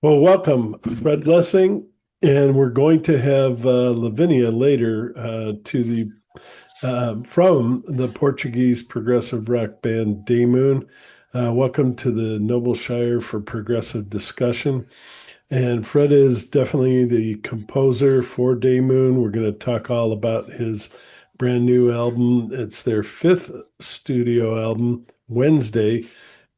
Well, welcome, Fred Lessing, and we're going to have Lavinia later to the from the Portuguese progressive rock band Daymoon. Welcome to the Noble Shire for Progressive Discussion. And Fred is definitely the composer for Daymoon. We're going to talk all about his brand new album. It's their fifth studio album, Wednesday.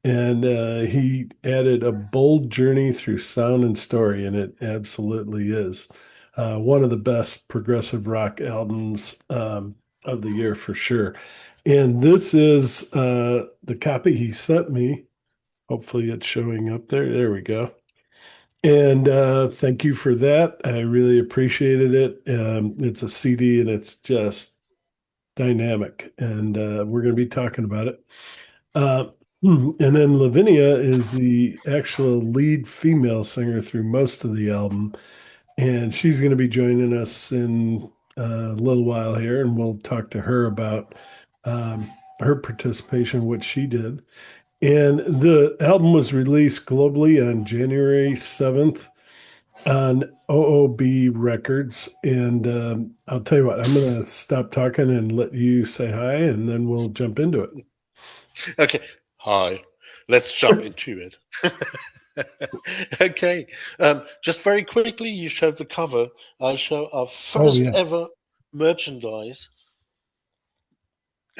And he added a bold journey through sound and story, and it absolutely is one of the best progressive rock albums of the year for sure. And this is the copy he sent me. Hopefully, it's showing up there. There we go. And thank you for that. I really appreciated it. It's a CD and it's just dynamic, and we're going to be talking about it. And then Lavinia is the actual lead female singer through most of the album. And she's going to be joining us in a little while here, and we'll talk to her about her participation, what she did. And the album was released globally on January 7th on OOB Records. And I'll tell you what, I'm going to stop talking and let you say hi, and then we'll jump into it. Okay. Hi. Let's jump into it. Okay. Just very quickly, you showed the cover. I'll show our Oh, first yeah. ever merchandise.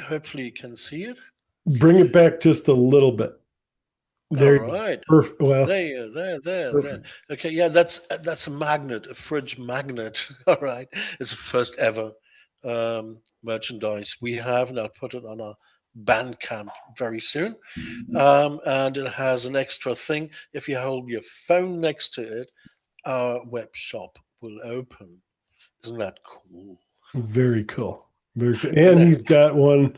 Hopefully, you can see it. Bring it back just a little bit. All There you go. right. Perfect. Well, There. perfect. Okay, yeah, that's a magnet, a fridge magnet. All right, it's the first ever merchandise we have, and I'll put it on our Bandcamp very soon. And it has an extra thing. If you hold your phone next to it, our web shop will open. Isn't that cool? Very cool. Very cool. And And he's got one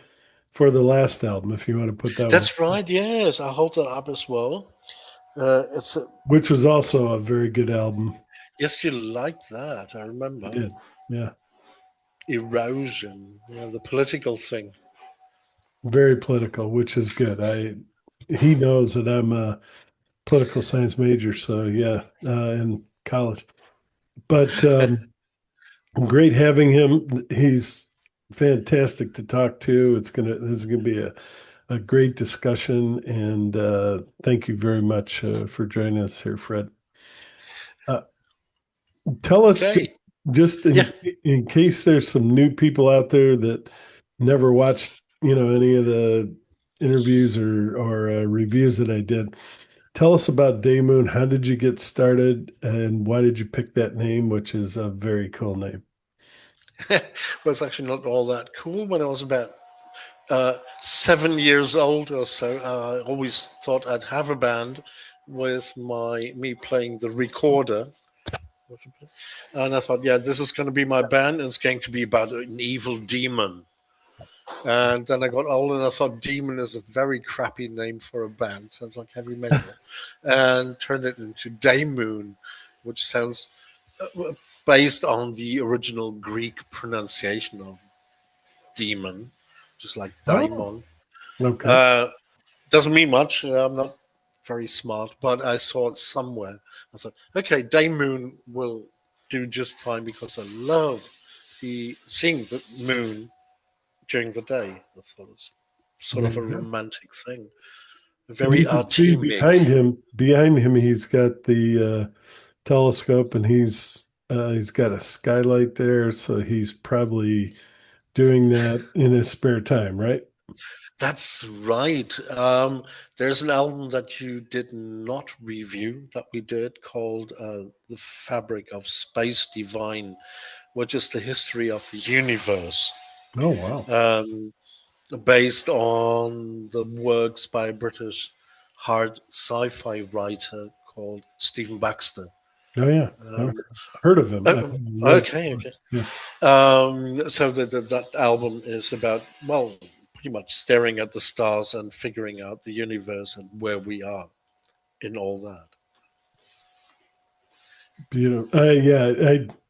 for the last album, if you want to put that one, that's right. Yes, I hold that up as well. It's a which was also a very good album. Yes, you like that. I I remember. did. Yeah. Erosion, the political thing. Very political, which is good. He knows that I'm a political science major, so yeah, in college. But great having him. He's fantastic to talk to. This is gonna be a great discussion, and thank you very much for joining us here, Fred. Uh, Tell us Okay. just Yeah. in case there's some new people out there that never watched, any of the interviews or reviews that I did. Tell us about Daymoon. How did you get started, and why did you pick that name, which is a very cool name? Well, it's actually not all that cool. When I was about 7 years old or so, I always thought I'd have a band with me playing the recorder. And I thought, yeah, this is going to be my band, and it's going to be about an evil demon. And then I got old and I thought Demon is a very crappy name for a band. Sounds like heavy metal. And turned it into Daymoon, which sounds based on the original Greek pronunciation of demon, just like Oh, daimon. okay. Uh, doesn't mean much. I'm not very smart, but I saw it somewhere. I thought, okay, Daymoon will do just fine because I love the seeing the moon during the day. I thought it was sort There of a you go. romantic thing, And very you can see artemic. behind him, he's got the telescope, and he's got a skylight there, so he's probably doing that in his spare time, right? That's right. There's an album that you did not review that we did called The Fabric of Space Divine, which is the history of the universe, Oh, wow. um, based on the works by a British hard sci fi writer called Stephen Baxter. Oh, yeah. I've Um, heard of him. I oh, haven't read his okay, okay. books. Yeah. So that album is about, well, pretty much staring at the stars and figuring out the universe and where we are in all that. Beautiful. Yeah,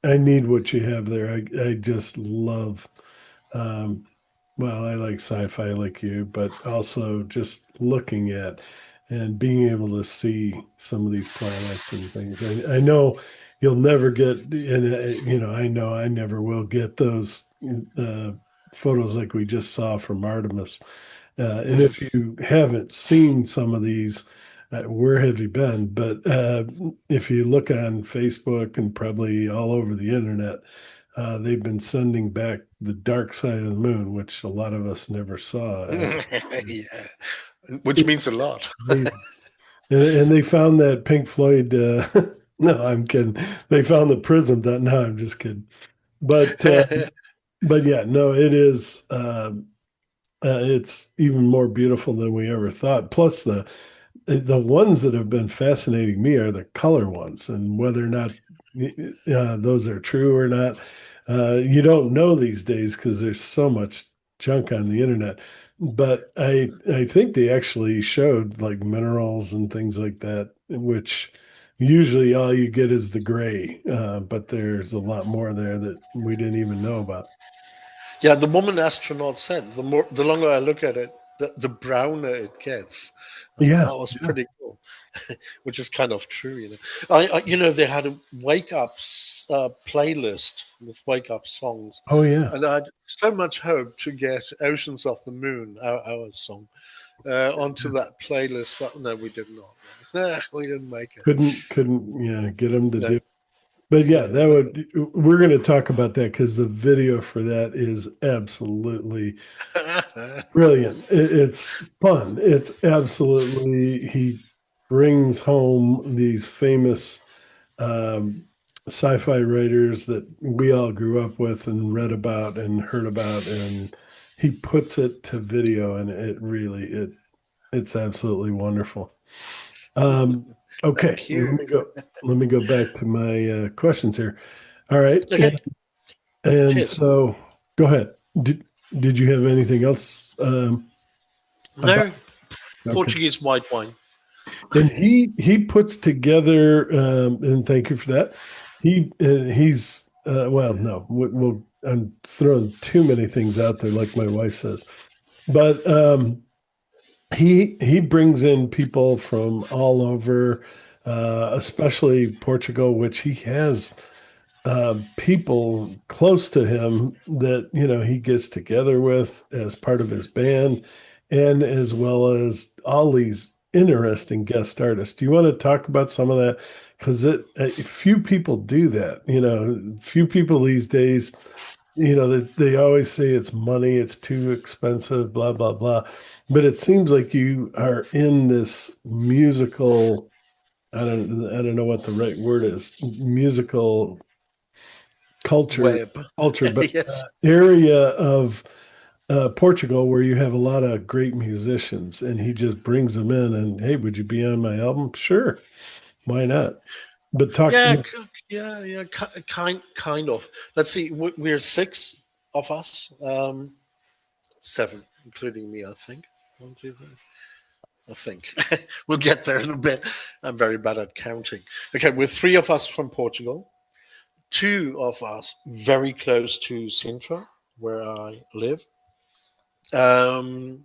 I need what you have there. I just love, um, well, I like sci-fi like you, but also just looking at and being able to see some of these planets and things. I know you'll never get, and I know I never will get those uh, photos like we just saw from Artemis. And if you haven't seen some of these, where have you been? But if you look on Facebook and probably all over the internet, they've been sending back the dark side of the moon, which a lot of us never saw. Yeah, which It's means a lot. amazing. And they found that Pink Floyd. No, I'm kidding. They found the prism. No, I'm just kidding. But but yeah, no, it is. It's even more beautiful than we ever thought. Plus, the ones that have been fascinating me are the color ones, and whether or not those are true or not, you don't know these days because there's so much junk on the internet. But I think they actually showed like minerals and things like that, which usually all you get is the gray, but there's a lot more there that we didn't even know about. Yeah, the woman astronaut said the longer I look at it, the browner it gets. I thought Yeah, that was yeah. pretty cool, which is kind of true, they had a wake up playlist with wake up songs, Oh yeah. and I'd so much hope to get "Oceans of the Moon," our song, onto that playlist, but no, we did not. We didn't make it. Couldn't yeah get them to No, do. But yeah, no, that no. would we're going to talk about that because the video for that is absolutely brilliant. It's fun. It's absolutely he brings home these famous um, sci-fi writers that we all grew up with and read about and heard about, and he puts it to video, and it's absolutely wonderful. Um, okay, Thank you. Let me go back to my questions here. All right, Okay, and cheers. so go ahead. Did you have anything else about? No Okay, Portuguese white wine. and he puts together, and thank you for that. He's well, no, I'm throwing too many things out there, like my wife says, but he brings in people from all over, especially Portugal, which he has people close to him that he gets together with as part of his band, and as well as all these interesting guest artists. Do you want to talk about some of that? Because few people do that. Few people these days. They always say it's money, it's too expensive, blah blah blah. But it seems like you are in this musical. I don't know what the right word is. Musical culture, Web. culture, but Yes. area of Portugal where you have a lot of great musicians, and he just brings them in. And hey, would you be on my album? Sure, why not? But talk. Yeah, yeah, kind of. Let's see. We're six of us, seven, including me, I think. One, two, three. I think we'll get there in a bit. I'm very bad at counting. Okay, we're three of us from Portugal. Two of us very close to Sintra, where I live, and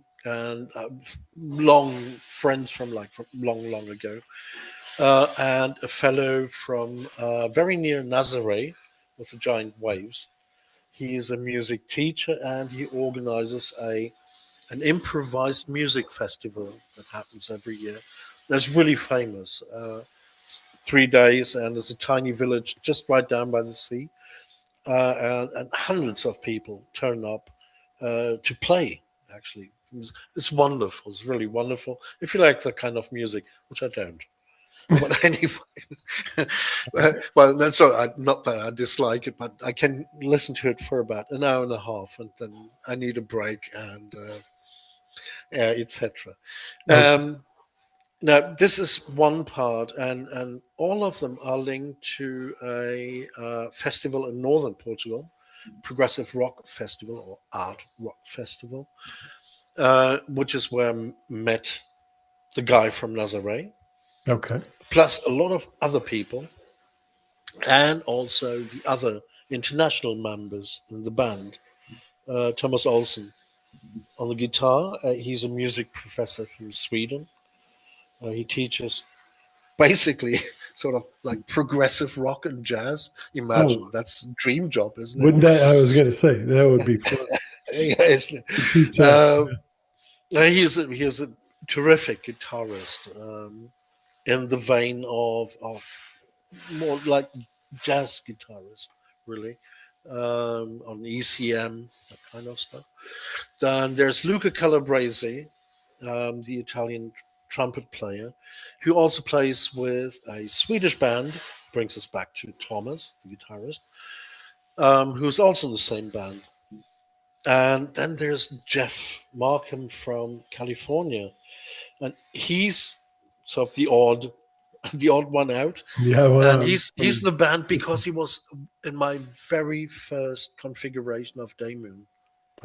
long friends from long, long ago. And a fellow from very near Nazaré with the giant waves. He is a music teacher and he organizes an improvised music festival that happens every year. That's really famous. It's 3 days and there's a tiny village just right down by the sea. And hundreds of people turn up to play, actually. It's wonderful. It's really wonderful. If you like that kind of music, which I don't. But anyway, well, that's not that I dislike it, but I can listen to it for about an hour and a half, and then I need a break and etc. Okay. Now, this is one part, and all of them are linked to a festival in northern Portugal, progressive rock festival or art rock festival, which is where I met the guy from Nazaré, Okay. plus a lot of other people and also the other international members in the band. Thomas Olsen on the guitar. He's a music professor from Sweden. He teaches basically sort of like progressive rock and jazz. Imagine Oh, that's a dream job, isn't it? wouldn't that? I was going to say that would be fun Yeah, isn't to it? teach that. He's a terrific guitarist, in the vein of more like jazz guitarist, really, on ECM, that kind of stuff. Then there's Luca Calabrese, the Italian trumpet player, who also plays with a Swedish band. Brings us back to Thomas, the guitarist, who's also in the same band. And then there's Jeff Markham from California, and he's sort of the odd one out. Yeah, And well, he's in the band because he was in my very first configuration of Daymoon.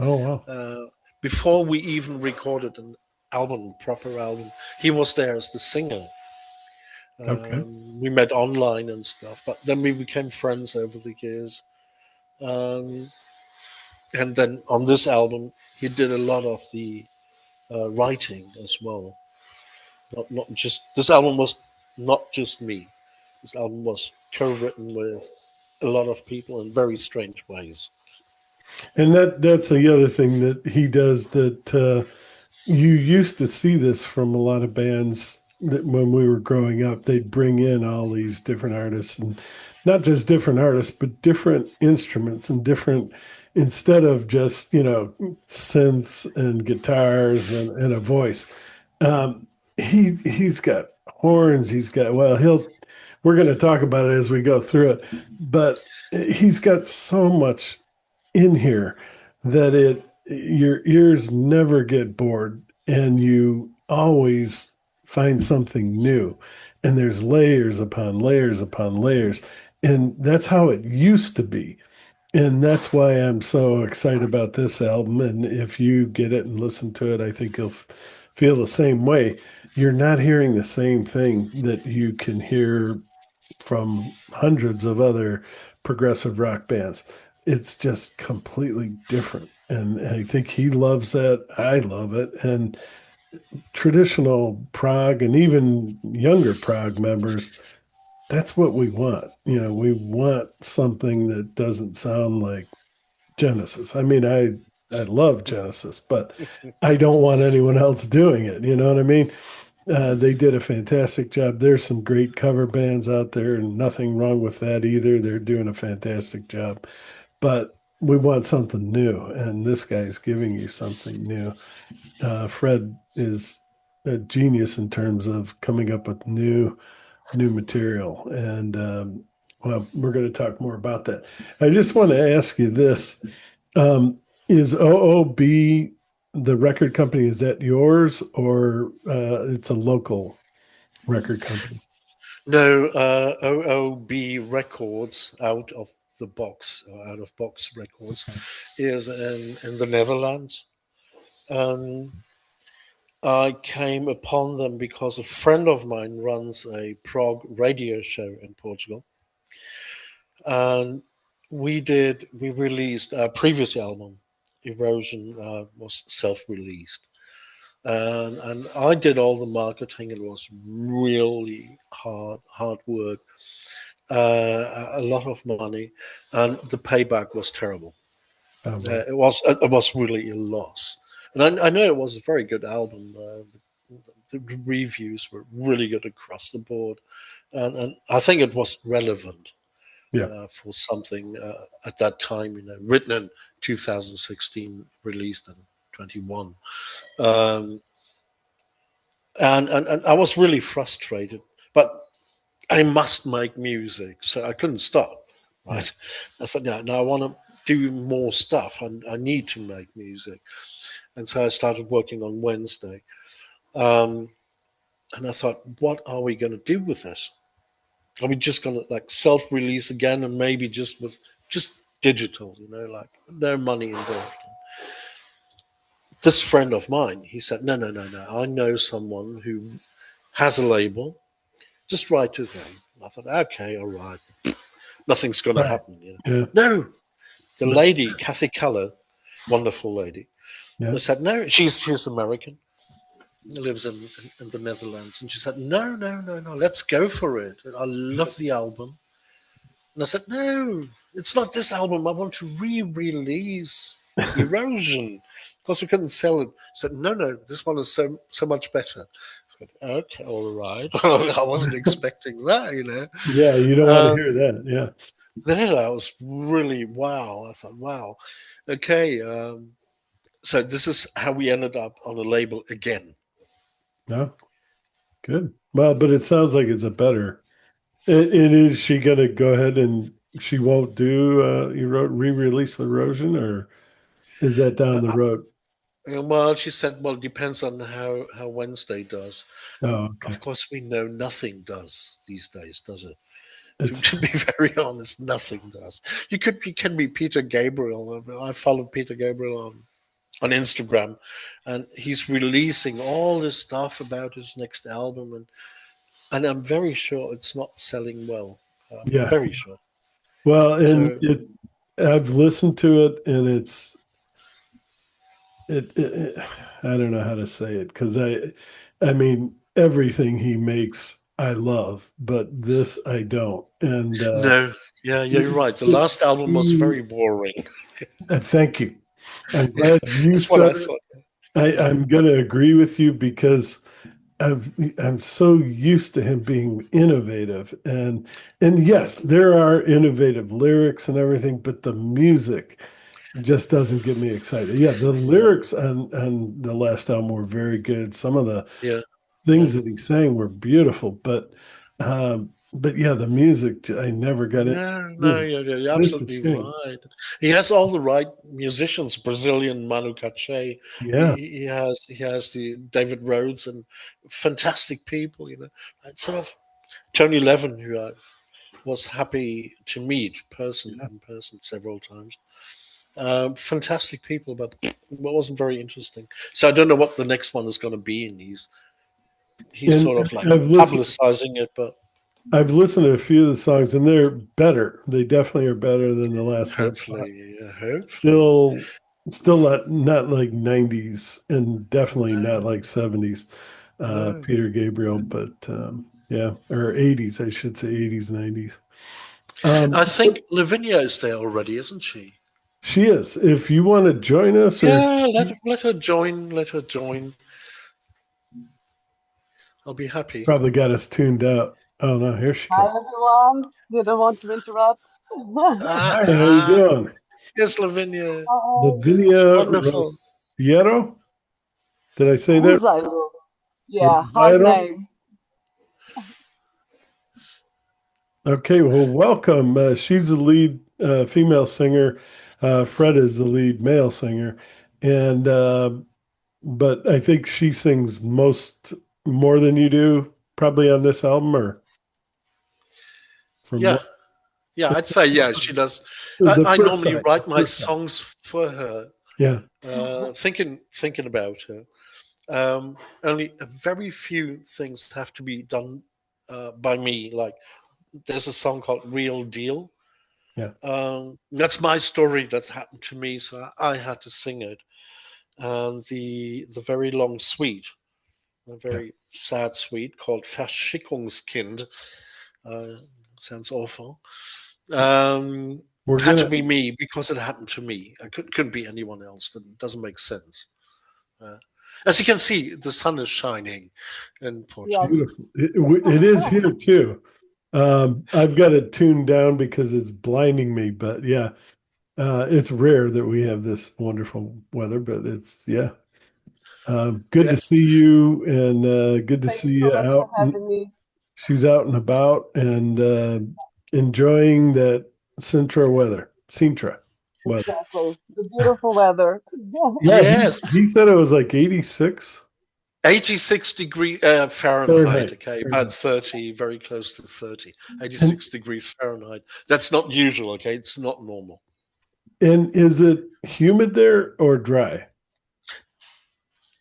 oh wow, Uh, Before we even recorded an album, proper album, he was there as the singer. okay. We met online and stuff, but then we became friends over the years. Um, and then on this album, he did a lot of the writing as well. Not just this album was not just me. This album was co-written with a lot of people in very strange ways. And that's the other thing that he does that you used to see this from a lot of bands that when we were growing up, they'd bring in all these different artists and not just different artists, but different instruments and different, instead of just, synths and guitars and a voice. He's got horns, we're going to talk about it as we go through it, but he's got so much in here that your ears never get bored and you always find something new, and there's layers upon layers upon layers, and that's how it used to be. And that's why I'm so excited about this album. And if you get it and listen to it, I think you'll feel the same way. You're not hearing the same thing that you can hear from hundreds of other progressive rock bands. It's just completely different. And I think he loves that. I love it. And traditional prog and even younger prog members, that's what we want. We want something that doesn't sound like Genesis. I mean, I love Genesis, but I don't want anyone else doing it. You know what I mean? They did a fantastic job. There's some great cover bands out there, and nothing wrong with that either. They're doing a fantastic job. But we want something new, and this guy is giving you something new. Fred is a genius in terms of coming up with new material, and well, we're going to talk more about that. I just want to ask you this: is OOB the record company? Is that yours, or it's a local record company? No, OOB Records, out of the box, or out of box records, is in the Netherlands. Um, I came upon them because a friend of mine runs a prog radio show in Portugal, and we released our previous album, Erosion, was self-released, and I did all the marketing. It was really hard work, a lot of money, and the payback was terrible. Right. It was really a loss, and I know it was a very good album. The reviews were really good across the board, and I think it was relevant Yeah. for something at that time. Written in 2016, released in 21, um, and I was really frustrated, but I must make music, so I couldn't stop. Yeah. Right? I thought, no, I want to do more stuff. I need to make music, and so I started working on Wednesday. Um, and I thought, what are we going to do with this? Are we just going to like self-release again, and maybe just digital? Like no money involved. This friend of mine, he said, no, no, no, no. I know someone who has a label. Just write to them. I thought, okay, all right. Nothing's going to Right. happen. Yeah. No, the No. lady, Kathy Keller, wonderful lady, Yeah. said, no, she's American. lives in the Netherlands, and she said, "No, no, no, no, let's go for it. I love the album." And I said, "No, it's not this album. I want to re-release Erosion because we couldn't sell it." She said, "No, no, this one is so much better." I said, "Okay, all right." I wasn't expecting that, you know. Yeah, you don't want to Um, hear that. Yeah. then I was really wow. I thought, wow, okay. So this is how we ended up on a label again. No, good. Well, but it sounds like it's a better. And is she going to go ahead and she won't do re-release Erosion, or is that down the Uh, road? well, she said, well, it depends on how Wednesday does. And Oh, okay. of course, we know nothing does these days, does it? To, It's to be very honest, nothing does. You can be Peter Gabriel. I follow Peter Gabriel on Instagram, and he's releasing all this stuff about his next album, and I'm very sure it's not selling well. yeah. Very sure. Well, and So I've listened to it, and I don't know how to say it because I mean, everything he makes, I love, but this I don't. And no, yeah, yeah, you're right. The just last album was very boring. thank you. I'm Yeah, glad you that's what said I it. thought. I'm going to agree with you because I'm so used to him being innovative, and Yeah, yes, there are innovative lyrics and everything, but the music just doesn't get me excited. Yeah, the yeah, lyrics on the last album were very good. Some of the yeah, yeah. things that he sang were beautiful, but yeah, the music I never got it. No, It no, is you're it's a absolutely shame. right. He has all the right musicians. Brazilian Manu Katché. Yeah, He has the David Rhodes and fantastic people. You know, and sort of Tony Levin, who I was happy to meet yeah, in person several times. Fantastic people, but it wasn't very interesting. So I don't know what the next one is going to be, and he's and sort of like I've listened. publicizing it, but I've listened to a few of the songs, and they're better. They definitely are better than the last one. hopefully, hopefully, Still, still not like '90s, and definitely not like '70s. no. Peter Gabriel, but yeah, or '80s, I should say '80s, '90s. I But think Lavinia is there already, isn't she? she is. If you want to join us, or Yeah, let her join. Let her join. I'll be happy. probably got us tuned out. Oh no, here she Hi comes. everyone. Didn't want to interrupt. Ah, Hi, how you ah, doing? yes, Lavinia. Hi. Lavinia Wonderful. Rosiero? Did I say that? Rosalo. Yeah, hard Rosiero? name. Okay, well, welcome. She's the lead female singer. Fred is the lead male singer, and but I think she sings more than you do, probably on this album, or from Yeah, what yeah, I'd say yeah. She does. the I first normally side, the write my first side. songs for her, Yeah, thinking about her. Only a very few things have to be done by me. Like there's a song called "Real Deal." yeah, That's my story that's happened to me, so I had to sing it. And the very long suite, a yeah. very sad suite called Verschickungskind. Uh, sounds awful. Um, We're had to gonna be me because it happened to me. Couldn't be anyone else. That doesn't make sense. Uh, as you can see, the sun is shining in Yes. Portugal. beautiful. It is here too. I've got it tuned down because it's blinding me, but yeah, it's rare that we have this wonderful weather, but it's yeah. Good Yeah, to see you, and good to Thank see you so you much for out. having me. She's out and about and enjoying that Sintra weather. Exactly. The beautiful weather. Yeah, yes. he said it was like 86 86 degree Fahrenheit, Fahrenheit. okay, about Fahrenheit. 30, very close to 30. And 86 degrees Fahrenheit. That's not usual, okay? It's not normal. and is it humid there or dry?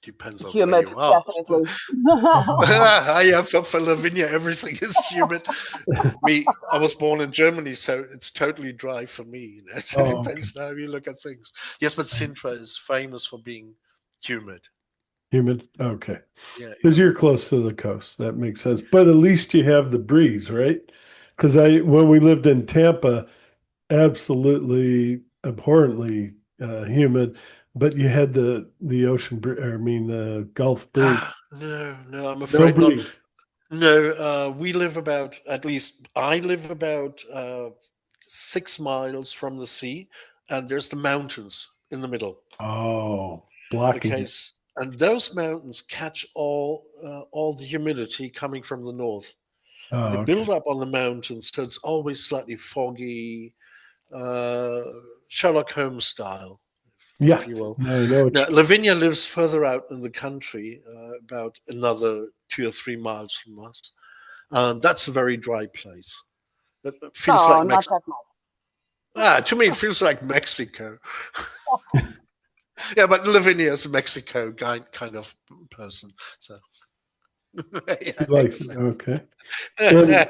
Depends on where Humid, you are. definitely. Yeah, for Lavinia, everything is humid. I was born in Germany, so it's totally dry for me. You know? So it Oh, okay. depends on how you look at things. Yes, but Sintra is famous for being humid. Humid. Okay. Yeah, Because you're close to the coast. That makes sense. But at least you have the breeze, right? Because when we lived in Tampa, absolutely abhorrently humid, but you had the ocean, I mean the Gulf breeze. no, no, I'm No afraid not. breeze. No, we live about, at least I live about 6 miles from the sea, and there's the mountains in the middle. Oh, blocking Okay, it. and those mountains catch all the humidity coming from the north. They Oh, okay. build up on the mountains, so it's always slightly foggy, uh, Sherlock Holmes style, if Yeah. you will. No, I know what Now, Lavinia lives further out in the country, about another 2 or 3 miles from us. And that's a very dry place. It feels No, like not Mexico. that much. To me, it feels like Mexico. Yeah, but Lavinia is a Mexico kind of person. So, she yeah, likes it. exactly. Okay. And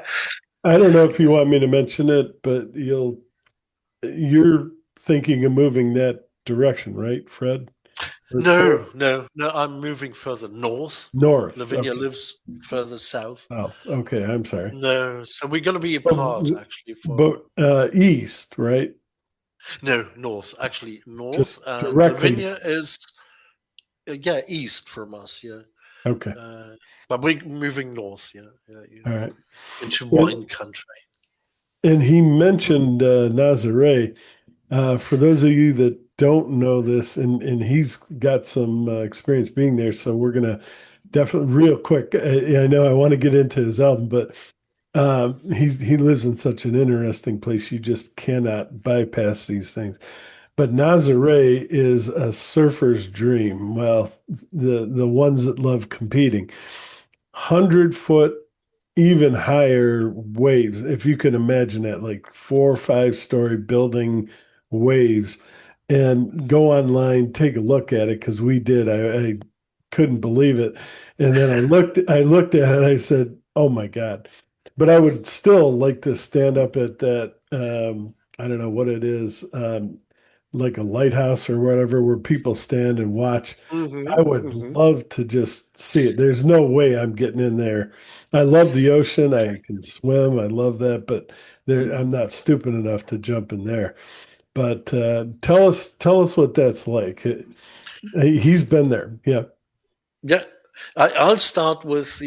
I don't know if you want me to mention it, but you're thinking of moving that direction, right, Fred? Or No, no, no. I'm moving further north. north. Lavinia Okay. lives further south. South. Okay, I'm sorry. No, so we're going to be But, apart actually for but east, right? no north. Actually, north. Just And directly. Lavinia is yeah east from us. Yeah, Okay. uh, but we're moving north. Yeah, yeah, yeah, All right. into And, wine country. and he mentioned Nazare. For those of you that don't know this, and he's got some experience being there, so we're gonna definitely real quick. I know I want to get into his album, but he lives in such an interesting place. You just cannot bypass these things. But Nazare is a surfer's dream. Well, the ones that love competing, 100 foot, even higher waves. If you can imagine that, like 4 or 5 story building waves, and go online, take a look at it because we did. I couldn't believe it, and then I looked at it and I said, "Oh my God." But I would still like to stand up at that. I don't know what it is, like a lighthouse or whatever, where people stand and watch. Mm-hmm, I would mm-hmm. love to just see it. There's no way I'm getting in there. I love the ocean. I can swim. I love that, but I'm not stupid enough to jump in there. But tell us what that's like. He's been there. Yeah. Yeah, I'll start with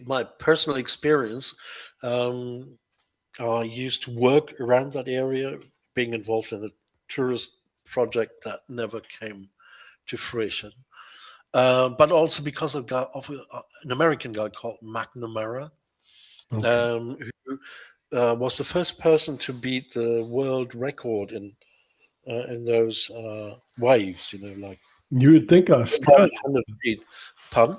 my personal experience. Um, I used to work around that area, being involved in a tourist project that never came to fruition. But also because of an American guy called McNamara, Okay. who was the first person to beat the world record in those waves. You know, like You would it's think about Australian. 100 feet. Pardon?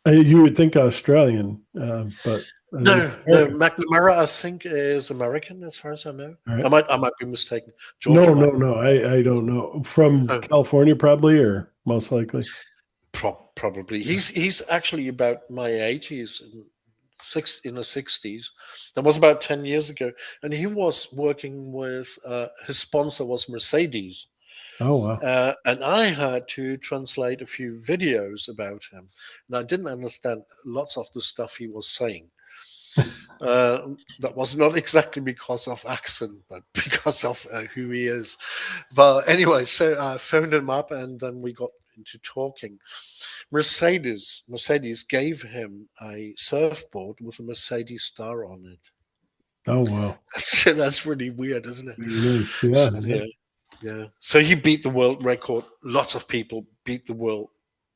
You would think Australian, but I think No, no. American. McNamara, I think, is American, as far as I know. All I right. might be mistaken. George No, no, Mc. no. I don't know. From Oh, California, probably, or most likely. probably. He's actually about my age. He's in the 60s. That was about 10 years ago, and he was working with his sponsor was Mercedes, Oh, wow. and I had to translate a few videos about him, and I didn't understand lots of the stuff he was saying. That was not exactly because of accent, but because of who he is. But anyway, so I phoned him up, and then we got into talking. Mercedes gave him a surfboard with a Mercedes star on it. Oh, wow. So that's really weird, isn't it? Very nice. Yeah, yeah. Yeah, yeah. So he beat the world record. Lots of people beat the world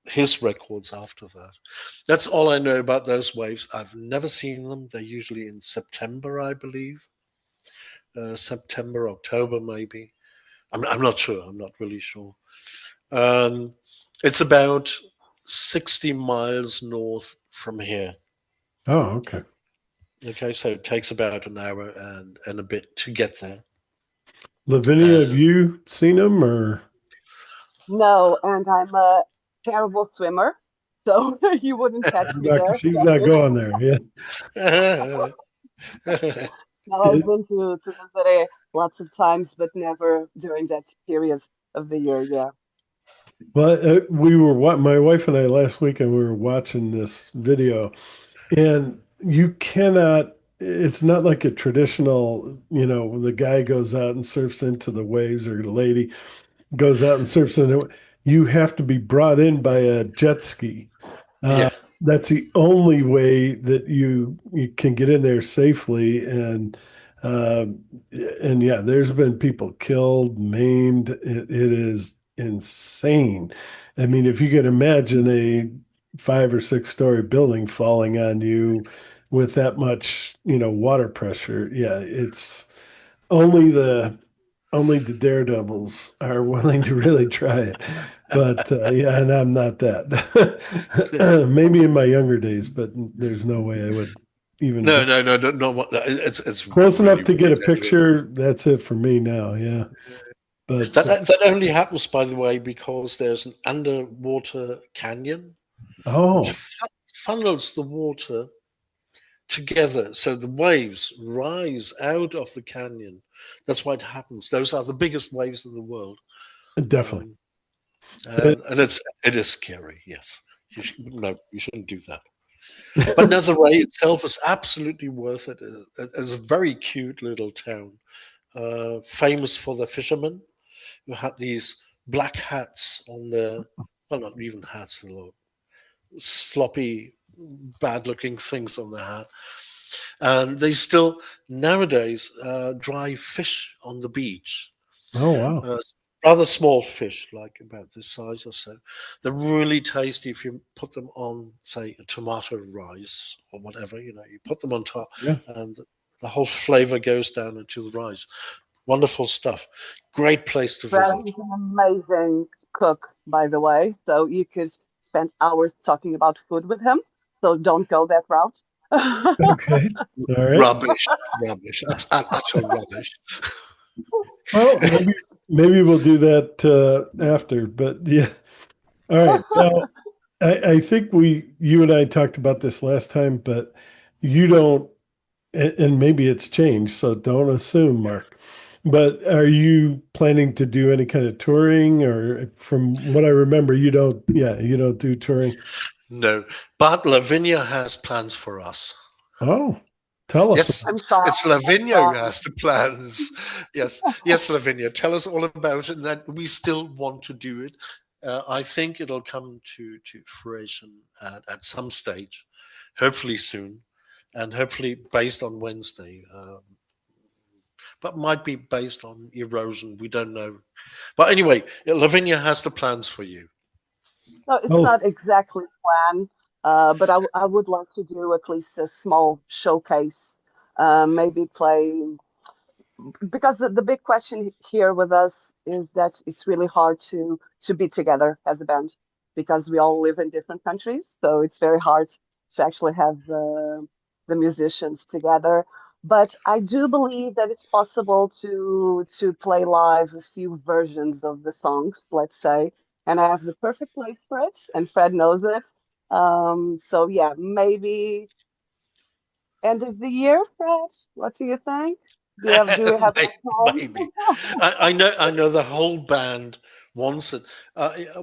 his records after that. That's all I know about those waves. I've never seen them. They're usually in September, I believe. September, October, maybe. I'm not sure. I'm not really sure. Um, it's about 60 miles north from here. Oh, okay. Okay, so it takes about an hour and a bit to get there. Lavinia, have Uh, you seen him or No, and I'm a terrible swimmer, so you wouldn't catch me there. she's not Definitely. going there? Yeah. Now I've It- been to Nazare lots of times, but never during that period of the year. Yeah. Well, my wife and I last weekend, we were watching this video, and you cannot, it's not like a traditional, the guy goes out and surfs into the waves or the lady goes out and surfs into, you have to be brought in by a jet ski. Uh, Yeah, that's the only way that you can get in there safely. Um, and yeah, there's been people killed, maimed. It is insane. I mean, if you could imagine a 5 or 6 story building falling on you with that much, water pressure, yeah, it's only the daredevils are willing to really try it. But yeah, and I'm not that. Maybe in my younger days, but there's no way I would even no, no, no, no, no. It's close enough really, to get really a dangerous. picture. That's it for me now. Yeah. But That only happens, by the way, because there's an underwater canyon which oh, funnels the water together, so the waves rise out of the canyon. That's why it happens. Those are the biggest waves in the world, definitely. um, But- and it is scary. Yes, no, you shouldn't do that. But Nazaré itself is absolutely worth it. It's a very cute little town, famous for the fishermen who had these black hats on their, well, not even hats, little sloppy, bad-looking things on their hat, and they still nowadays dry fish on the beach. oh wow. Uh, Rather small fish, like about this size or so. They're really tasty if you put them on, say, a tomato rice or whatever. You put them on top, Yeah. and the whole flavor goes down into the rice. Wonderful stuff. Great place to Brad visit. is an amazing cook, by the way. So you could spend hours talking about food with him. So don't go that route. Okay. All right. Rubbish, rubbish, utter rubbish. Well, maybe we'll do that after. But yeah. All right. Now, I think you and I talked about this last time, but you don't, and maybe it's changed, so don't assume, Mark. But are you planning to do any kind of touring, or from what I remember, you don't do touring? No, but Lavinia has plans for us. Oh, tell us. Yes, I'm sorry. it's Lavinia who has the plans. Yes, yes, Lavinia, tell us all about it, and that we still want to do it. I think it'll come to fruition at some stage, hopefully soon, and hopefully based on Wednesday. But might be based on erosion. We don't know. But anyway, Lavinia has the plans for you. No, it's Oh, not exactly planned, but I would like to do at least a small showcase. Maybe play because the big question here with us is that it's really hard to be together as a band because we all live in different countries, so it's very hard to actually have the musicians together. But I do believe that it's possible to play live a few versions of the songs, let's say, and I have the perfect place for it, and Fred knows it. So yeah, maybe end of the year, Fred. What do you think? Do we have enough time? Maybe. I know the whole band wants it.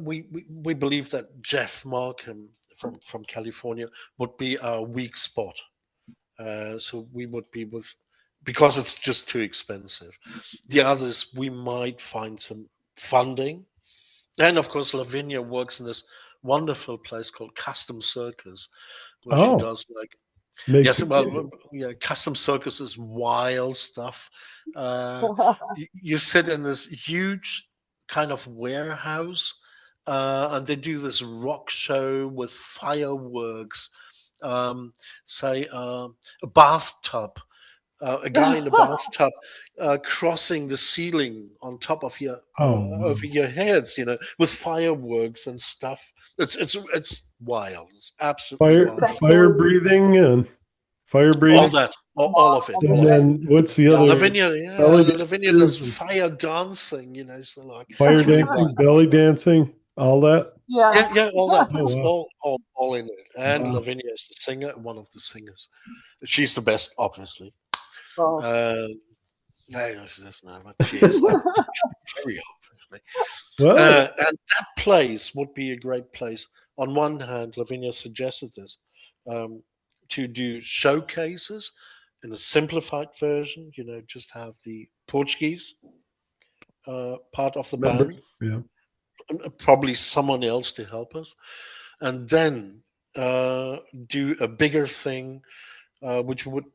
We believe that Jeff Markham from California would be our weak spot. So we would be with, because it's just too expensive. The others, we might find some funding. And of course, Lavinia works in this wonderful place called Custom Circus, where she oh, does like, makes yes, it well, good. yeah, Custom Circus is wild stuff. You sit in this huge kind of warehouse, and they do this rock show with fireworks. Um, say a bathtub, a guy in a bathtub crossing the ceiling on top of your Oh, over your heads, with fireworks and stuff. It's wild. It's absolutely fire, wild. fire Especially breathing and fire All breathing. that, all of it, small And all of it. then what's the Yeah, other? Lavinia. Belly Yeah, Lavinia does dancers and fire dancing. So like fire it's really dancing, wild. belly dancing, all that. Yeah. Yeah, yeah, all that. Oh It's wow. all in it. And Wow. Lavinia is the singer, one of the singers. She's the best, obviously. Oh. Uh, no, she's not, but she is very actually. Well, And that place would be a great place. On one hand, Lavinia suggested this um, to do showcases in a simplified version. Just have the Portuguese part of the members. band, Yeah. and probably someone else to help us, and then uh, do a bigger thing, which would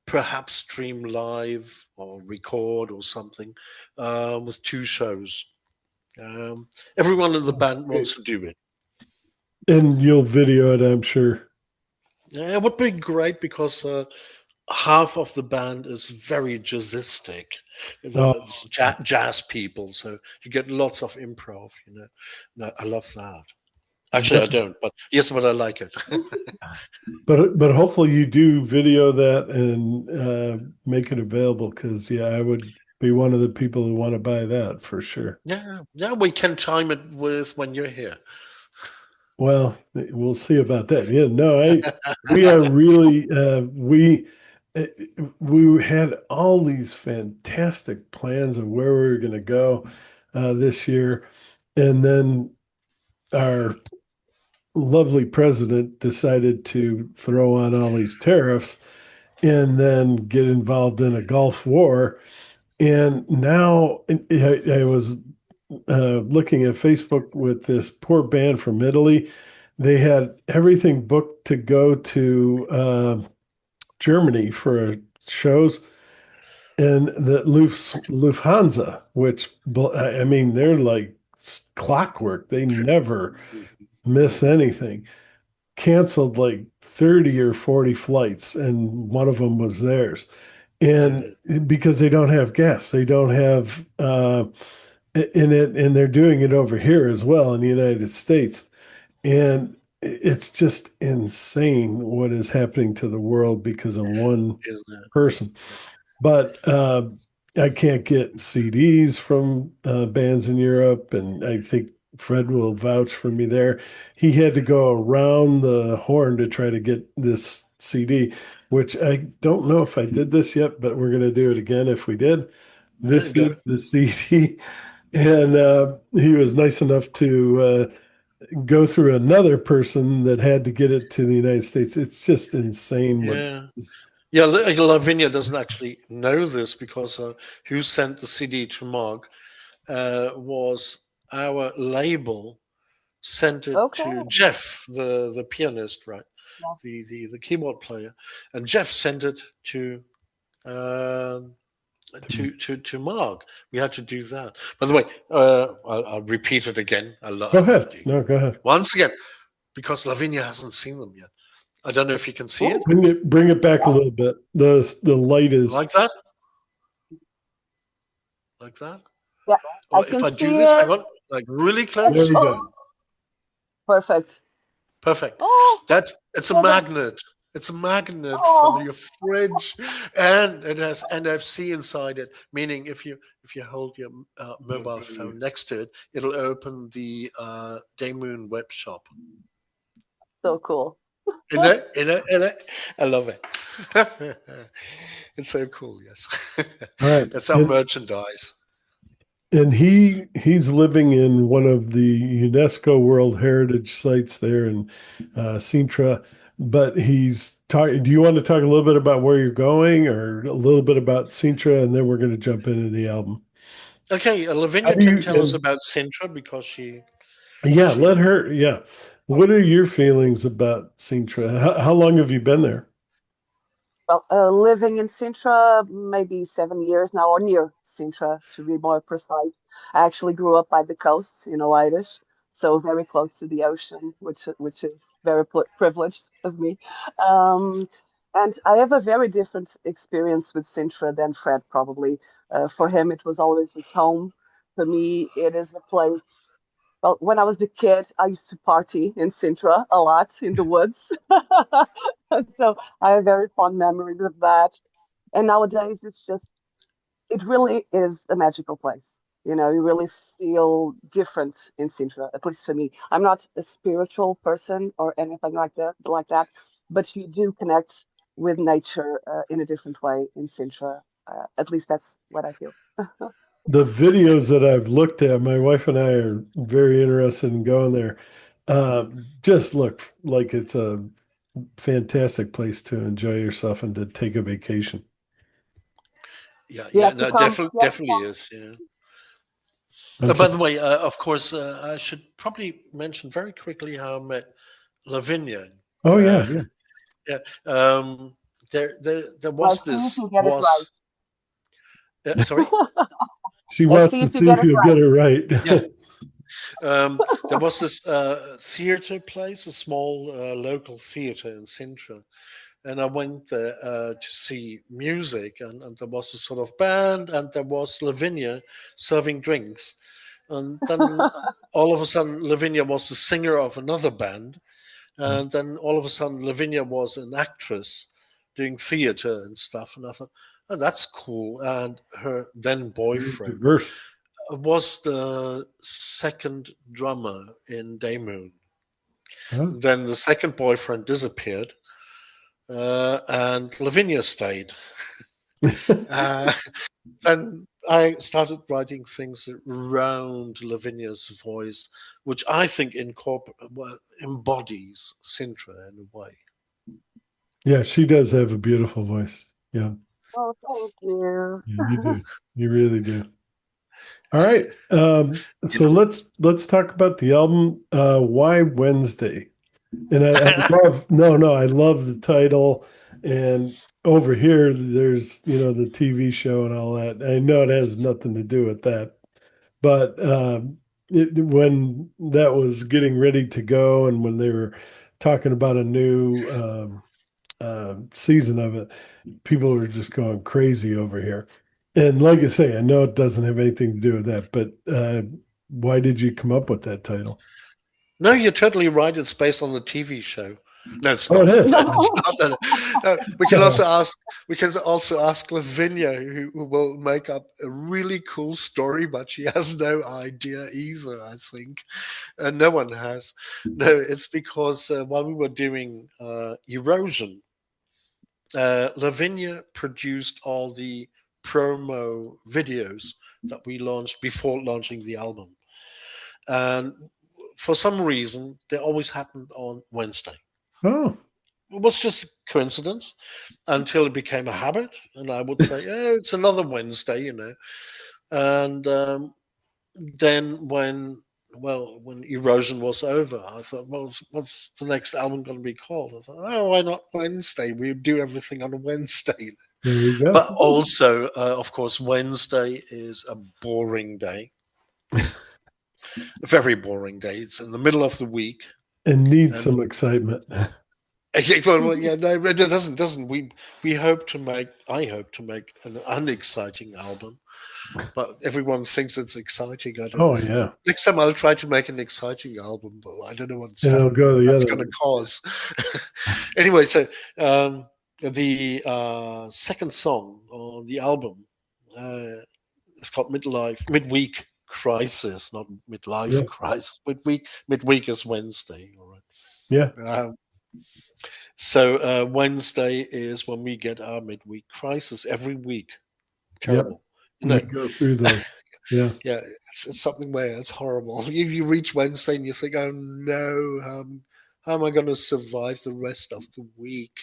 perhaps stream live or record or something, with two shows. Everyone in the band Great. wants to do it. And you'll video it, I'm sure. Yeah, it would be great because half of the band is very jazzistic. Oh, It's jazz people, so you get lots of improv. No, I love that. Actually, I but don't, but yes, but I like it. but hopefully you do video that and make it available because yeah, I would be one of the people who want to buy that for sure. Yeah, yeah, we can time it with when you're here. Well, we'll see about that. Yeah, no, we are really uh, we had all these fantastic plans of where we were going to go this year, and then our lovely president decided to throw on all these tariffs and then get involved in a Gulf war. And now I was looking at Facebook with this poor band from Italy. They had everything booked to go to Germany for shows, and the Lufthansa, which I mean, they're like clockwork. They never miss anything. Canceled like 30 or 40 flights, and one of them was theirs. And because they don't have gas, they don't have in it, and they're doing it over here as well in the United States. And it's just insane what is happening to the world because of one Isn't it? person. But I can't get CDs from bands in Europe, and I think Fred will vouch for me there. He had to go around the horn to try to get this CD, which I don't know if I did this yet, but we're going to do it again if we did. There you This go. is the CD, and he was nice enough to go through another person that had to get it to the United States. It's just insane what Yeah. is. Yeah, Lavinia doesn't actually know this because who sent the CD to Mark was our label sent it Okay. to Jeff, the pianist, right? Yeah. The keyboard player, and Jeff sent it um to Mark. We had to do that. By the way, I'll repeat it again. Go I love ahead. it No, go ahead. once again because Lavinia hasn't seen them yet. I don't know if you can see it Ooh, Bring it back a little bit. The light is like that, like that. yeah, I Or if can I do see this, hang it. on, like really there close. you Oh, go. perfect. Perfect. Oh, It's a so that, magnet. It's a magnet for oh, your fridge, and it has NFC inside it. Meaning, if you hold your mobile phone next to it, it'll open the Daymoon web shop. so cool. I love it. It's so cool. Yes, All right. that's our merchandise. And he's living in one of the UNESCO World Heritage sites there in Sintra, but he's talking. Do you want to talk a little bit about where you're going, or a little bit about Sintra, and then we're going to jump into the album? Okay, How Lavinia do can you? tell us about Sintra because she Yeah, let she her. Yeah. What are your feelings about Sintra? How long have you been there? Well, living in Sintra, maybe 7 years now, or near Sintra, to be more precise. I actually grew up by the coast in Oeiras, so very close to the ocean, which is very privileged of me. Um, and I have a very different experience with Sintra than Fred, probably. For him, it was always his home. For me, it is a place. Well, when I was a kid, I used to party in Sintra a lot in the woods. So I have very fond memories of that. And nowadays, it really is a magical place. You really feel different in Sintra, at least for me. I'm not a spiritual person or anything like that, but you do connect with nature in a different way in Sintra. At least that's what I feel. the videos that I've looked at, my wife and I are very interested in going there. Just look like it's a fantastic place to enjoy yourself and to take a vacation. Yeah, You yeah, have to no, come. definitely, You have to definitely come. is. Yeah. I'm By sorry. the way, of course, I should probably mention very quickly how I met Lavinia. Oh yeah, Uh, yeah. yeah, um, there was Let's see if this you get it right. was sorry. She Let's wants see to if you see get if it you'll right. get it right. Yeah, there was this theater place, a small local theater in Sintra, and I went there to see music, and there was a sort of band, and there was Lavinia serving drinks, and then all of a sudden Lavinia was the singer of another band, and then all of a sudden Lavinia was an actress doing theater and stuff, and I thought, oh, that's cool. And her then Very boyfriend diverse. was the second drummer in Daymoon. Huh? Then the second boyfriend disappeared, and Lavinia stayed. Uh, then I started writing things around Lavinia's voice, which I think well, embodies Sintra in a way. Yeah, she does have a beautiful voice. Yeah, Oh, thank you. yeah, you do. You really do. All right. So Yeah. let's talk about the album. Why Wednesday? And I love no, I love the title. And over here, there's the TV show and all that. I know it has nothing to do with that, but when that was getting ready to go, and when they were talking about a new season of it, people were just going crazy over here. And like I say, I know it doesn't have anything to do with that, but why did you come up with that title? No, you're totally right. It's based on the TV show. No, it's Oh, it not. is. No, No. it's not. No, no. We can also ask. We can also ask Lavinia, who will make up a really cool story, but she has no idea either. I think, and no one has. No, it's because while we were doing erosion, Lavinia produced all the promo videos that we launched before launching the album, and for some reason, they always happened on Wednesday. Oh, It was just a coincidence until it became a habit, and I would say, "Oh, it's another Wednesday," And then when Erosion was over, I thought, well, what's the next album going to be called? I thought, oh, why not Wednesday? We do everything on a Wednesday. there you go. But also, of course, Wednesday is a boring day, a very boring day. It's in the middle of the week, And needs and some excitement. yeah, well, yeah, no, it doesn't. We hope to make. I hope to make an unexciting album, but everyone thinks it's exciting. I don't. Oh yeah. Next time I'll try to make an exciting album, but I don't know And it'll go the that's other going to way. cause. Anyway, so the second song on the album is called Midweek Crisis, not Midlife Yeah. Crisis. Midweek is Wednesday. All Yeah. right. So Wednesday is when we get our midweek crisis every week. Yep. Terrible. We go through those. Yeah. Yeah, it's something where it's horrible. You reach Wednesday and you think, oh no, how am I going to survive the rest of the week?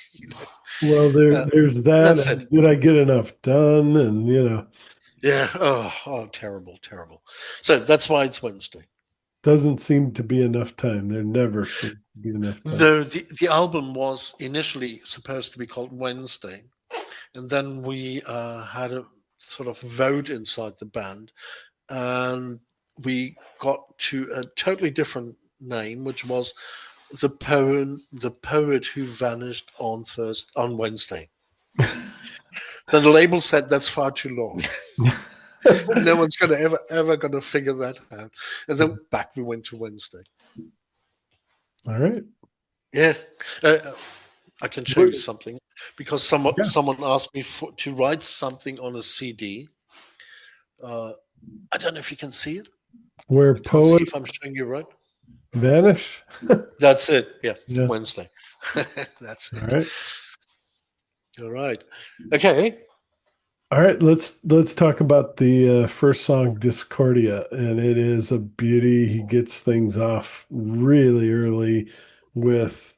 Well, there's that. That's it. And did I get enough done? And Yeah. Oh, terrible, terrible. So that's why it's Wednesday. doesn't seem to be enough time. There never seems to be enough time. No, the album was initially supposed to be called Wednesday, and then we had a sort of vote inside the band, and we got to a totally different name, which was the poet who vanished on Wednesday. Then the label said that's far too long. No one's gonna ever gonna figure that out. And then back we went to Wednesday. All right. Yeah, I can show you something because Yeah. someone asked me to write something on a CD. I don't know if you can see it. Where I can't see if I'm poets showing you right. vanish. That's it. Yeah, Yeah. Wednesday. That's All it. right. All right. Okay. All right, let's talk about the first song, Discordia, and it is a beauty. He gets things off really early with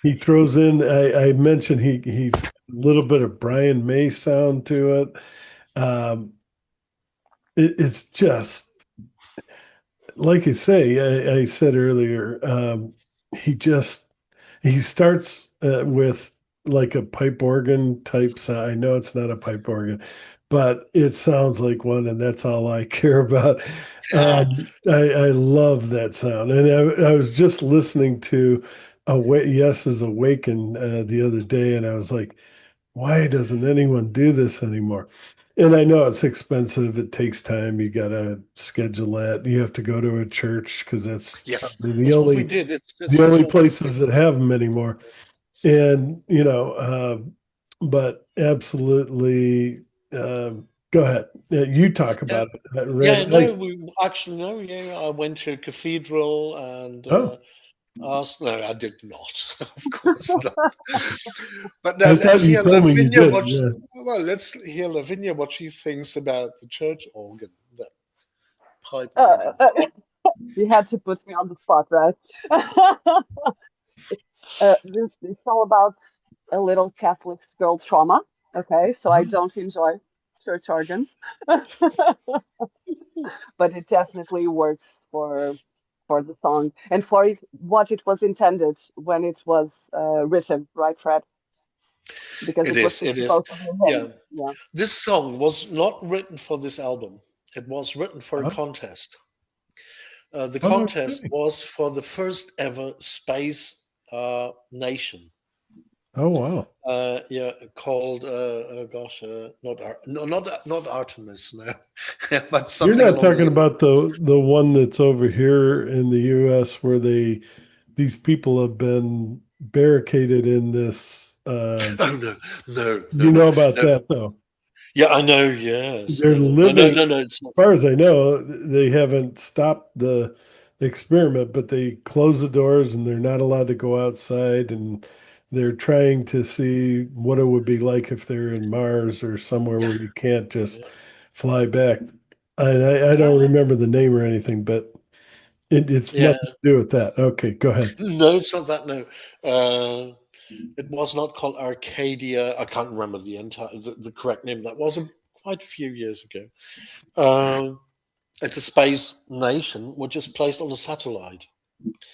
he throws in. I mentioned he's a little bit of Brian May sound to it. It's just like I say. I said earlier. He just he starts with like a pipe organ type sound. I know it's not a pipe organ, but it sounds like one, and that's all I care about. I love that sound, and I was just listening to Yes is Awaken the other day, and I was like, why doesn't anyone do this anymore? And I know it's expensive. It takes time. You got to schedule that. You have to go to a church because that's Yes, probably the that's what we only did. the It's only what we did. places that have them anymore. And but absolutely, go ahead. You talk Yeah, about it. I yeah. read No, we actually no. Yeah, I went to a cathedral and oh, asked. No, I did not. Of course not. But I let's thought you hear told me you Lavinia did. what. Yeah. Well, let's hear Lavinia what she thinks about the church organ, the pipe Uh, organ. you had to put me on the spot, right? It's all about a little Catholic girl trauma. Okay, so I don't enjoy church organs, but it definitely works for the song and for what it was intended when it was written, right, Fred? Because It it was is. It is. supposed to be Yeah. him. Yeah. This song was not written for this album. It was written for a Oh, contest. The contest okay. was for the first ever space nation. Oh, wow. Yeah, called oh gosh, no, not Artemis, no, but You're something not along talking those. about the one that's over here in the US where these people have been barricaded in this Oh no, no, no, you no, know about no. that though. Yeah, I know. Yes, They're no, no, no, no, living, no, no. It's not. as far as I know, they haven't stopped the experiment, but they close the doors and they're not allowed to go outside. And they're trying to see what it would be like if they're in Mars or somewhere where you can't just Yeah, fly back. And I don't yeah, remember the name or anything, but it's yeah. nothing to do with that. Okay, go ahead. No, it's not that. No, it was not called Arcadia. I can't remember the correct name. That was quite a few years ago. Um, it's a space nation which is placed on a satellite.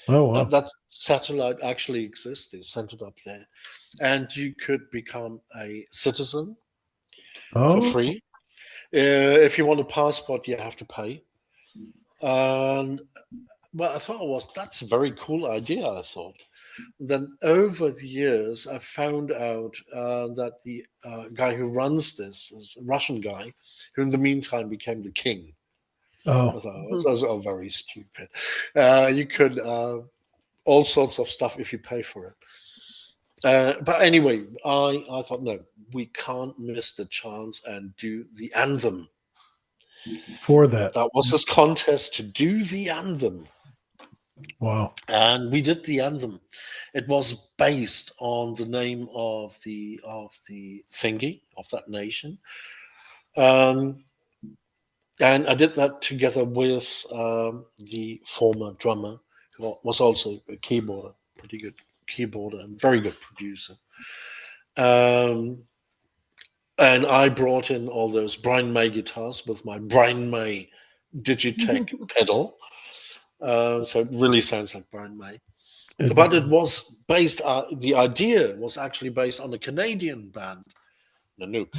Oh, That wow. that satellite actually exists. It's centered up there, and you could become a citizen for Oh, free. If you want a passport, you have to pay. And well, I thought that's a very cool idea. I thought. Then over the years, I found out that the guy who runs this is a Russian guy, who in the meantime became the king. I oh, thought Mhm. that's all very stupid. You could all sorts of stuff if you pay for it. But anyway, I thought, no, we can't miss the chance and do the anthem. for that. That was this contest to do the anthem. Wow. And we did the anthem. It was based on the name of the thingy of that nation. Um, and I did that together with the former drummer, who was also a keyboarder, pretty good keyboarder and very good producer. Um, And I brought in all those Brian May guitars with my Brian May Digitech pedal. So it really sounds like Brian May. It, But it was based, the idea was actually based on a Canadian band, Nanook.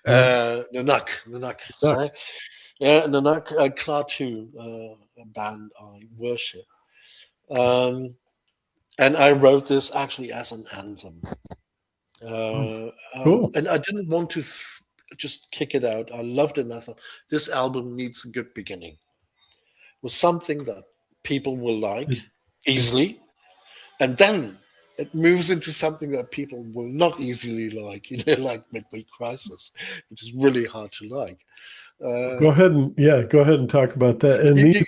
Nanook, Duck. sorry. Yeah, Nanook, Klaatu, a band I worship. Um, and I wrote this actually as an anthem. Oh, cool. And I didn't want to just kick it out. I loved it, and I thought this album needs a good beginning with something that people will like It- it- easily, and then it moves into something that people will not easily like. Like Midweek Crisis, which is really hard to like. Go Uh, ahead and yeah, go ahead and talk about that. And you, you,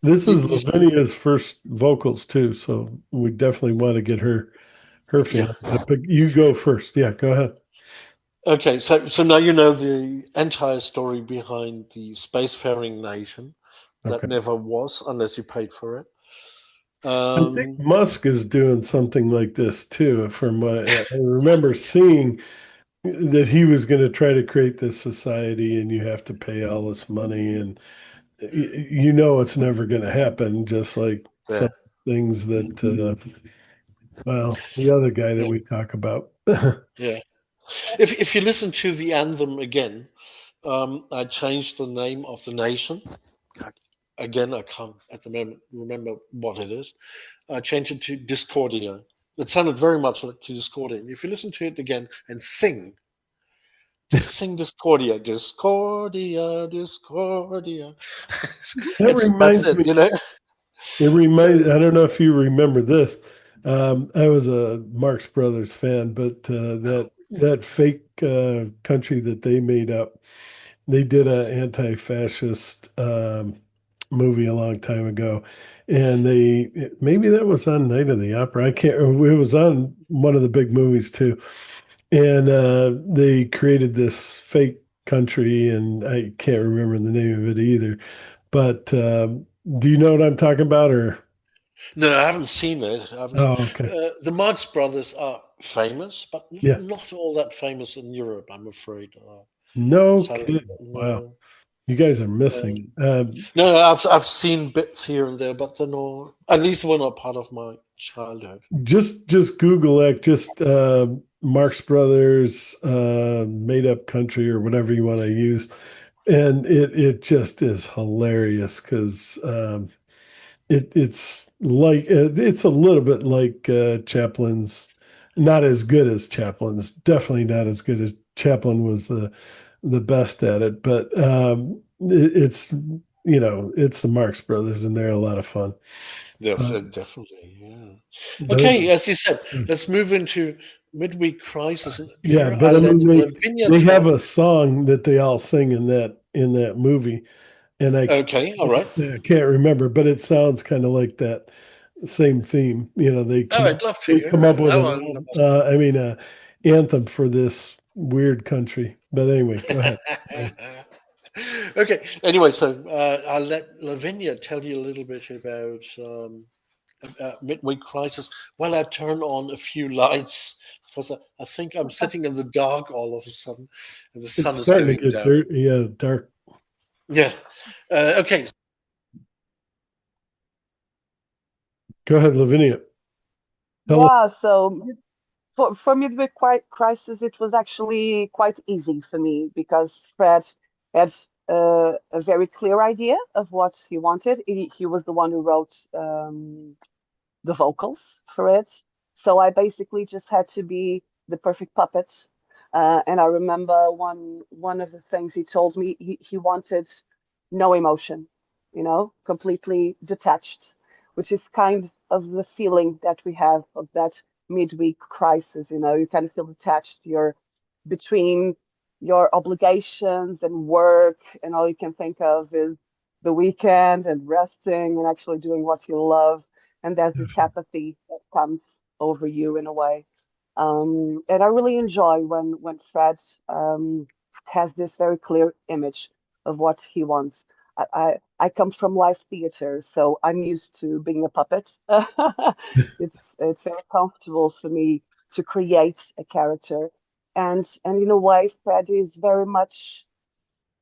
this you, is you, Lavinia's first vocals too, so we definitely want to get her yeah. feeling. But you go first. Yeah, go ahead. Okay, so now you know the entire story behind the spacefaring nation that Okay. never was unless you paid for it. I think Um, Musk is doing something like this too, from what I remember seeing that he was going to try to create this society and you have to pay all this money and you know it's never going to happen, just like yeah, some things that well, the other guy that yeah, we talk about. yeah. If you listen to the anthem again, I changed the name of the nation. I- Again, I can't at the moment remember what it is. I changed it to Discordia. It sounded very much like to Discordia. And if you listen to it again and sing, just sing Discordia, Discordia, Discordia. That That's reminds it, me, you know. it reminds, So I don't know if you remember this. I was a Marx Brothers fan, but that fake country that they made up, they did an anti-fascist movie a long time ago, and maybe that was on Night of the Opera. I can't. It was on one of the big movies too, and they created this fake country, and I can't remember the name of it either. But do you know what I'm talking about? Or no, I haven't seen it. I haven't seen. oh, okay, The Marx Brothers are famous, but yeah, not all that famous in Europe, I'm afraid. no So kidding. Wow, no, you guys are uh, missing. no, I've seen bits here and there, but they're not. At least were not part of my childhood. Just Google that, just Marx Brothers made up country or whatever you want to use. And it just is hilarious because it's a little bit like Chaplin's, not as good as Chaplin's, definitely not as good as Chaplin was the best at it, but it's it's the Marx Brothers and they're a lot of fun. Uh, Definitely, yeah. but Okay, as you said, let's move into midweek crisis and yeah, era. I but I let mean Lavinia they have talk. a song that they all sing in that movie, and Okay, all like I right. say, I can't remember, but it sounds kind of like that same theme. Oh, I'd love to They hear come up it. with Oh, an anthem for this weird country. But anyway, go ahead. Sorry. Okay. Anyway, so I'll let Lavinia tell you a little bit about midweek crisis. While I turn on a few lights because I think I'm sitting in the dark all of a sudden, and the sun It's is starting to going get down. dirt, yeah, dark. Yeah. Okay. Go ahead, Lavinia. Tell us. Yeah, so for midweek crisis, it was actually quite easy for me because Fred had a very clear idea of what he wanted. He was the one who wrote the vocals for it. So I basically just had to be the perfect puppet. And I remember one of the things he told me, he wanted no emotion, completely detached, which is kind of the feeling that we have of that midweek crisis. You kind of feel detached. You're between your obligations and work, and all you can think of is the weekend and resting and actually doing what you love, and there's this apathy that comes over you in a way. And I really enjoy when Fred has this very clear image of what he wants. I come from live theater, so I'm used to being a puppet. It's very comfortable for me to create a character, and in a way, Fred is very much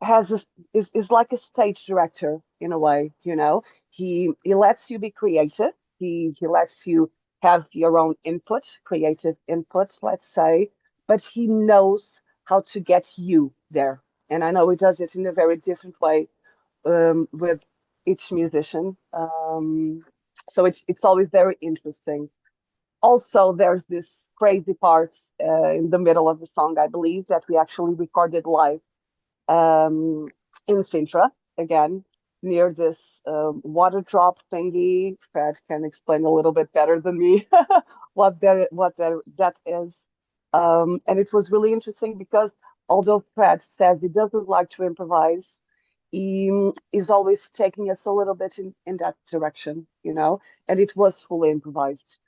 has a, is like a stage director in a way. He lets you be creative. He lets you have your own input, creative input, let's say, but he knows how to get you there. And I know he does it in a very different way with each musician. So it's always very interesting. Also, there's this crazy part in the middle of the song, I believe, that we actually recorded live um, in Sintra again, near this water drop thingy. Fred can explain a little bit better than me that is. And it was really interesting because although Fred says he doesn't like to improvise, he is always taking us a little bit in that direction. And it was fully improvised.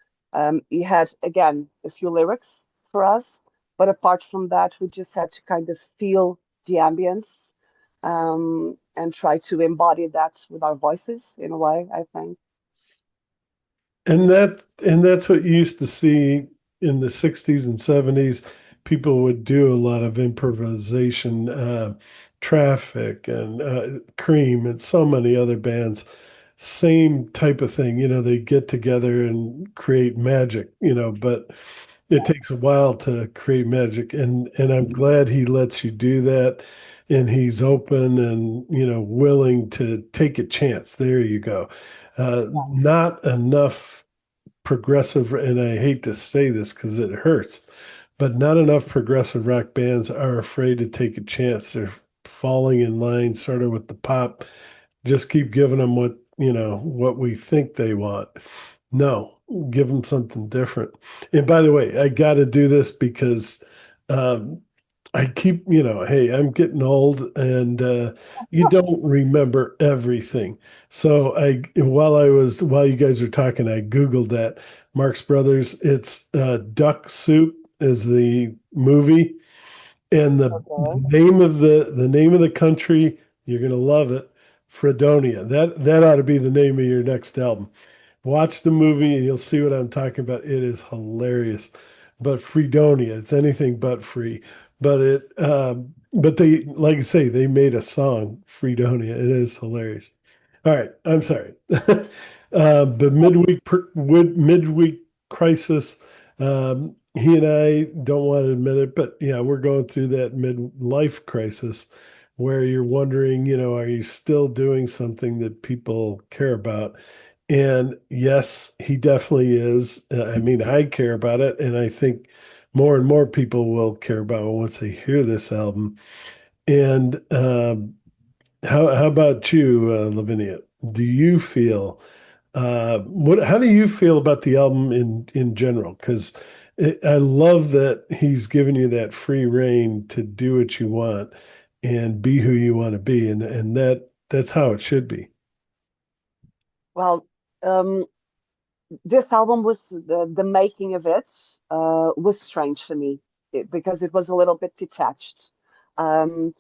He had, again, a few lyrics for us, But apart from that, we just had to kind of feel the ambience, and try to embody that with our voices in a way, I think. And that's what you used to see in the 60s and 70s. People would do a lot of improvisation, Traffic and Cream and so many other bands. Same type of thing. They get together and create magic, but it takes a while to create magic. And I'm glad he lets you do that. And he's open and, willing to take a chance. There you go. Yeah. Not enough progressive, and I hate to say this because it hurts, but not enough progressive rock bands are afraid to take a chance. They're falling in line sort of with the pop. Just keep giving them what we think they want. No, give them something different. And by the way, I got to do this because um, I keep, hey, I'm getting old and you don't remember everything. So while you guys are talking, I Googled that. Marx Brothers, it's Duck Soup is the movie. And the Okay. name of the country, you're gonna love it, Fredonia. That ought to be the name of your next album. Watch the movie and you'll see what I'm talking about. It is hilarious. But Fredonia, it's anything but free. But they, like I say, they made a song, Fredonia. It is hilarious. All right, I'm sorry. But midweek crisis. He and I don't want to admit it, but yeah, we're going through that midlife crisis where you're wondering, are you still doing something that people care about? And yes, he definitely is. I mean, I care about it, and I think more and more people will care about it once they hear this album. And how about you, Lavinia? Do you feel how do you feel about the album in general? Because I love that he's given you that free reign to do what you want and be who you want to be, and that's how it should be. Well, um, this album was the making of it was strange for me, because it was a little bit detached. Um,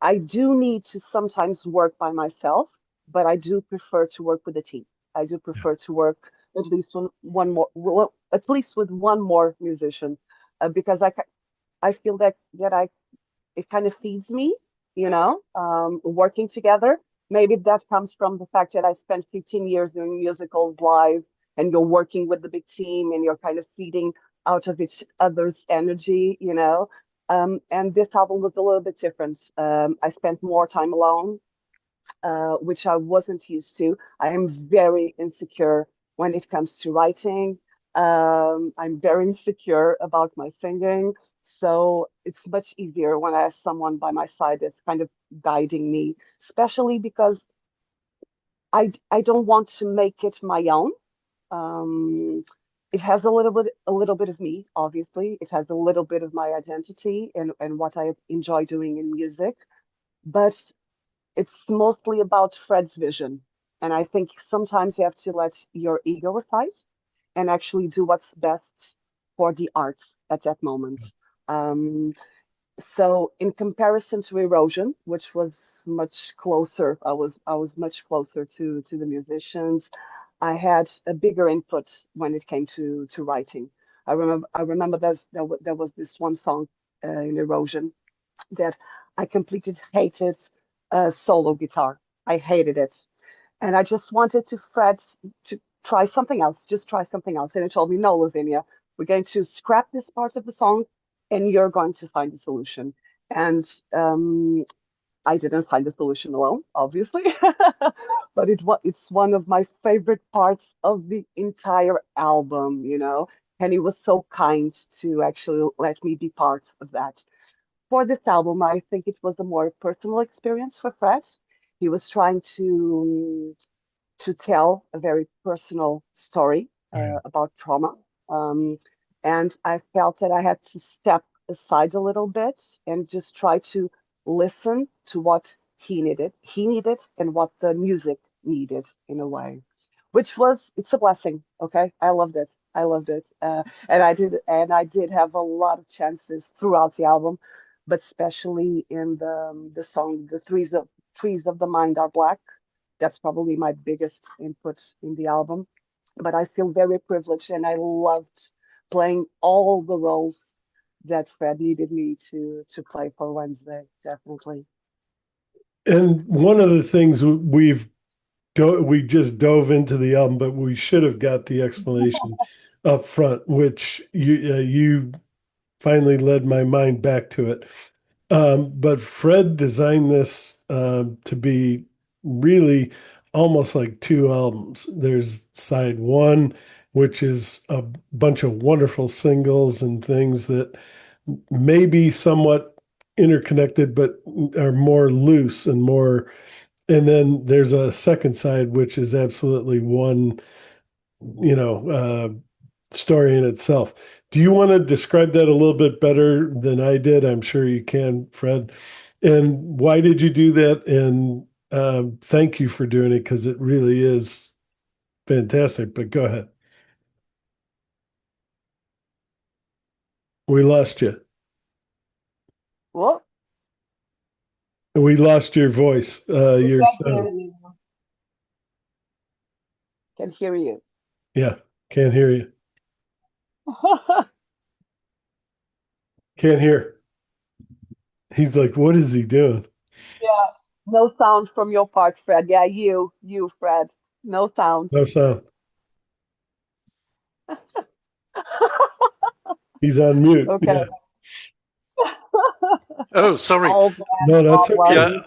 I do need to sometimes work by myself, but I do prefer to work with a team. I do Yeah. prefer to work at least one more, well, at least with one more musician, because I feel that I it kind of feeds me, working together. Maybe that comes from the fact that I spent 15 years doing musicals live, and you're working with the big team and you're kind of feeding out of each other's energy. And this album was a little bit different. I spent more time alone, which I wasn't used to. I am very insecure when it comes to writing. I'm very insecure about my singing. So it's much easier when I have someone by my side that's kind of guiding me, especially because I don't want to make it my own. Um, it has a little bit of me, obviously. It has a little bit of my identity and what I enjoy doing in music. But it's mostly about Fred's vision. And I think sometimes you have to let your ego aside and actually do what's best for the art at that moment. Um, so in comparison to Erosion, which was much closer, I was much closer to the musicians. I had a bigger input when it came to writing. I remember there was this one song in Erosion that I completely hated, solo guitar. I hated it. And I just wanted to Fred to try something else, just try something else. And he told me, no, Lavinia, we're going to scrap this part of the song and you're going to find a solution. And I didn't find the solution alone, obviously, but it's one of my favorite parts of the entire album. And he was so kind to actually let me be part of that. For this album, I think it was a more personal experience for Fred. He was trying to tell a very personal story Right. about trauma. Um, and I felt that I had to step aside a little bit and just try to listen to what he needed, and what the music needed in a way, it's a blessing. Okay. I loved it. I loved it, and I did have a lot of chances throughout the album, but especially in the song "The Trees of the Mind Are Black." That's probably my biggest input in the album. But I feel very privileged, and I loved playing all the roles that Fred needed me to play for Wednesday. Definitely. And one of the things we just dove into the album, but we should have got the explanation up front, which you finally led my mind back to it. But Fred designed this to be really almost like two albums. There's side one, which is a bunch of wonderful singles and things that may be somewhat interconnected, but are more loose and more. And then there's a second side, which is absolutely one, you know, story in itself. Do you want to describe that a little bit better than I did? I'm sure you can, Fred. And why did you do that? And thank you for doing it because it really is fantastic. But go ahead. We lost you. Well, We lost your voice, we your can't hear sound. you. Can hear you. Yeah, can't hear you. Can't hear. He's like, what is he doing? Yeah. No sound from your part, Fred. Yeah, you, Fred. No sound. No sound. He's on mute. Okay. Yeah. Oh, sorry. All bad. No, that's Yeah, okay.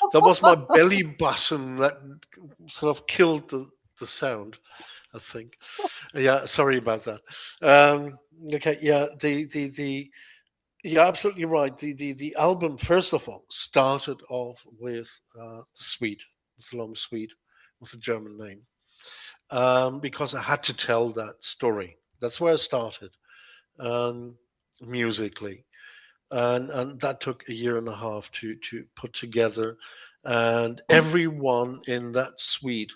Well, that was my belly button that sort of killed the sound, I think. Yeah, sorry about that. Okay, yeah, you're absolutely right. The album, first of all, started off with the suite, with the long suite, with the German name, because I had to tell that story. That's where I started, um, musically, and that took a year and a half to put together, and everyone in that suite,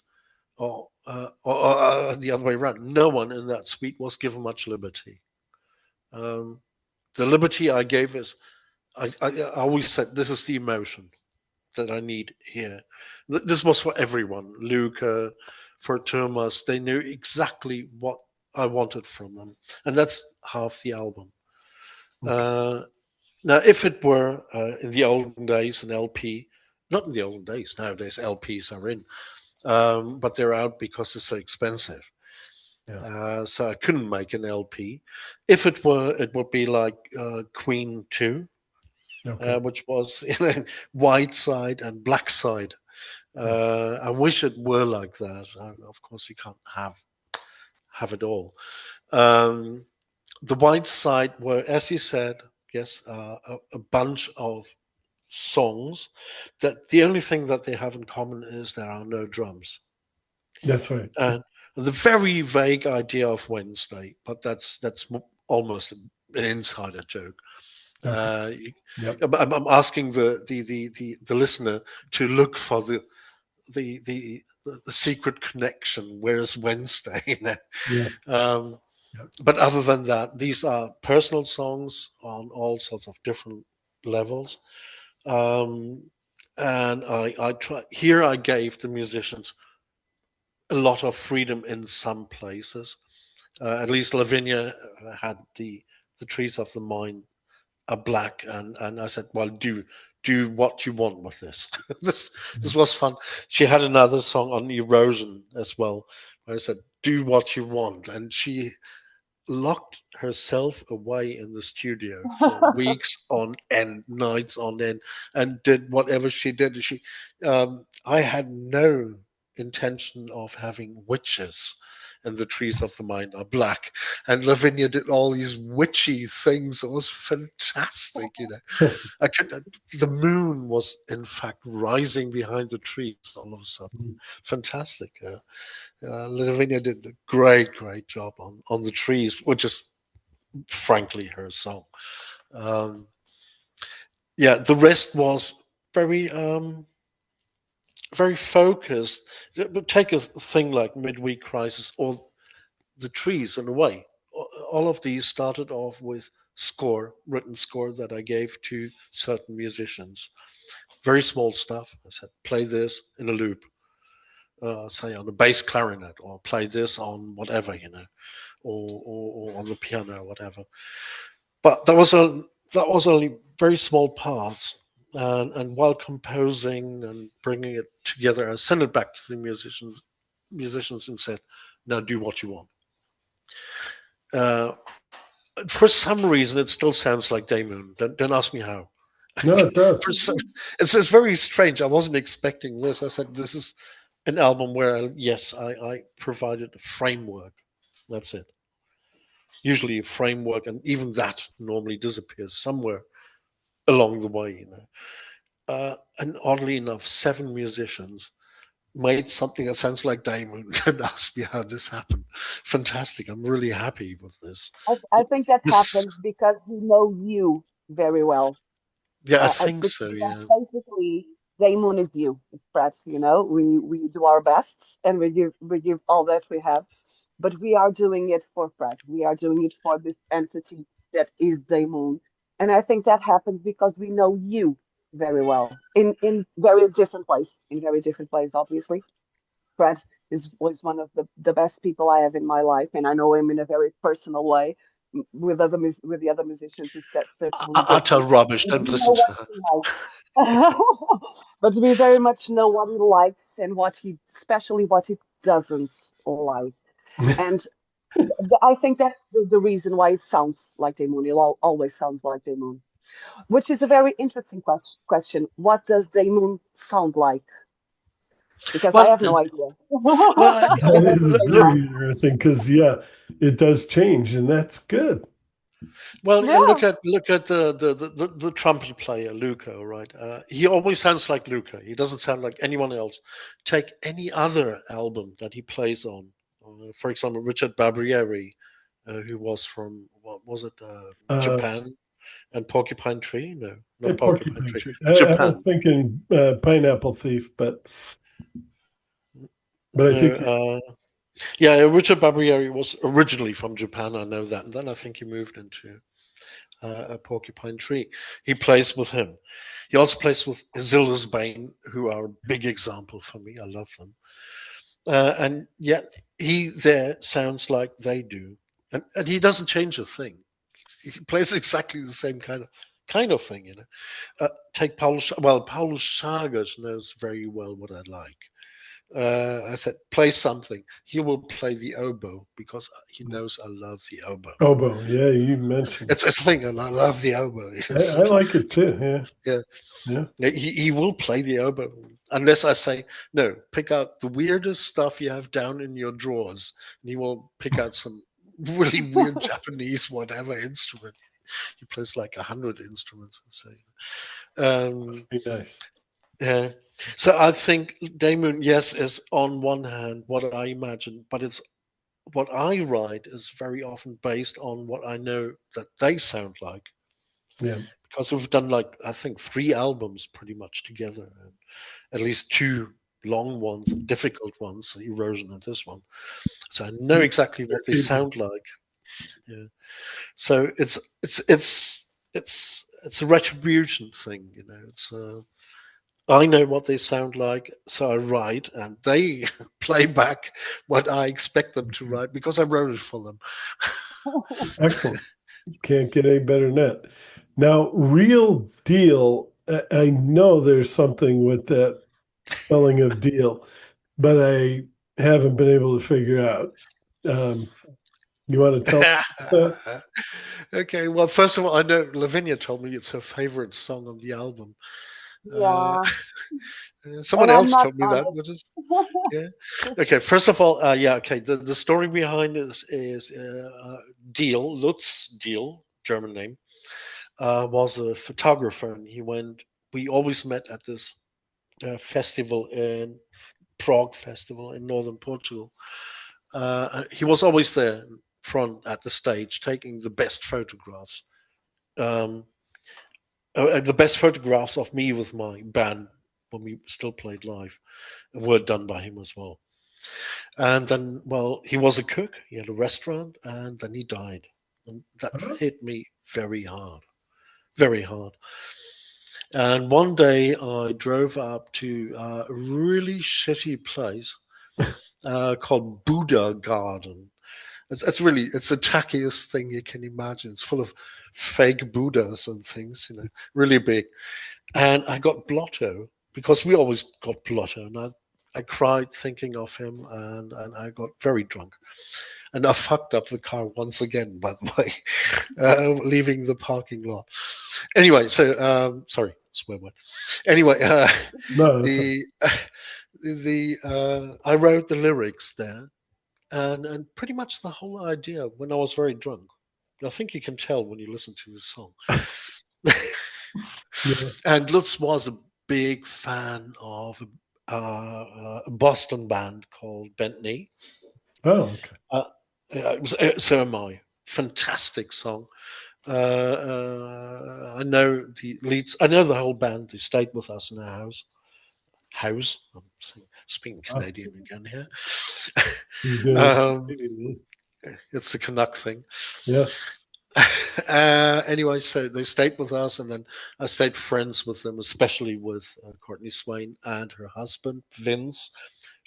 or the other way around, no one in that suite was given much liberty. Um, the liberty I gave is I always said this is the emotion that I need here. This was for everyone. Luca, for Thomas, they knew exactly what I wanted from them, and that's half the album. Okay. Now, if it were in the olden days an LP, not in the olden days, nowadays LPs are in, but they're out because it's so expensive. Yeah. So I couldn't make an LP. If it were, it would be like Queen 2, Okay. which was white side and black side. Yeah. I wish it were like that. Of course, you can't have it all. Um, the white side were, as you said, yes, a bunch of songs that the only thing that they have in common is there are no drums. That's right. And the very vague idea of Wednesday, but that's almost an insider joke. Okay. You, Yep. I'm asking the listener to look for the secret connection. Where's Wednesday? Yeah. um, Yep. but other than that, these are personal songs on all sorts of different levels. Um, and I try here. I gave the musicians a lot of freedom in some places. At least Lavinia had the trees of the mind are black, and I said, well, do what you want with this. This was fun. She had another song on erosion as well, where I said, do what you want, and she locked herself away in the studio for weeks on end, nights on end, and did whatever she did. I had no intention of having witches, and the trees of the mind are black. And Lavinia did all these witchy things. It was fantastic. I could. The moon was in fact rising behind the trees all of a sudden. Fantastic. Lavinia did a great job on the trees, which is frankly her song. Um, yeah, the rest was very very focused. But take a thing like Midweek Crisis or the trees in a way. All of these started off with written score that I gave to certain musicians. Very small stuff. I said, play this in a loop, say on a bass clarinet, or play this on whatever, or on the piano, or whatever. But that was only very small parts. And while composing and bringing it together, I sent it back to the musicians and said, "Now do what you want." Uh, for some reason, it still sounds like Daymoon. Don't ask me how. No, it does. It's very strange. I wasn't expecting this. I said, "This is an album where, I provided a framework. That's it. Usually a framework, and even that normally disappears somewhere along the way. And oddly enough, 7 musicians made something that sounds like Daymoon. Don't ask me how this happened. Fantastic. I'm really happy with this. I think that This, happens because we know you very well. yeah, I think so. Because Yeah. basically, Daymoon is you. It's Brett. We do our best and we give all that we have, but we are doing it for Fred. We are doing it for this entity that is Daymoon, and I think that happens because we know you very well in very different ways. In very different ways, obviously. Fred was one of the best people I have in my life, and I know him in a very personal way. With the other musicians, that's certainly Utter different. rubbish. But Don't we know listen to what her. he likes. But we very much know what he likes and especially what he doesn't like. And I think that's the reason why it sounds like Daymoon. It always sounds like Daymoon, which is a very interesting question. What does Daymoon sound like? Because I Well, have no idea. well, I That have is to say very no. interesting because, yeah, it does change, and that's good. you Yeah. look at the trumpet player Luca, right? He always sounds like Luca. He doesn't sound like anyone else. Take any other album that he plays on. For example, Richard Barbieri, who was from, what was it, Uh, Japan, and Porcupine Tree? No, not Porcupine Porcupine Tree. Tree. I was Japan. thinking Pineapple Thief, but I think No, yeah, Richard Barbieri was originally from Japan. I know that, and then I think he moved into a Porcupine Tree. He plays with him. He also plays with Isildur's Bane, who are a big example for me. I love them. And yet he there sounds like they do. And he doesn't change a thing. He plays exactly the same kind of thing. Take Paulus Chagas knows very well what I like. I said, play something. He will play the oboe because he knows I love the oboe. oboe. Yeah, you mentioned. It's a thing, and I love the oboe. I like it too. Yeah, Yeah, yeah. he will play the oboe unless I say no. Pick out the weirdest stuff you have down in your drawers, and he will pick out some really weird Japanese whatever instrument. He plays like 100 instruments, I say. Um, Must be nice. yeah. So I think Damon, yes, is on one hand what I imagine, but it's what I write is very often based on what I know that they sound like. Yeah. Because we've done like I think 3 albums pretty much together, and at least 2 long ones and difficult ones, Erosion and this one. So I know exactly what they sound like. Yeah. So it's a retribution thing. I know what they sound like, so I write, and they play back what I expect them to write because I wrote it for them. Excellent. Can't get any better than that. Now, real deal. I know there's something with that spelling of deal, but I haven't been able to figure out. Um, you want to tell that? Okay, well, first of all, I know Lavinia told me it's her favorite song on the album. Uh, Yeah. Someone And I'm else not told me on that. it. What is? Yeah. Okay. First of all, yeah. Okay. The story behind is Deal Lutz Deal, German name, was a photographer, and he went. We always met at this festival in Prague Festival in northern Portugal. He was always there in front at the stage, taking the best photographs. Um, the best photographs of me with my band when we still played live were done by him as well. And then, well, he was a cook. He had a restaurant, and then he died. And that hit me very hard, very hard. And one day I drove up to a really shitty place called Buddha Garden. It's the tackiest thing you can imagine. It's full of fake Buddhas and things, really big. And I got blotto because we always got blotto, and I cried thinking of him, and I got very drunk. And I fucked up the car once again, by the way, leaving the parking lot. Anyway, so sorry, swear word. Anyway, No, that's not- the I wrote the lyrics there, and pretty much the whole idea when I was very drunk. I think you can tell when you listen to the song. yeah. And Lutz was a big fan of a Boston band called Bentley. Oh, okay. Yeah, so am I. Fantastic song. I know the leads. I know the whole band. They stayed with us in our house. I'm speaking Wow. Canadian again here. He's doing um, it. it's a Canuck thing. Yes. Anyway, so they stayed with us, and then I stayed friends with them, especially with Courtney Swain and her husband Vince,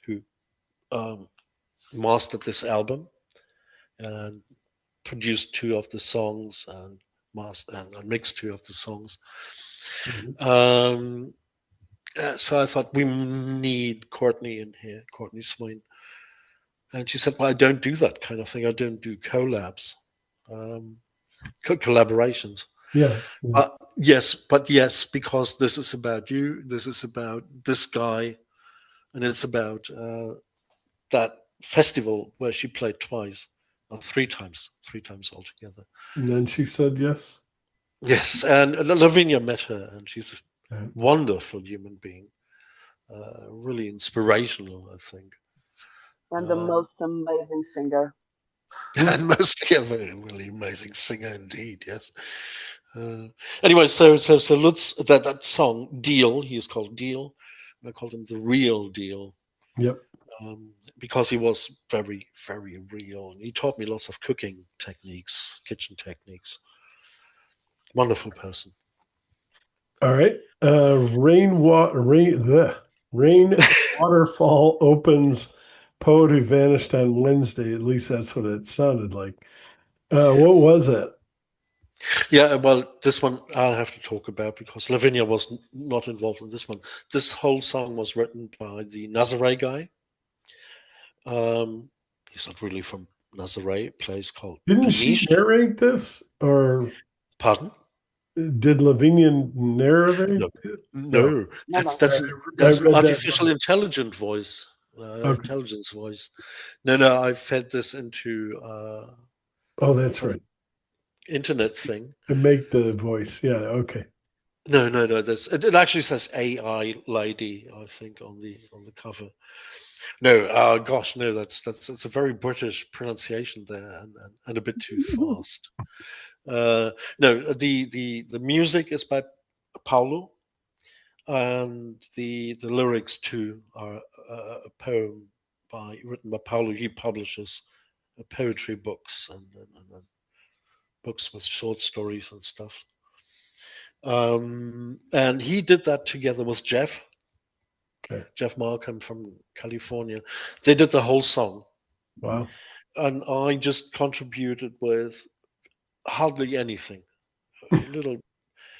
who um, mastered this album and produced two of the songs and mixed two of the songs. Mhm. So I thought we need Courtney in here, Courtney Swain, and she said, "Well, I don't do that kind of thing. I don't do collabs, um, collaborations." Yeah. Yeah. But yes, because this is about you. This is about this guy, and it's about that festival where she played twice, or three times altogether. And then she said yes. Yes, and Lavinia met her, and she's a Yeah. wonderful human being, really inspirational, I think, And the most amazing singer. and mostly a very really amazing singer indeed. Yes. Uh, anyway, so let's that song Deal. He is called Deal. I called him the real deal. Yep. Because he was very, very real. And he taught me lots of cooking techniques, kitchen techniques. Wonderful person. All right. Rain waterfall opens. Poet who vanished on Wednesday. At least that's what it sounded like. What was it? Yeah, well, this one I'll have to talk about because Lavinia was not involved in this one. This whole song was written by the Nazare guy. He's not really from Nazare, a place called Didn't she Paniche. narrate this, or Pardon? did Lavinia narrate No, it? No. no, No, that's no. that's I that's an read that artificial wrong. intelligent voice, Okay. intelligence voice. No, I fed this into Oh, that's some right. internet thing. To make the voice. Yeah. Okay. No. It actually says AI lady, I think, on the cover. No, gosh, no, that's a very British pronunciation there, and a bit too fast. No, the music is by Paulo, and the lyrics too are a poem written by Paulo. He publishes poetry books and books with short stories and stuff. And he did that together with Okay. Jeff Markham from California. They did the whole song, Wow. and I just contributed with hardly anything. A little,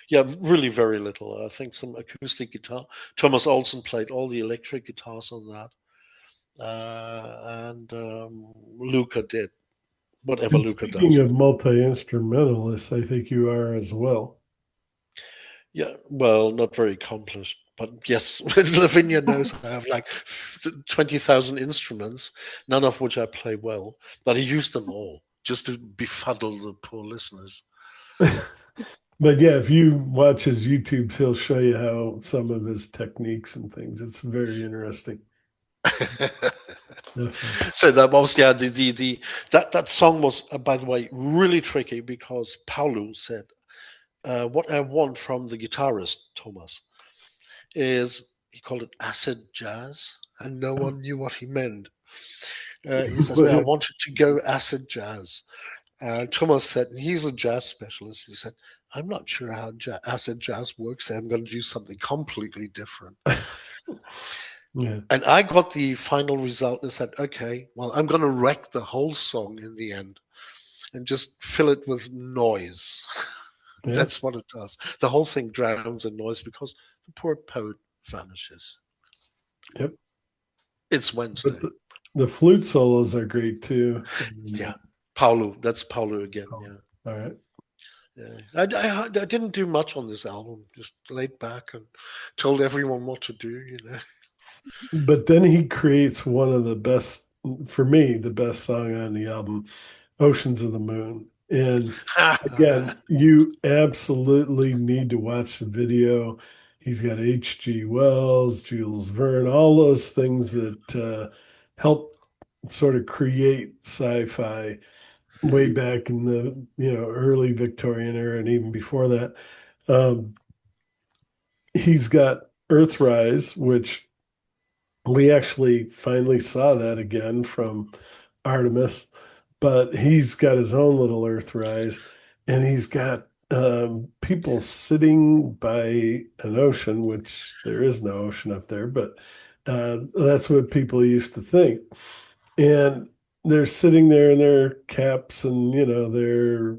yeah, really very little. I think some acoustic guitar. Thomas Olsen played all the electric guitars on that, and Luca did whatever And Luca speaking does. of multi-instrumentalists, I think you are as well. Yeah, well, not very accomplished, but yes, Lavinia knows I have like 20,000 instruments, none of which I play well, but I use them all just to befuddle the poor listeners. But yeah, if you watch his YouTubes, he'll show you how some of his techniques and things. It's very interesting. Definitely. So that was the that song was by the way really tricky because Paulo said what I want from the guitarist Thomas is he called it acid jazz, and no one knew what he meant. He says, "Well, I wanted to go acid jazz." Thomas said, and he's a jazz specialist. He said, "I'm not sure how acid jazz works. I'm going to do something completely different." Yeah. And I got the final result and said, "Okay, well, I'm going to wreck the whole song in the end and just fill it with noise." Yeah. That's what it does. The whole thing drowns in noise because the poor poet vanishes. Yep. It's But Wednesday. the flute solos are great too. Yeah. Paulo. That's Paulo again. Oh, Yeah. all right. Yeah. I didn't do much on this album. Just laid back and told everyone what to do. But then he creates one of the best, for me, the best song on the album, Oceans of the Moon. And again, you absolutely need to watch the video. He's got H.G. Wells, Jules Verne, all those things that help sort of create sci-fi way back in the early Victorian era and even before that. Um, he's got Earthrise, which we actually finally saw that again from Artemis, but he's got his own little Earthrise, and he's got people sitting by an ocean, which there is no ocean up there, but that's what people used to think. And they're sitting there in their caps and their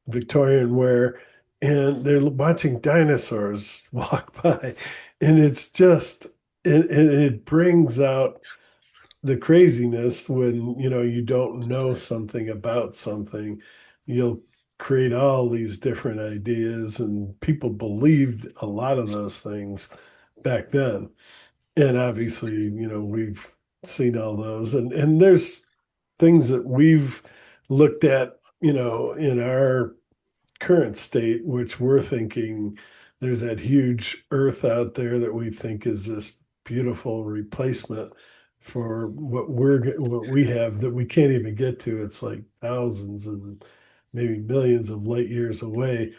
Victorian wear, and they're watching dinosaurs walk by, and it's just it brings out the craziness when you don't know something about something. You'll create all these different ideas, and people believed a lot of those things back then. And obviously, we've seen all those, and there's things that we've looked at, in our current state, which we're thinking there's that huge Earth out there that we think is this beautiful replacement for what we have that we can't even get to. It's like thousands and maybe millions of light years away.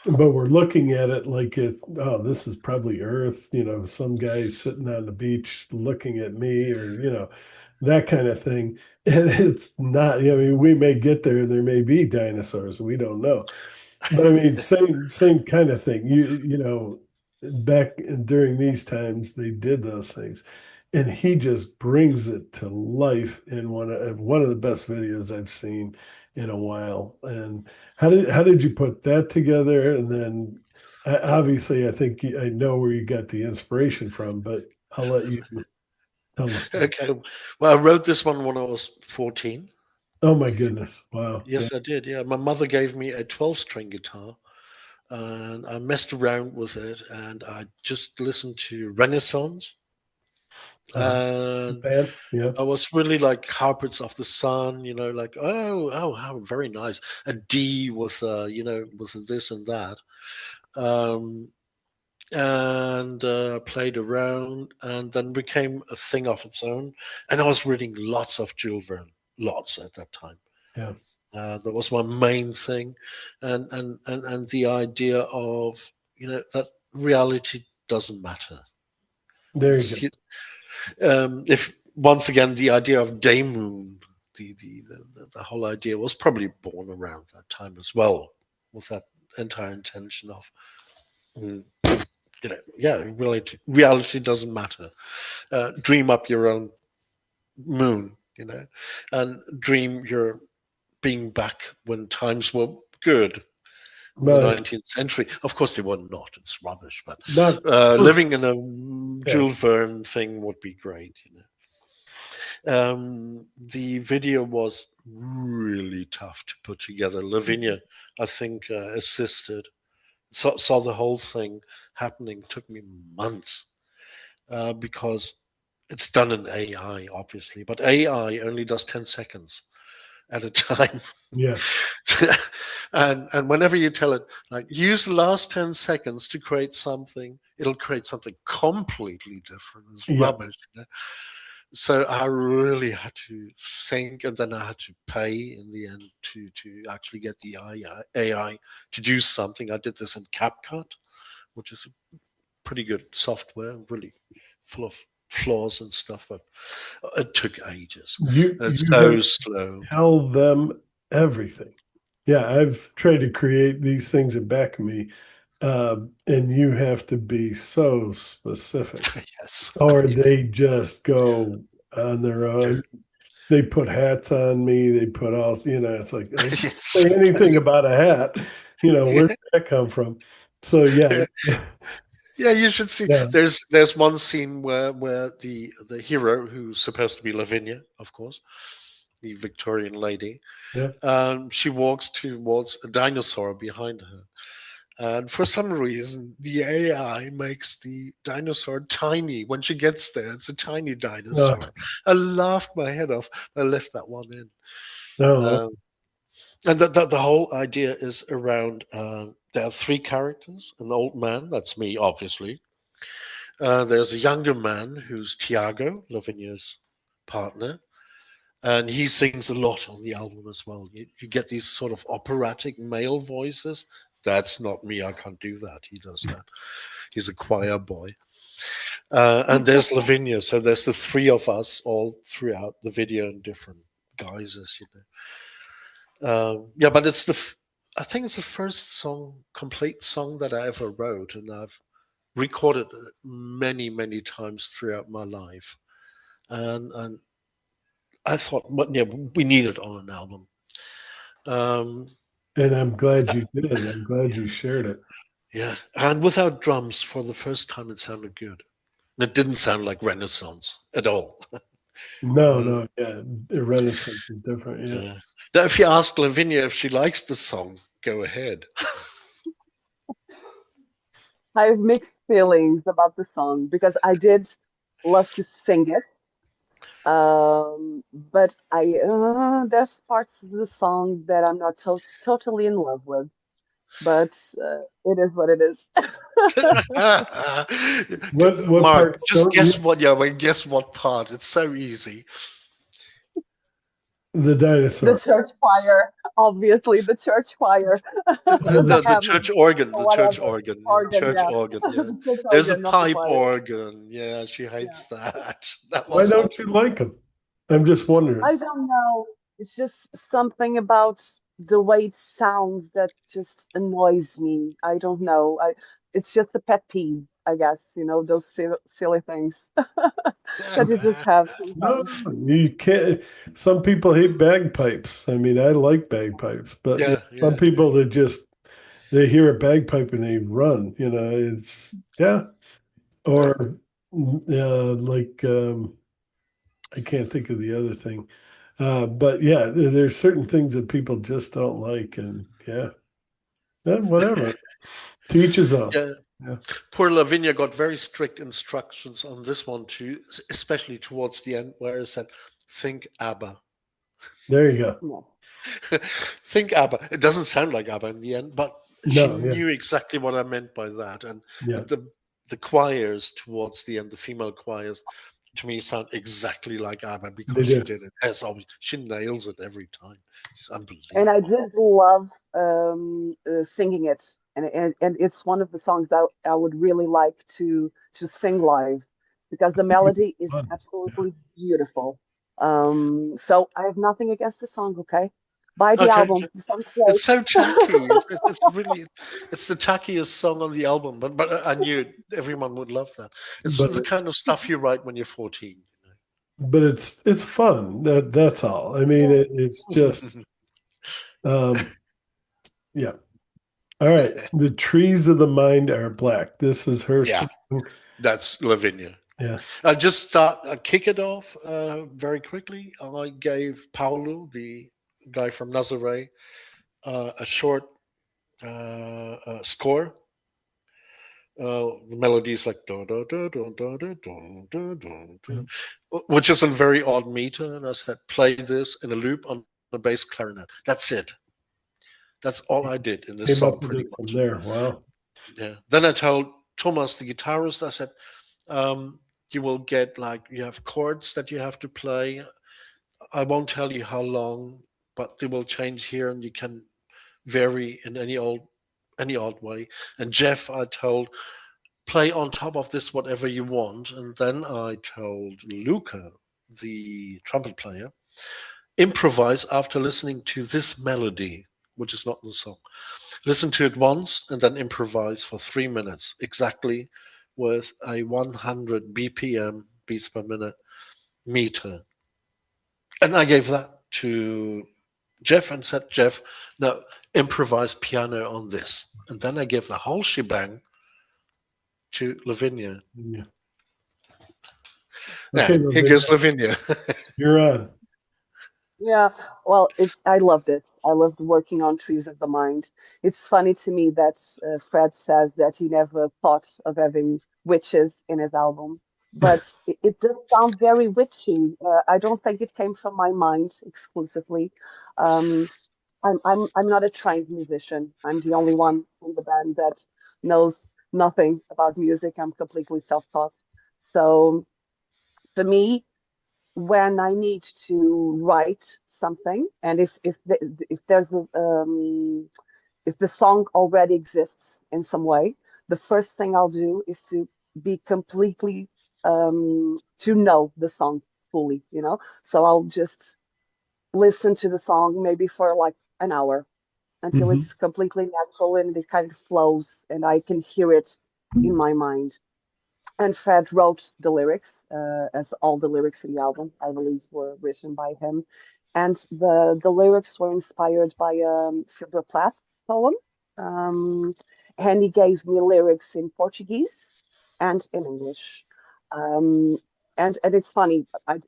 But we're looking at it like this is probably Earth, some guy sitting on the beach looking at me, or, that kind of thing. And it's not, I mean, we may get there and there may be dinosaurs, we don't know. But I mean, same kind of thing. Back during these times, they did those things, and he just brings it to life in one of the best videos I've seen in a while. And how did you put that together? And then obviously, I think I know where you got the inspiration from, but I'll let you tell us. Okay. Well, I wrote this one when I was 14. Oh my goodness! Wow. Yeah. Yes, I did. Yeah. My mother gave me a 12-string guitar and I messed around with it and I just listened to Renaissance. Uh, And band. Yeah. I was really like Carpets of the Sun, like, oh, how very nice. A D with, with this and that. Um, and played around and then became a thing of its own. And I was reading lots of Jules Verne, lots at that time. Yeah. That was my main thing, and the idea of that reality doesn't matter. There you It's go. if once again the idea of Daymoon, the whole idea was probably born around that time as well, with that entire intention of mm, reality doesn't matter. Dream up your own moon, and dream your being back when times were good in the But 19th century. Of course, they were not. It's rubbish. But not living in a yeah. Jules Verne thing would be great. The video was really tough to put together. Lavinia, I think, assisted. Saw the whole thing happening. Took me months because it's done in AI, obviously, but AI only does 10 seconds at a time. Yeah. and whenever you tell it, like, use the last 10 seconds to create something, it'll create something completely different. It's Yeah. rubbish. So I really had to think, and then I had to pay in the end to actually get the AI to do something. I did this in CapCut, which is a pretty good software, really full of flaws and stuff, but it took ages. You And it's you so have slow. tell them everything. Yeah, I've tried to create these things that back me, and you have to be so specific, Yes. or Yes. they just go on their own. They put hats on me. They put all, it's like, I didn't Yes. say anything about a hat. Where did that come from? So yeah, Yeah, you should see. yeah, There's one scene where the hero, who's supposed to be Lavinia, of course, the Victorian lady, yeah. she walks towards a dinosaur behind her. And for some reason, the AI makes the dinosaur tiny. When she gets there, it's a tiny No, dinosaur. I laughed my head off. I left that one in. no, Um, and the whole idea is around there are three characters: an old man, that's me, obviously. There's a younger man who's Tiago, Lavinia's partner, and he sings a lot on the album as well. You get these sort of operatic male voices. That's not me. I can't do that. He does that. He's a choir boy. And there's Lavinia. So there's the three of us all throughout the video in different guises, yeah, but I think it's the first complete song that I ever wrote, and I've recorded it many, many times throughout my life. And I thought, well, yeah, we need it on an album. Um, and I'm glad you did. I'm glad you shared it. yeah, and without drums, for the first time, it sounded good. It didn't sound like Renaissance at all. No, Uh, no, yeah, Renaissance is different. Yeah, yeah. Now, if you ask Lavinia if she likes the song, go ahead. I have mixed feelings about the song because I did love to sing it. But I there's parts of the song that I'm not totally in love with. But it is what it is. what Mark, parts just don't you? guess what? Yeah, well, guess what part? It's so easy. The The dinosaur. church choir, obviously, the church choir, the The hymn, church organ, or the church whatever. organ, yeah, Organ, church yeah. organ. Yeah, The church there's a organ, not the pipe choir. organ. Yeah, she Yeah. hates that. That Why was don't you obvious. like them? I'm just wondering. I don't know. It's just something about the way it sounds that just annoys me. I don't know. It's just a pet peeve, I guess, those silly things that you just have No, sometimes. you can't. Some people hate bagpipes. I mean, I like bagpipes, but Yeah, some yeah, yeah. people that just they hear a bagpipe and they run. It's yeah. Or like I can't think of the other thing. But yeah, there's certain things that people just don't like, and yeah, whatever. Teach his own. Yeah. Yeah, Poor Lavinia got very strict instructions on this one too, especially towards the end, where it said, "Think ABBA." there you go. Yeah. Think ABBA. It doesn't sound like ABBA in the end, but she No, yeah, knew exactly what I meant by that. yeah, And the choirs towards the end, the female choirs, to me sound exactly like ABBA they because she do. did it. As always, she nails it every time. She's And I unbelievable. just love singing it, and it's one of the songs that I would really like to sing live because the melody is Fun. Yeah. absolutely beautiful. So I have nothing against the song. Okay, buy the Okay, album. The song's it's so tacky. great. It's really it's the tackiest song on the album. But I knew everyone would love that. It's But the kind of stuff you write when you're 14. it's fun. That's all. I mean, it's just yeah. All right. The trees of the mind are black. This is her Yeah, song. that's Lavinia. Yeah. I kick it off very quickly. I gave Paulo, the guy from Nazaré, a short score. The melody is like da, da, da, da, da, da, da, da, da, da, Yeah. which is a very odd meter. And I said, play this in a loop on a bass clarinet. That's it. That's all I did in this Came song, up with pretty it from much. there. Wow. Yeah. Then I told Thomas, the guitarist, I said, you will get like you have chords that you have to play. I won't tell you how long, but they will change here, and you can vary in any odd way. And Jeff, I told, play on top of this whatever you want. And then I told Luca, the trumpet player, improvise after listening to this melody, which is not the song. Listen to it once and then improvise for 3 minutes exactly with a 100 BPM, beats per minute meter. And I gave that to Jeff and said, Jeff, now improvise piano on this. And then I gave the whole shebang to Lavinia. Yeah. Yeah, Okay, here Lavinia, goes Lavinia. you're on. Yeah, well, I loved it. I loved working on Trees of the Mind. It's funny to me that Fred says that he never thought of having witches in his album, but it does sound very witchy. I don't think it came from my mind exclusively. Um, I'm not a trained musician. I'm the only one in the band that knows nothing about music. I'm completely self-taught. So for me, when I need to write something, and if there's if the song already exists in some way, the first thing I'll do is to be completely to know the song fully, you know. So I'll just listen to the song maybe for like an hour until Mhm. it's completely natural and it kind of flows and I can hear it in my mind. And Fred wrote the lyrics, as all the lyrics in the album, I believe, were written by him. And the lyrics were inspired by Silver Plath poem. Um, and he gave me lyrics in Portuguese and in English. Um, and it's funny,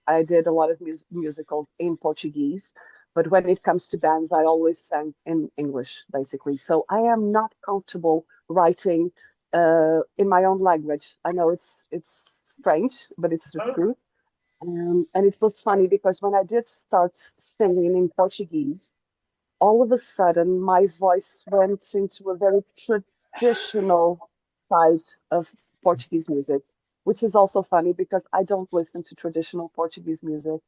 I did a lot of musicals in Portuguese, but when it comes to bands, I always sang in English, basically. So I am not comfortable writing in my own language. I know it's strange, but it's the truth. And it was funny because when I did start singing in Portuguese, all of a sudden my voice went into a very traditional side of Portuguese music, which is also funny because I don't listen to traditional Portuguese music.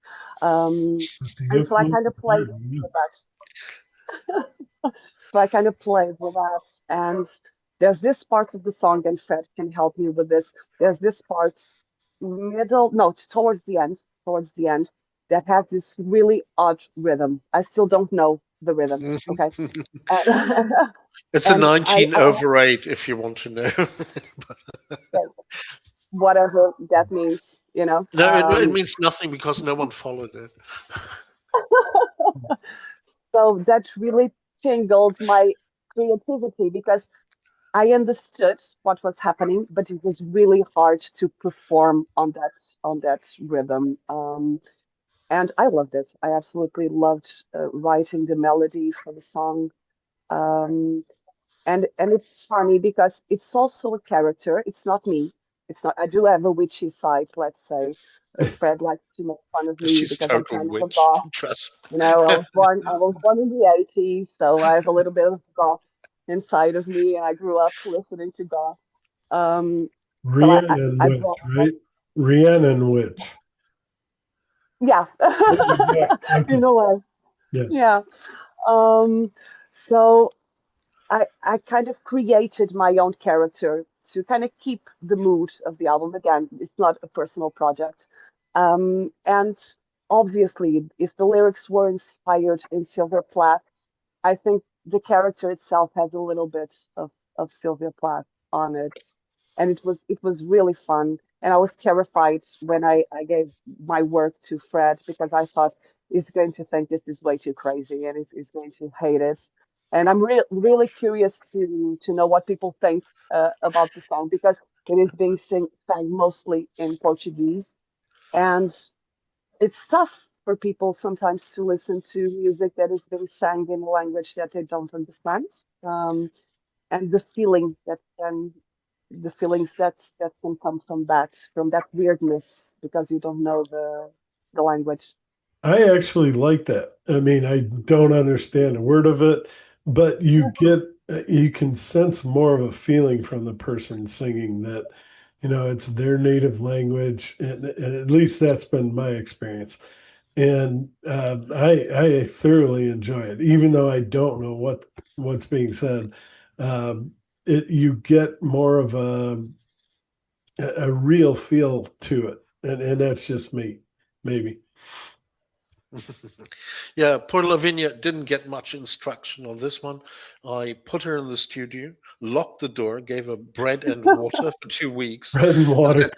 Um, The and so I influence kind of of played that. with that. So I kind of played with that. And there's this part of the song, and Fred can help me with this. There's this part no, towards the end, that has this really odd rhythm. I still don't know the rhythm. Okay. And, It's a and 19 I over 8, if you want to know. whatever that means, you know. No, it means nothing because no one followed it. So that really tingled my creativity because I understood what was happening, but it was really hard to perform on that rhythm. And I loved it. I absolutely loved writing the melody for the song. Um, and it's funny because it's also a character. It's not me. It's not. I do have a witchy side, let's say. Fred likes to make fun of me She's because I'm total kind of a witch. goth. Trust You know, me. I was born in the 80s, so I have a little bit of goth inside of me, and I grew up listening to goth. Um, so Rhiannon I Witch, brought that, right? Rhiannon Witch. yeah, Yeah. you Okay. know what? Yeah. Yeah. Um, so I kind of created my own character to kind of keep the mood of the album. Again, it's not a personal project. And obviously, if the lyrics were inspired in Silver Plath, I think the character itself has a little bit of Sylvia Plath on it, and it was really fun. And I was terrified when I gave my work to Fred because I thought he's going to think this is way too crazy and he's going to hate it. And I'm really curious to know what people think about the song because it is being sang mostly in Portuguese, and it's tough for people sometimes to listen to music that is being sang in a language that they don't understand. And the feelings that can come from that weirdness because you don't know the language. I actually like that. I mean, I don't understand a word of it, but you can sense more of a feeling from the person singing that, it's their native language. And at least that's been my experience. And I thoroughly enjoy it, even though I don't know what's being said. Um, you get more of a a real feel to it. And that's just me, maybe. Yeah, poor Lavinia didn't get much instruction on this one. I put her in the studio, locked the door, gave her bread and water for 2 weeks. Bread and I water,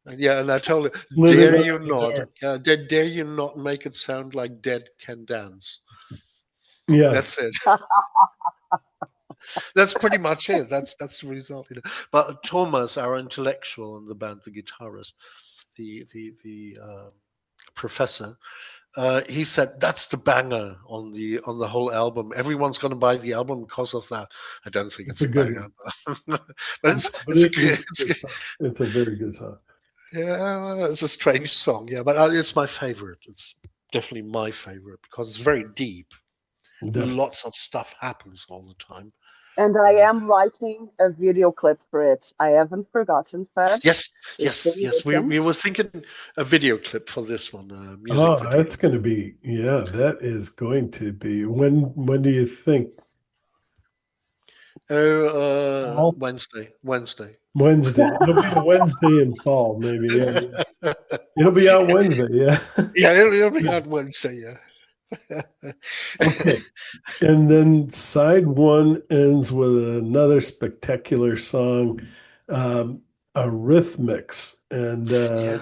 said, yeah, and I told her, lit it dare up you in the not, dark. dare you not make it sound like dead can dance. Yeah, That's it. That's pretty much it. That's the result. But Thomas, our intellectual in the band, the guitarist, the professor, he said that's the banger on the whole album. Everyone's going to buy the album because of that. I don't think it's it's a a good banger, one. but But it's a it good, is a good song. It's a very good song. yeah, it's a strange song, yeah, but it's my favorite. It's definitely my favorite because it's very deep. Definitely. Lots of stuff happens all the time. And I am writing a video clip for it. I haven't forgotten, Fred. Yes, It's yes, in yes. written. We were thinking a video clip for this one, a music Oh, video. that's going to be, yeah, that is going to be. When do you think? Oh, Fall? Wednesday, Wednesday. Wednesday. It'll be a Wednesday in fall, maybe. Yeah, yeah. It'll be out Wednesday. Yeah. Yeah, it'll be on Wednesday. Yeah. Okay. And then side one ends with another spectacular song, um, Arrhythmics. And Yeah.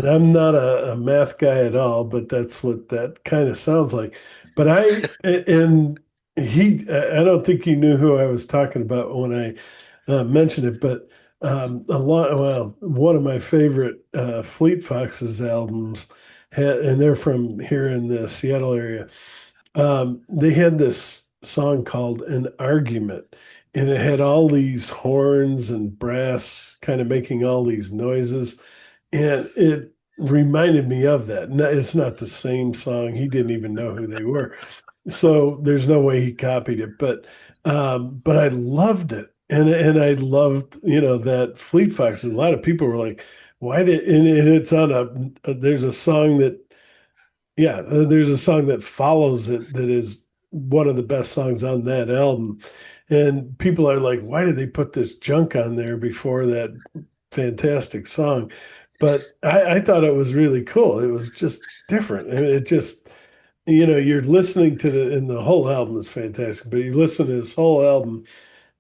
I'm not a math guy at all, but that's what that kind of sounds like. But and I don't think he knew who I was talking about when I mentioned it, but one of my favorite Fleet Foxes albums, and they're from here in the Seattle area. They had this song called An Argument, and it had all these horns and brass kind of making all these noises. And it reminded me of that. It's not the same song. He didn't even know who they were. So there's no way he copied it. But I loved it. And I loved, that Fleet Foxes. A lot of people were like, why did, and it's on there's a song that, yeah, there's a song that follows it that is one of the best songs on that album. And people are like, why did they put this junk on there before that fantastic song? But I thought it was really cool. It was just different. And it just, you're listening to and the whole album is fantastic, but you listen to this whole album,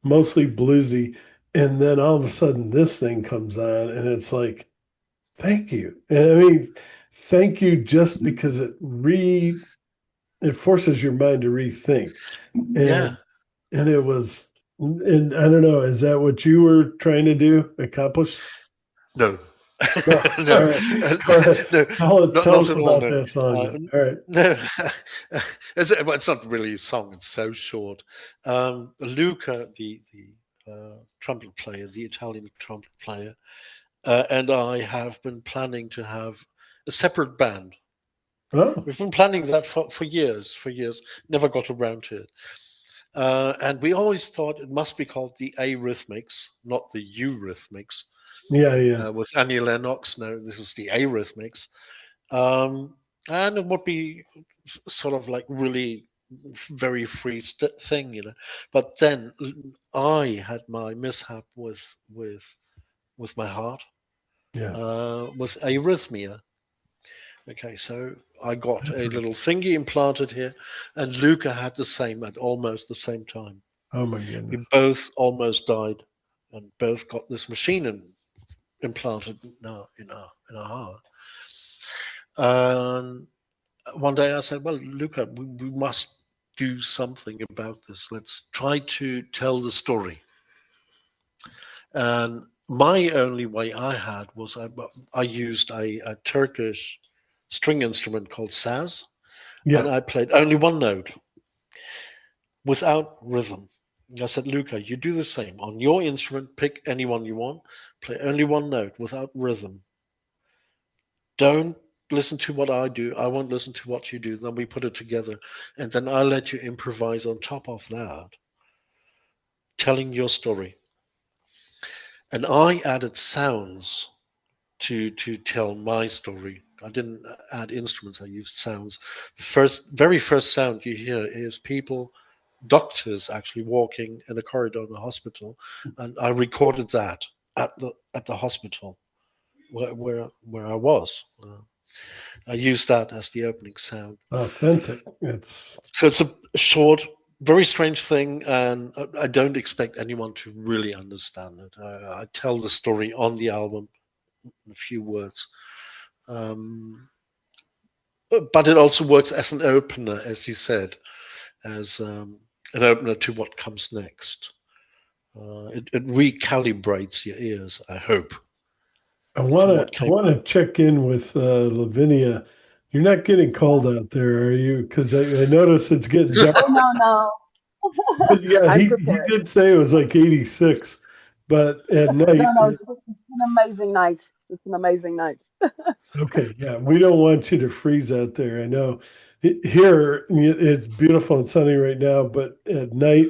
mostly bluesy, and then all of a sudden this thing comes on and it's like, thank you. And I mean, thank you just because it forces your mind to rethink. Yeah. And it was, and I don't know, is that what you were trying to accomplish? No. No. All No. right. Go ahead. No. Tell Not us at all. about No. that song. Uh, All right. no. It's not really a song. It's so short. Luca, the trumpet player, the Italian trumpet player, and I have been planning to have a separate band. Oh, We've been planning that for years, never got around to it. And we always thought it must be called the Arrhythmics, not the Eurythmics, yeah, yeah. with Annie Lennox. No, this is the Arrhythmics. Um, and it would be sort of like really very free thing. But then I had my mishap with my heart, Yeah. with arrhythmia. Okay, so I got That's a right. little thingy implanted here, and Luca had the same at almost the same time. Oh my We goodness. both almost died, and both got this machine implanted in our heart. And one day I said, "Well, Luca, we must do something about this. Let's try to tell the story." And my only way I had was I used a Turkish string instrument called saz, and Yeah. I played only one note without rhythm. I said, Luca, you do the same. On your instrument, pick any one you want, play only one note without rhythm. Don't listen to what I do. I won't listen to what you do. Then we put it together. And then I'll let you improvise on top of that, telling your story. And I added sounds to tell my story. I didn't add instruments, I used sounds. The very first sound you hear is people, doctors actually walking in a corridor in a hospital, and I recorded that. at the hospital where I was. I used that as the opening sound. Authentic. It's So it's a short, very strange thing, and I don't expect anyone to really understand it. I tell the story on the album in a few words. But it also works as an opener, as you said, as an opener to what comes next. It recalibrates your ears, I hope, I for wanna what I came. wanna check in with Lavinia. You're not getting cold out there, are you? Because I notice it's getting dark. Oh, no, no. But yeah, I'm he prepared. did say it was like 86, but at night, No, no, it's an amazing night. It's an amazing night. okay, yeah, we don't want you to freeze out there. I know here it's beautiful and sunny right now, but at night,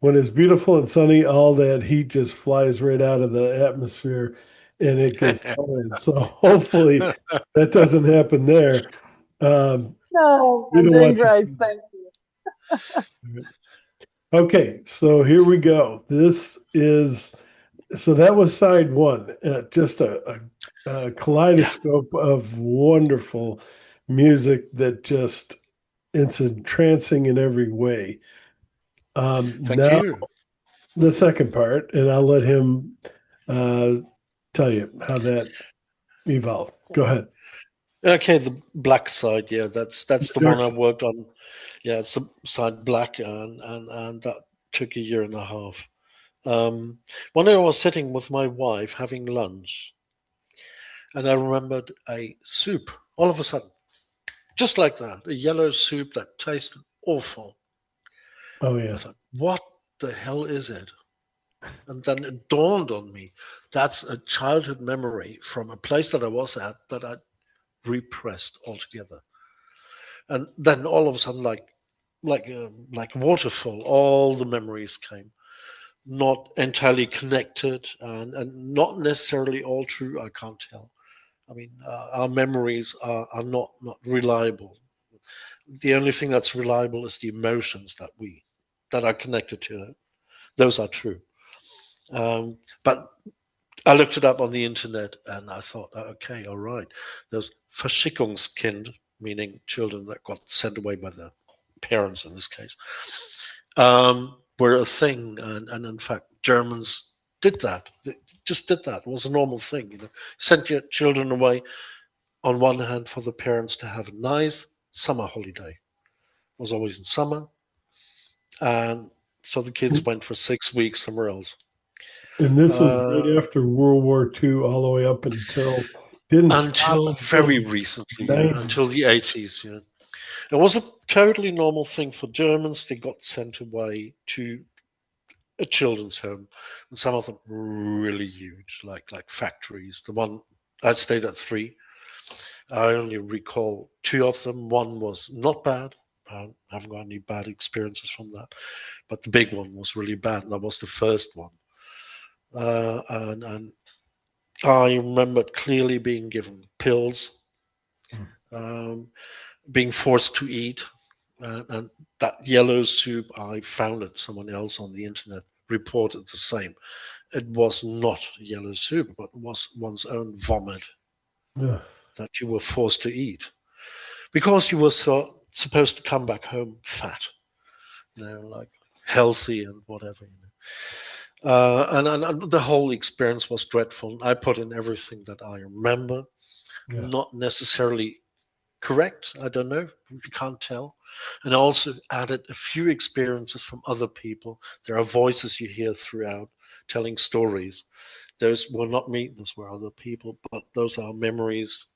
when it's beautiful and sunny, all that heat just flies right out of the atmosphere and it gets cold. So hopefully that doesn't happen there. Um, No, we I'm don't doing want you great. freezing. Thank you. Okay, so here we go. So that was side one, just a Yeah, kaleidoscope of wonderful music that just it's entrancing in every way. thank Now you. the second part, and I'll let him uh, tell you how that evolved. Go ahead. Okay, the black side, yeah, that's the one Dark I side. worked on. Yeah, it's the side black, and that took a year and a half. Um, One day I was sitting with my wife having lunch, and I remembered a soup all of a sudden, just like that, a yellow soup that tasted awful. Oh I yeah. thought, what the hell is it? And then it dawned on me that's a childhood memory from a place that I was at that I repressed altogether. And then all of a sudden, like a waterfall, all the memories came, not entirely connected and not necessarily all true. I can't tell. I mean, our memories are not reliable. The only thing that's reliable is the emotions that are connected to it. Those are true. But I looked it up on the internet and I thought, okay, all right. Those Verschickungskind, meaning children that got sent away by their parents in this case, were a thing. And in fact, Germans did that. They just did that. It was a normal thing. Sent your children away on one hand for the parents to have a nice summer holiday. It was always in summer. And so the kids went for 6 weeks somewhere else. And this was right Uh, after World War II, all the way up until didn't stop until until very the recently, yeah, until 90s. the 80s, yeah. It was a totally normal thing for Germans. They got sent away to a children's home, and some of them really huge, like factories. The one I stayed at three. I only recall two of them. One was not bad. I haven't got any bad experiences from that, but the big one was really bad, and that was the first one. And I remember clearly being given pills, um, being forced to eat, and that yellow soup. I found it. Someone else on the internet reported the same. It was not yellow soup, but it was one's own vomit Yeah. that you were forced to eat because you were supposed to come back home fat, like healthy and whatever. And the whole experience was dreadful. I put in everything that I remember, Yeah. not necessarily correct. I don't know. You can't tell. And I also added a few experiences from other people. There are voices you hear throughout telling stories. Those were not me, those were other people, but those are memories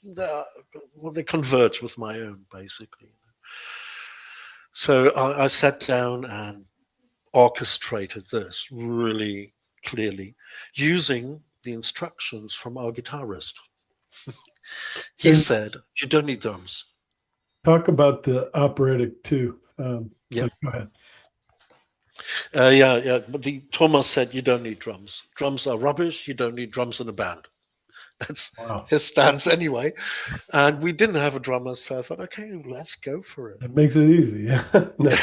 that, well, they converge with my own, basically. So I sat down and orchestrated this really clearly using the instructions from our guitarist. He And said, you don't need drums. talk about the operatic too. Yeah. But go ahead. Yeah. But the Thomas said, you don't need drums. Drums are rubbish. You don't need drums in a band. That's Wow. his stance anyway. And we didn't have a drummer. So I thought, okay, let's go for it. That makes it easy. Yeah. No.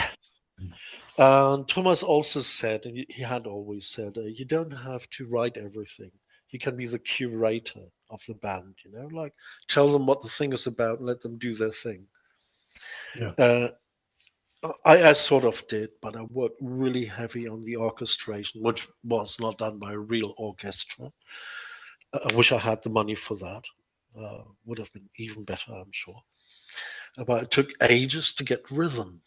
And Thomas also said, and he had always said, you don't have to write everything. You can be the curator of the band, like tell them what the thing is about and let them do their thing. Yeah. Uh, I sort of did, but I worked really heavy on the orchestration, which was not done by a real orchestra. I wish I had the money for that. Would have been even better, I'm sure. But it took ages to get rhythm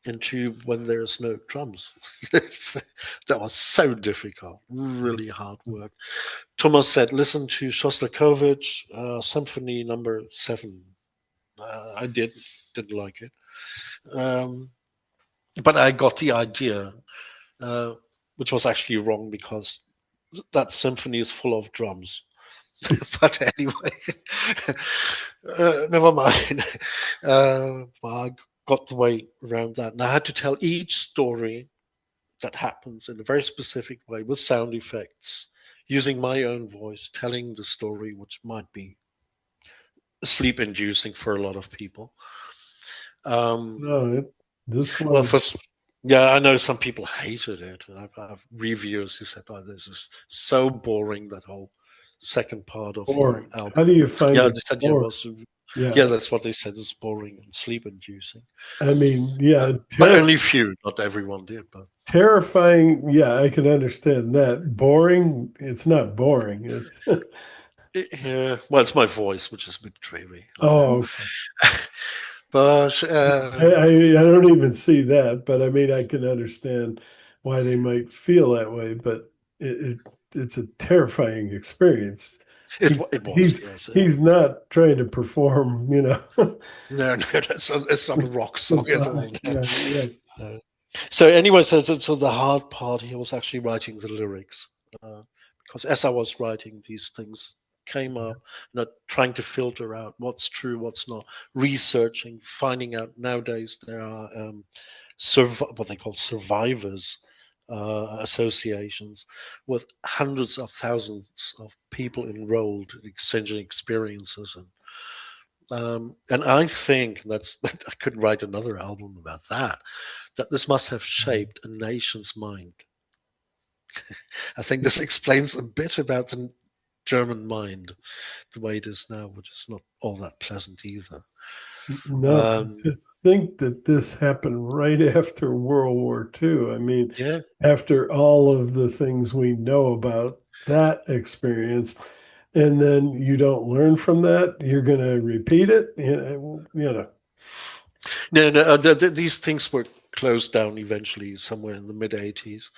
into when there's no drums. That was so difficult, really hard work. Thomas said, listen to Shostakovich, Symphony Number 7. I didn't like it. Um, but I got the idea, uh, which was actually wrong because that symphony is full of drums. But anyway, never mind. I got the way around that. And I had to tell each story that happens in a very specific way with sound effects, using my own voice, telling the story, which might be sleep inducing for a lot of people. No, this Well, one, first, yeah, I know some people hated it. I've reviewers who said, "Oh, this is so boring." That whole second part of the boring. How album. do you find Yeah, it they said yeah, it boring? was. Yeah, Yeah. that's what they said. It's boring and sleep inducing. I mean, yeah, But only few, not everyone did. But terrifying. Yeah, I can understand that. Boring. It's not boring. It's yeah, well, it's my voice, which is a bit dreary. I know. oh, okay. But I don't even see that, but I mean, I can understand why they might feel that way. But it it's a terrifying experience. it He it was, he's yes. he's not trying to perform, No, no, it's not a rock song at all. No. Right, right. No. So anyway, so the hard part here was actually writing the lyrics, because as I was writing these things came up, trying to filter out what's true, what's not, researching, finding out. Nowadays there are what they call survivors associations with hundreds of thousands of people enrolled, exchanging experiences and I think I could write another album about that. That this must have shaped a nation's mind. I think this explains a bit about the German mind, the way it is now, which is not all that pleasant either. No, Um, to think that this happened right after World War II. I mean, yeah, after all of the things we know about that experience, and then you don't learn from that, you're going to repeat it. no, no, these things were closed down eventually, somewhere in the mid '80s.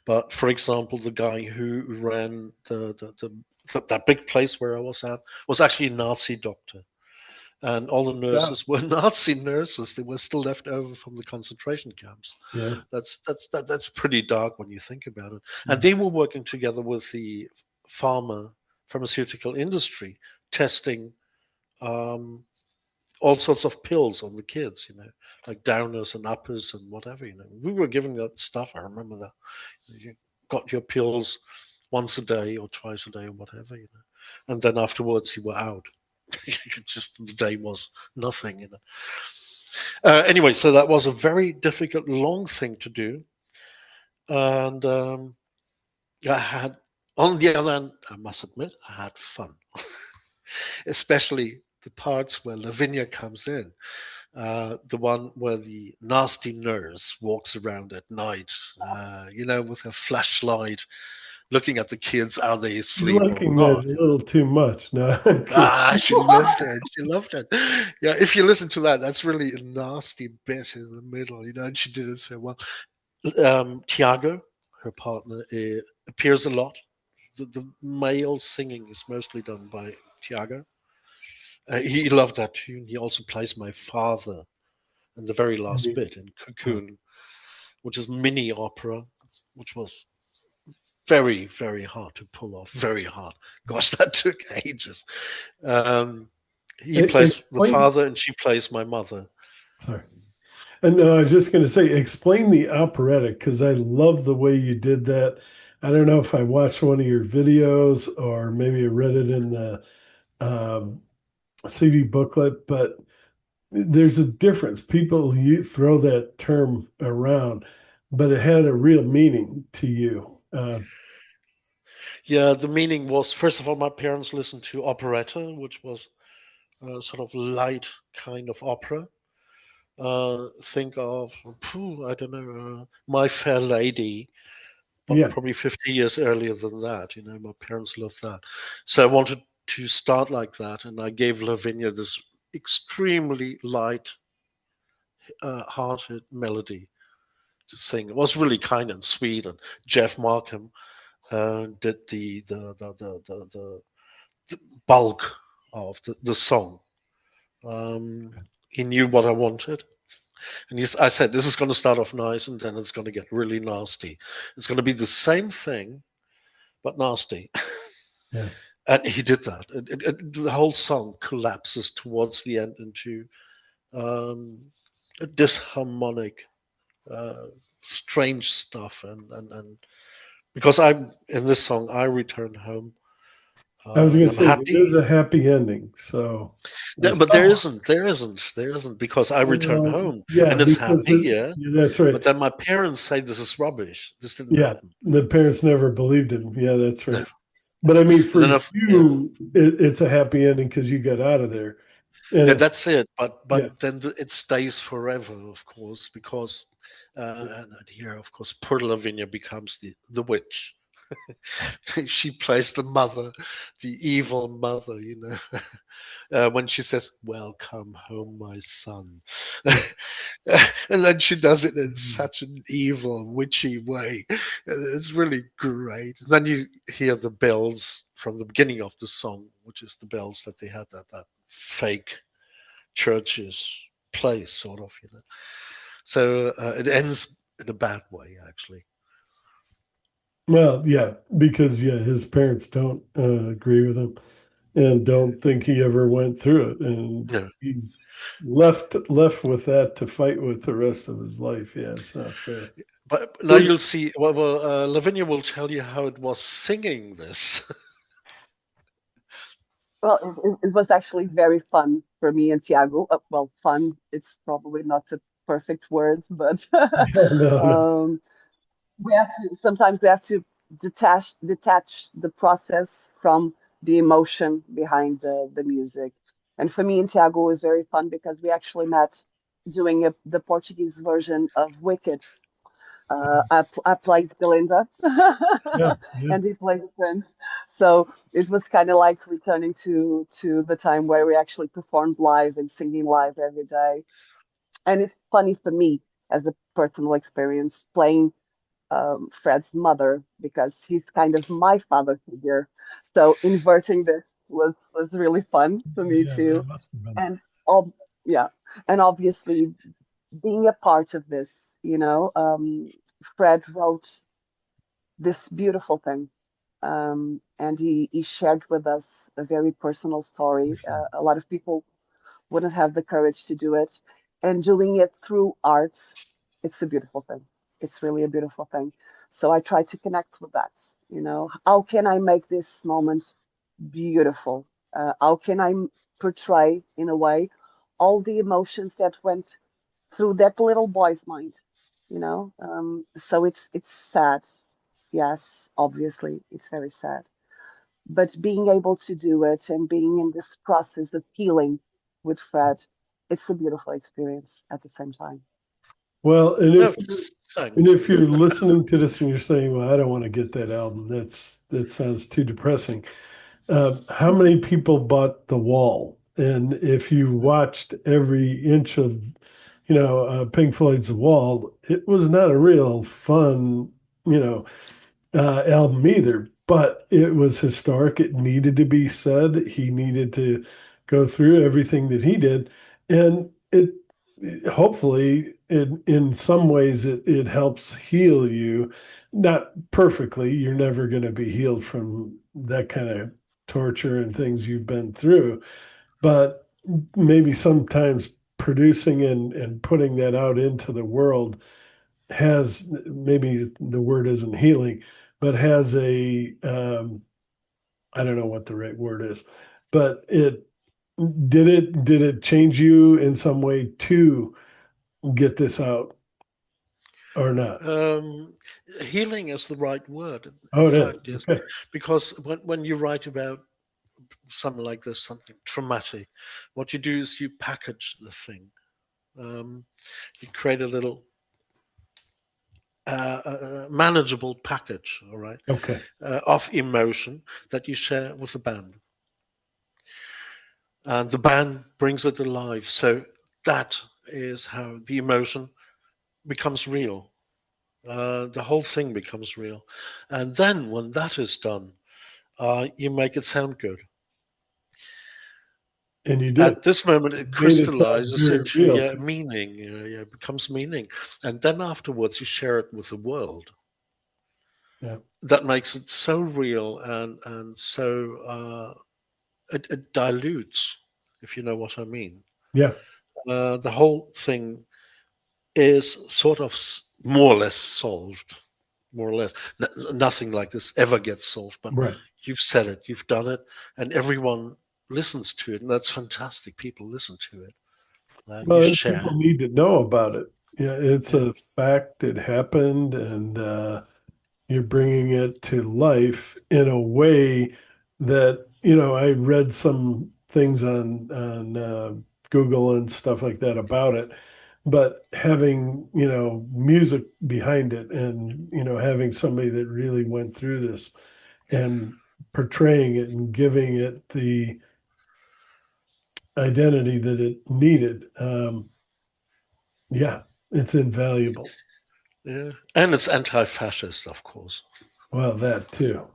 But for example, the guy who ran that big place where I was at was actually a Nazi doctor. And all the Yeah, nurses were Nazi nurses. They were still left over from the concentration camps. yeah. That's pretty dark when you think about it. And they were working together with the pharmaceutical industry, testing um, all sorts of pills on the kids. Like downers and uppers and whatever. We were giving that stuff. I remember that you got your pills once a day or twice a day or whatever. And then afterwards you were out. Just the day was nothing. Anyway, so that was a very difficult, long thing to do, and I had. On the other hand, I must admit, I had fun, especially the parts where Lavinia comes in. The one where the nasty nurse walks around at night, with her flashlight, looking at the kids, are they You're asleep or liking that not? a little too much. No, I'm kidding. She loved it. She loved it. Yeah, if you listen to that, that's really a nasty bit in the middle, and she did it so well. Tiago, her partner, appears a lot. The male singing is mostly done by Tiago. He loved that tune. He also plays my father in the very I last mean, bit in Cocoon, which is mini opera, which was very, very hard to pull off. Very hard. Gosh, that took ages. Um, he plays the explain. father, and she plays my mother. Sorry. And no, I was just going to say, explain the operatic because I love the way you did that. I don't know if I watched one of your videos or maybe I read it in the um, CD booklet, but there's a difference. People you throw that term around. but it had a real meaning to you. Yeah, the meaning was, first of all, my parents listened to operetta, which was a sort of light kind of opera. Think of, I don't know, My Fair Lady, but Yeah. probably 50 years earlier than that. My parents loved that. So I wanted to start like that, and I gave Lavinia this extremely light hearted melody to sing. It was really kind and sweet, and Jeff Markham did the bulk of the song. He knew what I wanted, and I said, "This is going to start off nice, and then it's going to get really nasty. It's going to be the same thing, but nasty." Yeah. And he did that. The whole song collapses towards the end into a disharmonic, uh, strange stuff, and because I'm in this song, I return home, I was going and to I'm say it happy. is a happy ending. So But there somewhat. isn't, there isn't, because I return Well, home yeah, and it's because happy, yeah. yeah, that's right. But then my parents say this is rubbish. This didn't Yeah, happen. the parents never believed him. Yeah, that's No. right. But I mean, And for then, yeah, you, it's a happy ending because you got out of there. And yeah, it's that's it. But yeah, then it stays forever, of course, because and here, of course, poor Lavinia becomes the witch. She plays the mother, the evil mother, when she says, "Welcome home, my son." And then she does it in such an evil, witchy way. It's really great. And then you hear the bells from the beginning of the song, which is the bells that they had at that fake church's place, sort of. So it ends in a bad way, actually. well, yeah, because yeah, his parents don't agree with him and don't think he ever went through it, and No. he's left with that to fight with the rest of his life. Yeah, it's not fair. But now Well, you'll see. Well, Lavinia will tell you how it was singing this. Well, it was actually very fun for me and Tiago. Well, fun, it's probably not the perfect words, but yeah, no, no, um, sometimes we have to detach the process from the emotion behind the music. And for me and Tiago, it was very fun because we actually met doing the Portuguese version of Wicked. I played Belinda, yeah, yeah. and he played the Prince. So it was kind of like returning to the time where we actually performed live and singing live every day. And it's funny for me as a personal experience playing Fred's mother because he's kind of my father figure. So inverting this was really fun for me Yeah, that too. must have been. And ob yeah, and obviously being a part of this, Fred wrote this beautiful thing. And he shared with us a very personal story. A lot of people wouldn't have the courage to do it. And doing it through art, it's a beautiful thing. It's really a beautiful thing. So I try to connect with that. How can I make this moment beautiful? How can I portray, in a way, all the emotions that went through that little boy's mind? So it's sad. Yes, obviously, it's very sad, but being able to do it and being in this process of healing with Fred, it's a beautiful experience at the same time. Well, No, thanks. and if you're listening to this and you're saying, "Well, I don't want to get that album. That sounds too depressing." How many people bought The Wall? And if you watched every inch of, Pink Floyd's The Wall, it was not a real fun, you know, album either. But it was historic. It needed to be said. He needed to go through everything that he did, and hopefully in some ways it helps heal you. Not perfectly. You're never going to be healed from that kind of torture and things you've been through, but maybe sometimes producing and putting that out into the world has, maybe the word isn't healing, but has a I don't know what the right word is, but did it change you in some way to get this out? or not? Healing is the right word. Oh, In it is. fact, yes, Okay. because when you write about something like this, something traumatic, what you do is you package the thing. Um, you create a little manageable package, all right, Okay. of emotion that you share with the band, and the band brings it alive. So that is how the emotion becomes real. The whole thing becomes real, and then when that is done, you make it sound good. And you did. At this moment, it Made it sound crystallizes very into, real yeah, to me. meaning. Yeah, it becomes meaning, and then afterwards you share it with the world. Yeah. That makes it so real, and so it dilutes, if you know what I mean. Yeah. The whole thing is sort of more or less solved, more or less. Nothing like this ever gets solved, but Right. you've said it, you've done it, and everyone listens to it, and that's fantastic. People listen to it, and you Well, and share. people need to know about it. Yeah, it's Yeah, a fact that happened, and you're bringing it to life in a way that, I read some things on Google and stuff like that about it, but having, music behind it, and having somebody that really went through this and portraying it and giving it the identity that it needed. Yeah, it's invaluable. yeah, and it's anti-fascist, of course. Well, that too.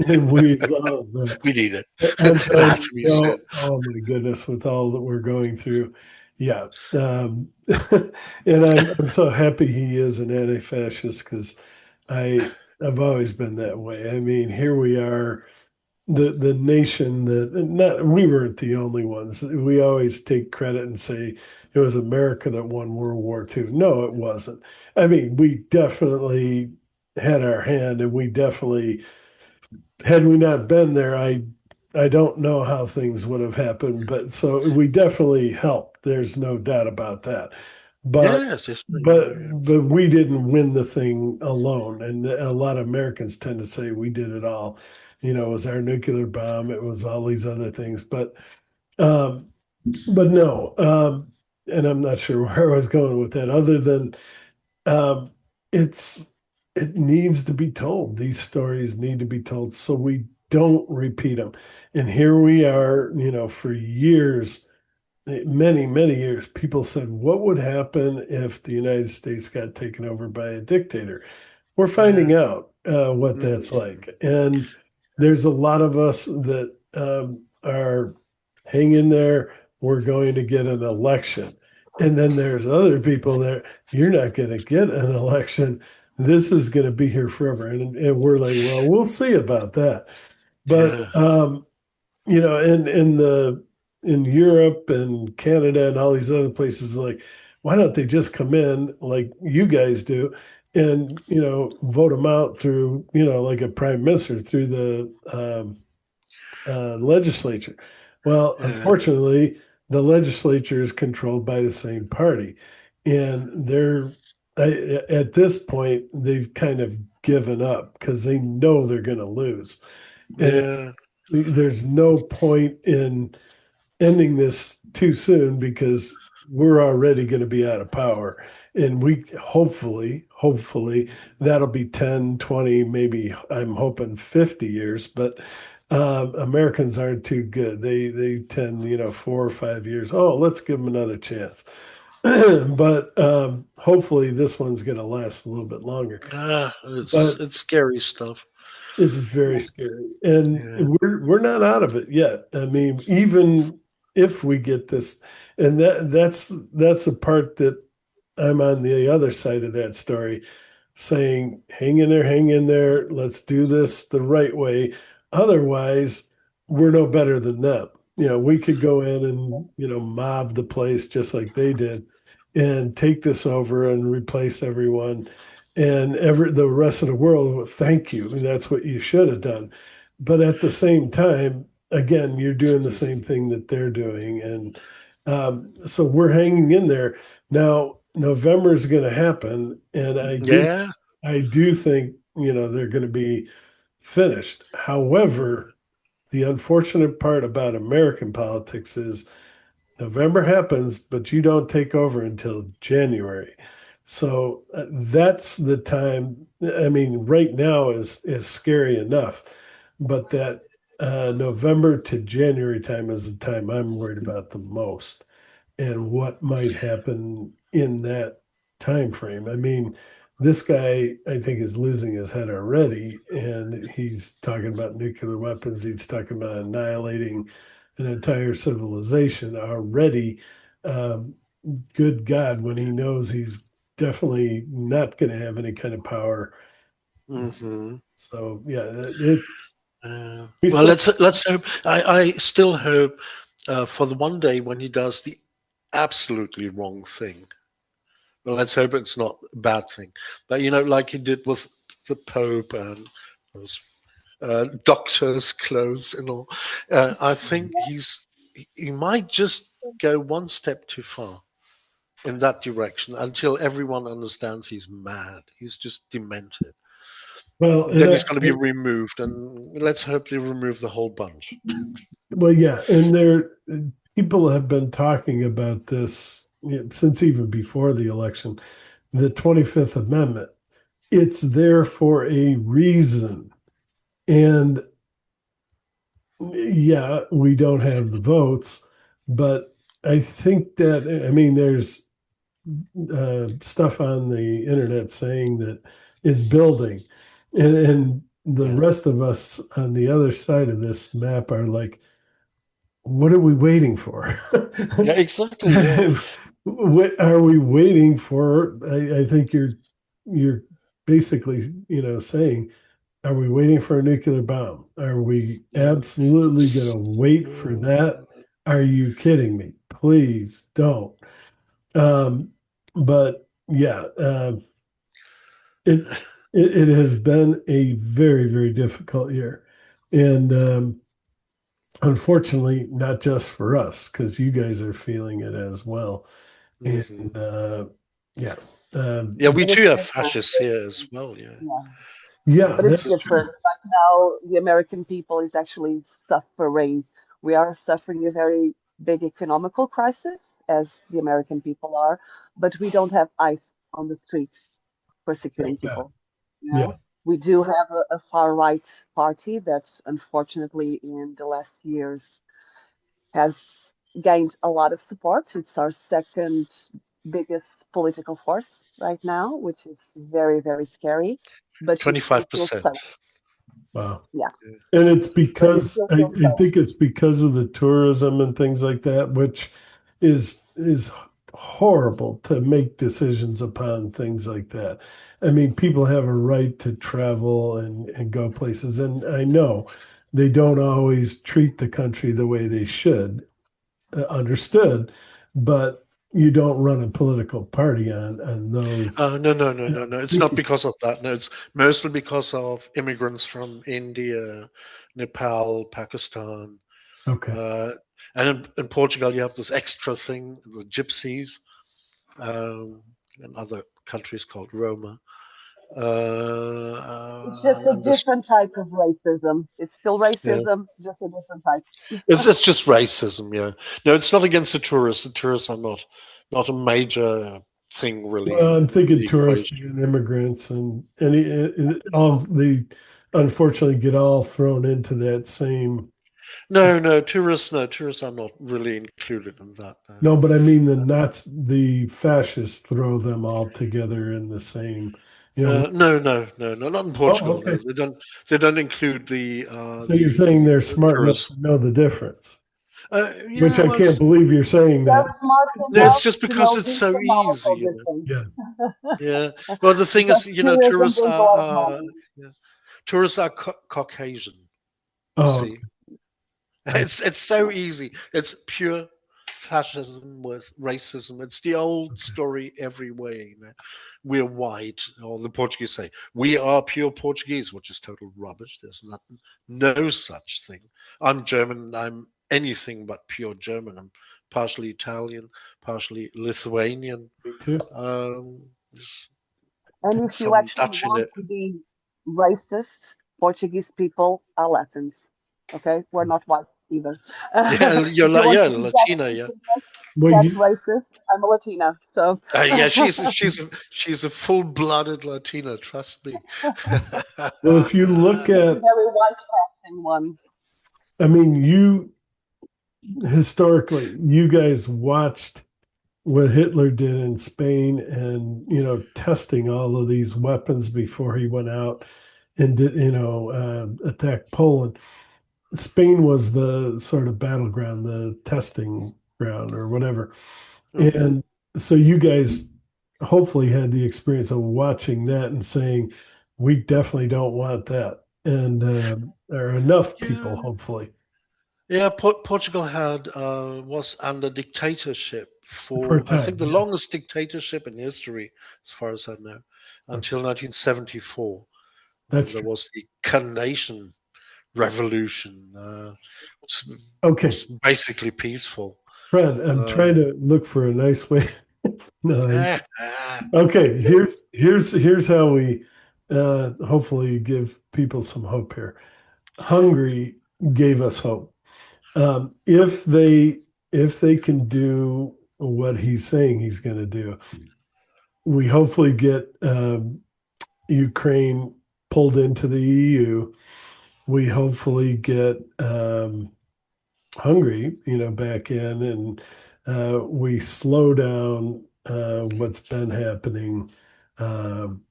And we love that. We need it. And It had to be said. oh my goodness, with all that we're going through. Yeah. And I'm so happy he is an anti-fascist, because I've always been that way. I mean, here we are, the nation that, and not, we weren't the only ones. We always take credit and say it was America that won World War II. No, it wasn't. I mean, we definitely had our hand, and we definitely, had we not been there, I don't know how things would have happened, but so we definitely helped. There's no doubt about that. But Yes, yes, but yeah, but we didn't win the thing alone. And a lot of Americans tend to say we did it all. It was our nuclear bomb, it was all these other things. Um but no, and I'm not sure where I was going with that, other than um, it's it needs to be told. These stories need to be told so we don't repeat them. And here we are, for years, many, many years, people said, what would happen if the United States got taken over by a dictator? We're yeah. finding out what Mm, that's like. And there's a lot of us that are hanging there. We're going to get an election. And then there's other people that you're not going to get an election. This is going to be here forever. And we're like, well, we'll see about that. But yeah, in Europe and Canada and all these other places, like, why don't they just come in like you guys do, and vote them out through, like a prime minister, through the legislature? Well, yeah, unfortunately, the legislature is controlled by the same party, and at this point they've kind of given up because they know they're going to lose, and yeah, there's no point in ending this too soon, because we're already going to be out of power. And we hopefully that'll be 10, 20, maybe I'm hoping 50 years, but Americans aren't too good. They tend, 4 or 5 years. Oh, let's give them another chance. But hopefully this one's going to last a little bit longer. it's But it's scary stuff. it's very Well, scary, and yeah, we're not out of it yet. I mean, even if we get this, and that's the part that I'm on the other side of that story, saying, hang in there, let's do this the right way. Otherwise, we're no better than them. We could go in and, mob the place just like they did, and take this over and replace everyone. And the rest of the world will thank you. And that's what you should have done. But at the same time, again, you're doing the same thing that they're doing. And so we're hanging in there. Now, November is going to happen, and Yeah. I do think they're going to be finished. However, the unfortunate part about American politics is November happens, but you don't take over until January. So that's the time. I mean, right now is scary enough, but that November to January time is the time I'm worried about the most, and what might happen in that time frame. I mean, this guy, I think, is losing his head already, and he's talking about nuclear weapons. He's talking about annihilating an entire civilization already. Um, Good God, when he knows he's definitely not going to have any kind of power. Hmm. So yeah, it's we Well, still. let's hope. I still hope for the one day when he does the absolutely wrong thing. Well, let's hope it's not a bad thing. But like he did with the Pope and those doctors' clothes and all. I think he might just go one step too far in that direction until everyone understands he's mad. He's just demented. Well, and Then he's going to be removed, and let's hope they remove the whole bunch. well, yeah, and people have been talking about this since even before the election. The 25th Amendment, it's there for a reason. And yeah, we don't have the votes, but I think that, I mean, there's stuff on the internet saying that it's building. And the Yeah, rest of us on the other side of this map are like, what are we waiting for? yeah, exactly. Yeah, What are we waiting for? I think you're basically, saying, are we waiting for a nuclear bomb? Are we yeah. absolutely going to It's, wait for that? Are you kidding me? Please don't. Um, but yeah, it, it has been a very, very difficult year, and unfortunately, not just for us, because you guys are feeling it as well. And mhm. yeah, Yeah, we But too it's have different. fascists here as well. Yeah, Yeah. yeah, But it's this is that's different. true. Right now, the American people is actually suffering. We are suffering a very big economical crisis, as the American people are, but we don't have ICE on the streets persecuting yeah, people. You yeah. know, we do have a far right party that, unfortunately, in the last years has gained a lot of support. It's our second biggest political force right now, which is very, very scary. But you still feel 25%. safe. Wow. Yeah, And it's but you because still feel I safe. think it's because of the tourism and things like that, which is horrible to make decisions upon things like that. I mean, people have a right to travel and go places, and I know they don't always treat the country the way they should, understood, but you don't run a political party on those. No, no, no, no, no. It's not Thinking. because of that. No, it's mostly because of immigrants from India, Nepal, Pakistan. Okay. Uh, and in Portugal, you have this extra thing, the gypsies, and other countries called Roma. It's just a And this, different type of racism. It's still yeah, racism, just a different type. it's just racism. Yeah, no, it's not against the tourists. The tourists are not a major thing really Well, I'm in thinking the tourists equation. and immigrants and all the unfortunately get all thrown into that same. No, tourists are not really included in that. No. No, but I mean the fascists throw them all together in the same. You know. No, not in Oh, Portugal. No, okay. they don't. They don't include So you're saying they're the smart enough tourists. to know the difference, which Yeah, I well, can't believe you're saying that. They're smart no, it's enough just to because know it's the so economical easy. Yeah. distance. Yeah. Well, the thing is, Because tourism tourists brings a lot of are money. yeah, tourists are Caucasian. You Oh, see, I, it's so easy. It's pure fascism with racism. It's the old okay. story every way. We're white, or the Portuguese say we are pure Portuguese, which is total rubbish. There's no such thing. I'm German. I'm anything but pure German. I'm partially Italian, partially Lithuanian. Me too. There's And if you some actually Dutch in want it. to be racist, Portuguese people are Latins. Okay, we're not white either. Yeah, you're If you want yeah, to be that Latina, yeah. racist, Well, that racist, I'm a Latina. So Yeah, she's a full-blooded Latina. Trust me. well, if you look she's a at, very white passing one. I mean, you historically, you guys watched what Hitler did in Spain and, testing all of these weapons before he went out and did, attack Poland. Spain was the sort of battleground, the testing ground or whatever. Mhm. And so you guys hopefully had the experience of watching that and saying, we definitely don't want that. And there are enough people, Yeah, hopefully, yeah. Portugal had was under dictatorship for a for I think time. the Yeah. longest dictatorship in history, as far as I know, Okay. until 1974, when That's there true. was the Carnation Revolution. Was, Okay. was basically peaceful. Fred, I'm Uh, trying to look for a nice way. No, ah, ah. okay. Here's how we hopefully give people some hope here. Hungary gave us hope. If they can do what he's saying he's going to do, we hopefully get Ukraine pulled into the EU. We hopefully get Hungary, back in, and we slow down what's been happening. Um,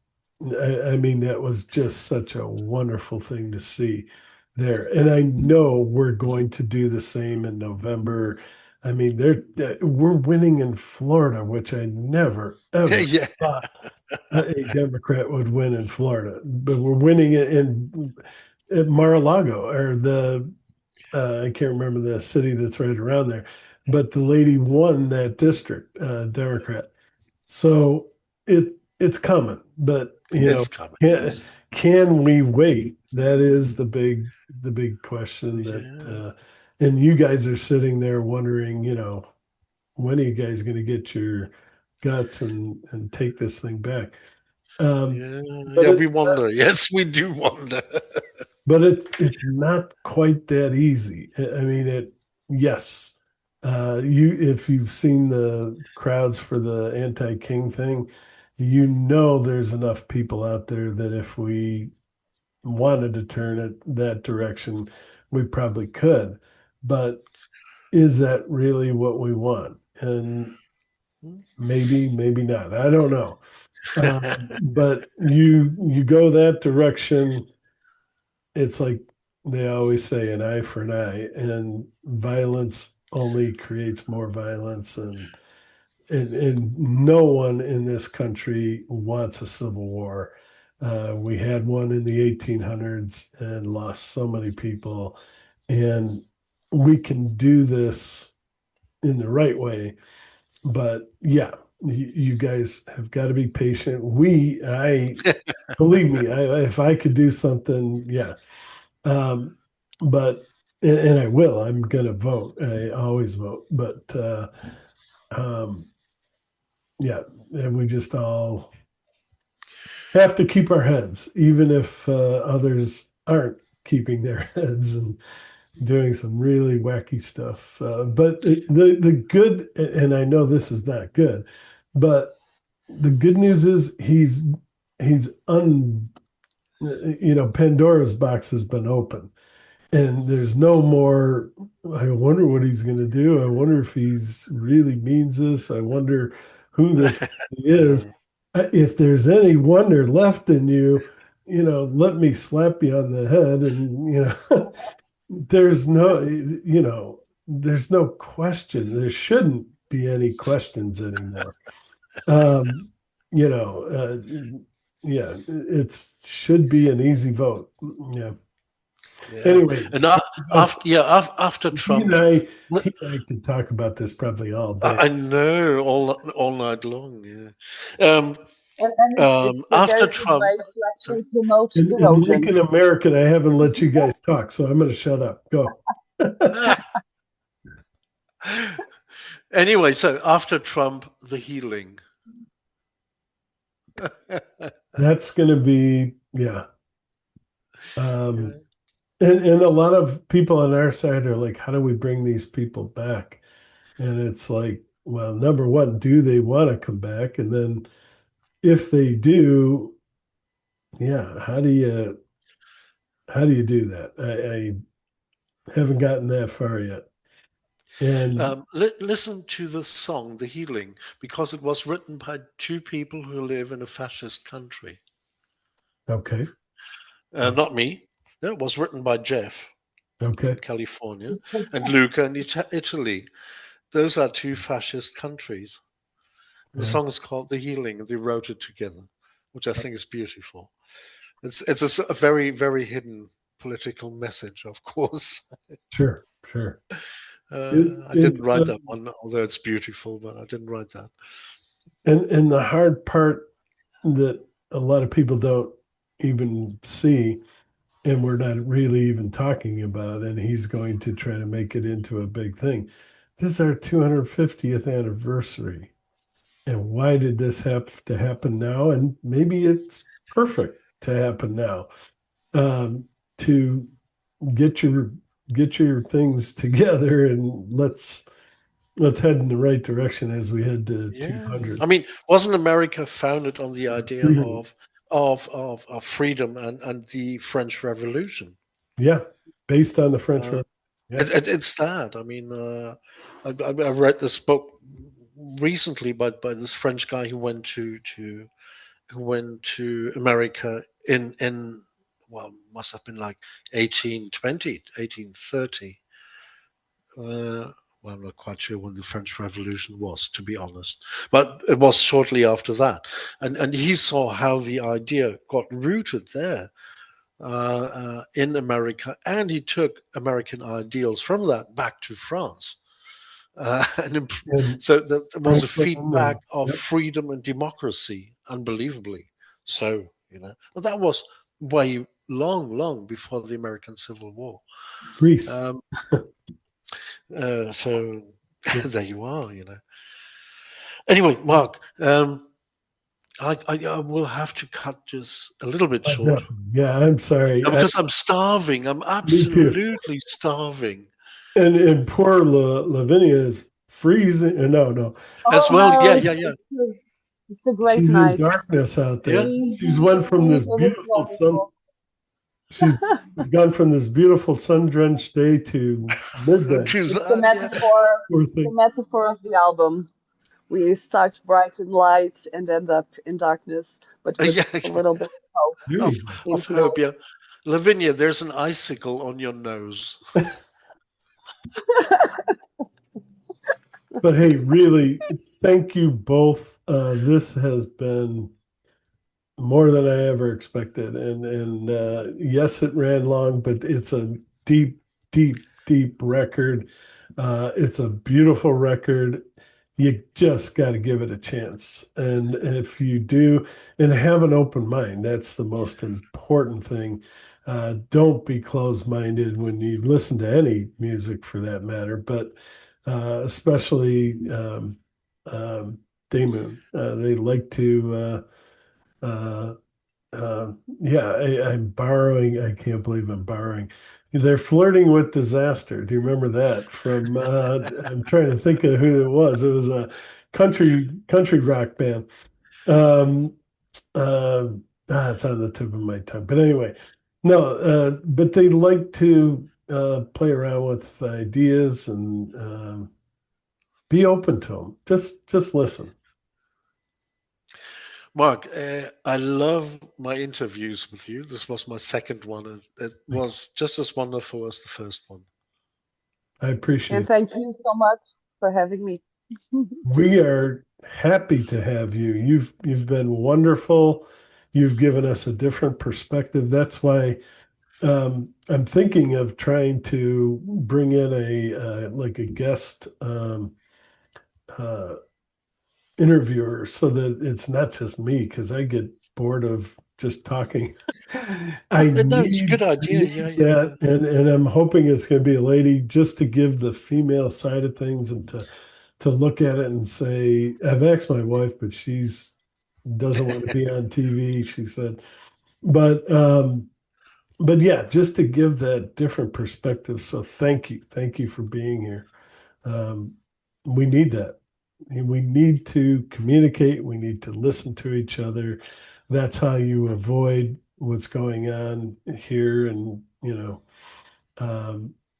I mean, that was just such a wonderful thing to see there. And I know we're going to do the same in November. I mean, we're winning in Florida, which I never, ever Yeah, thought a Democrat would win in Florida, but we're winning it in at Mar-a-Lago or I can't remember the city that's right around there, but the lady won that district, Democrat. So it's coming, but it's coming. can can we wait? That is the big question that, Yeah, and you guys are sitting there wondering, when are you guys going to get your guts and take this thing back? Um, yeah, but yeah. We it's wonder. Yes, we do wonder. but it's not quite that easy. I mean, yes. You if you've seen the crowds for the anti-King thing, there's enough people out there that if we wanted to turn it that direction, we probably could. But is that really what we want? And maybe not. I don't know. But you go that direction, it's like they always say an eye for an eye, and violence only creates more violence, and no one in this country wants a civil war. We had one in the 1800s and lost so many people, and we can do this in the right way. But yeah, you guys have got to be patient. I believe me, if I could do something, yeah. Um, but and I will. I'm going to vote. I always vote. But um, yeah, and we just all have to keep our heads, even if others aren't keeping their heads and doing some really wacky stuff. But the good, and I know this is not good, but the good news is he's Pandora's box has been open. And there's no more, I wonder what he's going to do. I wonder if he's really means this. I wonder who this is. Yeah, If there's any wonder left in you, let me slap you on the head. And, there's no question. There shouldn't be any questions anymore. Um, you know, yeah, it should be an easy vote. Yeah. yeah. Anyway, And so after he and Trump, I, he and I could talk about this probably all day. I know all night long. Yeah. And it's a After very good Trump, way to sorry. actually promote And like devotion. an American, I haven't let you guys talk, so I'm going to shut up. Go. Anyway, so after Trump, the healing. That's going to be, yeah. Yeah. And a lot of people on our side are like, how do we bring these people back? And it's like, well, number one, do they want to come back? And then if they do, yeah, how do you do that? I haven't gotten that far yet. And Listen to the song, The Healing, because it was written by two people who live in a fascist country. okay, Not me. No, it was written by Jeff in okay, California and Luca in Italy. Those are two fascist countries. The yeah, song is called The Healing, and they wrote it together, which I think is beautiful. It's a very, very hidden political message, of course. sure, sure. It, I it, didn't write that one, although it's beautiful, but I didn't write that. and the hard part that a lot of people don't even see, and we're not really even talking about, and he's going to try to make it into a big thing. This is our 250th anniversary. And why did this have to happen now? And maybe it's perfect to happen now. To get your get your things together and let's head in the right direction as we head to Yeah, 200. I mean, wasn't America founded on the idea 300. of freedom and the French Revolution? Yeah, based on the French Uh, Revolution. Yeah, it's that. I mean, I read this book recently by this French guy who went to America in well, must have been like 1820, 1830. Well, I'm not quite sure when the French Revolution was, to be honest, but it was shortly after that, and he saw how the idea got rooted there in America, and he took American ideals from that back to France. and So there was a Franklin feedback and of yep, freedom and democracy, unbelievably. So, but that was way long before the American Civil War. Greece. Um, so Yeah, there you are. Anyway, Mark, I will have to cut just a little bit short definitely. Yeah, I'm sorry. because I'm starving. I'm Me too. absolutely starving. And poor Lavinia is freezing. No, no, As Oh well, no, yeah, it's yeah, yeah, it's a great she's in night. darkness out there. She's went from Freezing, this and it's beautiful sun. wonderful. She's gone from this beautiful sun-drenched day to midday. to It's the that, yeah, metaphor. Poor It's the thing. metaphor of the album. We start bright and light and end up in darkness, but with yeah, a little bit of hope There of you go. of into hope, it. yeah. Lavinia, there's an icicle on your nose. But hey, really, thank you both. This has been more than I ever expected. And yes, it ran long, but it's a deep, deep, deep record. It's a beautiful record. You just got to give it a chance. And if you do, and have an open mind, that's the most important thing. Don't be closed-minded when you listen to any music for that matter, but especially um, Daymoon. They like to uh, yeah, I'm borrowing. I can't believe I'm borrowing. They're flirting with disaster. Do you remember that from? I'm trying to think of who it was. It was a country rock band. Um, it's on the tip of my tongue. But anyway, no. But they like to play around with ideas and be open to them. Just listen. Mark, I love my interviews with you. This was my second one, and it was just as wonderful as the first one. I And appreciate it. thank you so much for having me. We are happy to have you. You've been wonderful. You've given us a different perspective. That's why I'm thinking of trying to bring in a like a guest uh, interviewer so that it's not just me because I get bored of just talking. I No, it's a need good I idea. Yeah, need yeah, yeah. that, and I'm hoping it's going to be a lady just to give the female side of things and to to look at it and say, I've asked my wife, but she's doesn't want to be on TV, she said. But but yeah, just to give that different perspective. So thank you. Thank you for being here. Um, we need that. And we need to communicate. We need to listen to each other. That's how you avoid what's going on here and,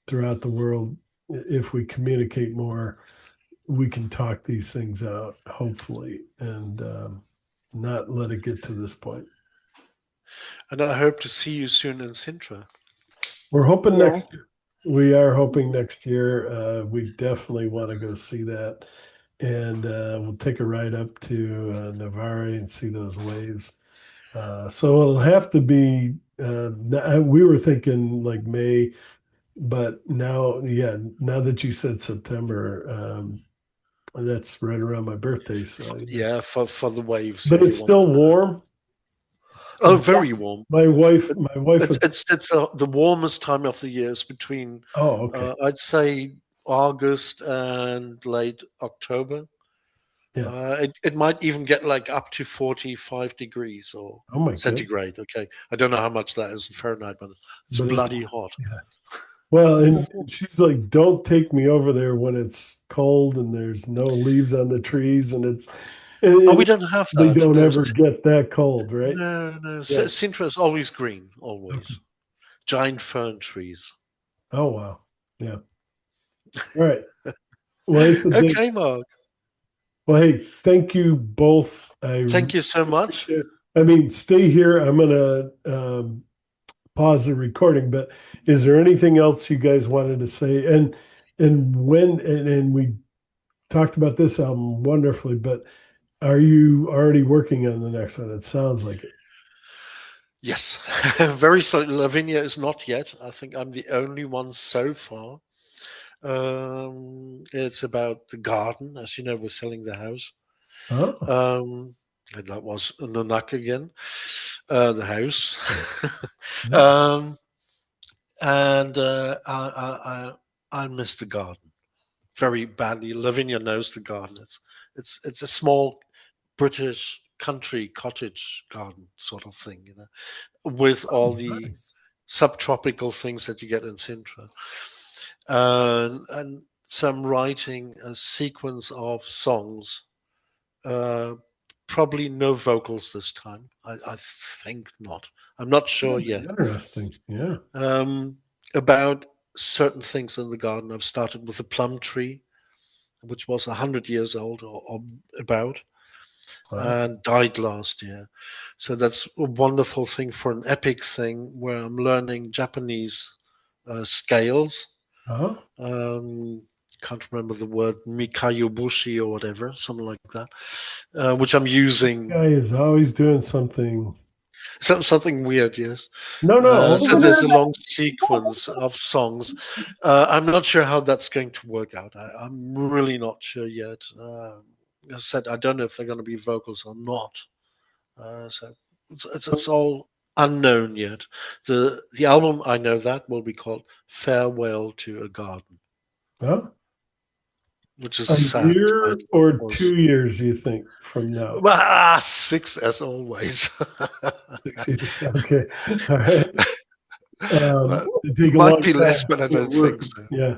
throughout the world. If we communicate more, we can talk these things out, hopefully, and not let it get to this point. And I hope to see you soon in Sintra. We're hoping Yes. next year. We are hoping next year. We definitely want to go see that. And we'll take a ride up to Navarre and see those waves. So it'll have to be, we were thinking like May, but now, yeah, now that you said September, that's right around my birthday. So, Yeah, for the waves. but Yeah, you it's want. still warm. Oh, 'Cause very Yes. warm. my wife, It, my wife was, it's the warmest time of the year. It's between, oh, okay. I'd say, August and late October. Yeah. It might even get like up to 45 degrees or Oh my God. centigrade. Okay. I don't know how much that is in Fahrenheit, but it's But it's, bloody hot. yeah. Well, and she's like, don't take me over there when it's cold and there's no leaves on the trees and Oh, and we don't have they that. don't No, ever get that cold, right? no. Yeah. Sintra is always green, Okay. always. Giant fern trees. Oh, wow. Yeah. All right. Well, it's a big, Okay, Mark. well, hey, thank you both. Thank you so much. I mean, stay here. I'm going to pause the recording, but is there anything else you guys wanted to say? And we talked about this album wonderfully, but are you already working on the next one? It sounds like it. Yes, very slowly. Lavinia is not yet. I think I'm the only one so far. It's about the garden. As you know, we're selling the house. Oh, And that was Nanak again, the house. yeah. um, and I miss the garden very badly. Lavinia knows the garden. It's a small British country cottage garden sort of thing, with all Sounds the nice. subtropical things that you get in Sintra. And so I'm writing a sequence of songs. Uh, Probably no vocals this time. I think not. I'm not sure That'd be yet. interesting. Yeah. Um, about certain things in the garden. I've started with a plum tree, which was 100 years old or about, Wow. and died last year. So that's a wonderful thing for an epic thing where I'm learning Japanese scales. Oh, Um, can't remember the word Mikayobushi or whatever, something like that, which I'm using. guy is always doing something. Something weird, yes. No, no. So there's a long sequence of songs. I'm not sure how that's going to work out. I'm really not sure yet. As I said, I don't know if they're going to be vocals or not. So it's all unknown yet. The album, I know that, will be called Farewell to a Garden, Huh? which is a A sad year title, of or course. 2 years, you think, from now? Six as always. 6 years. Okay. All right. Well, It'd it take a might long be less, time. but I But don't think so. yeah.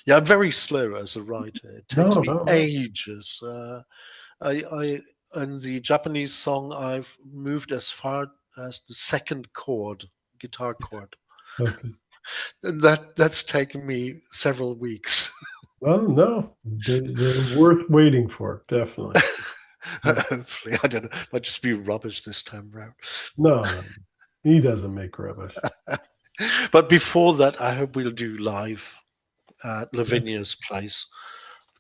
Yeah, I'm very slow as a writer. It takes No, me no, no. ages. I in the Japanese song, I've moved as far as the second chord, guitar chord, Okay. and that's taken me several weeks. Well, no, they're worth waiting for, definitely. Yeah. Hopefully, I don't know. Might just be rubbish this time round. No, no, he doesn't make rubbish. But before that, I hope we'll do live at Yeah. Lavinia's place,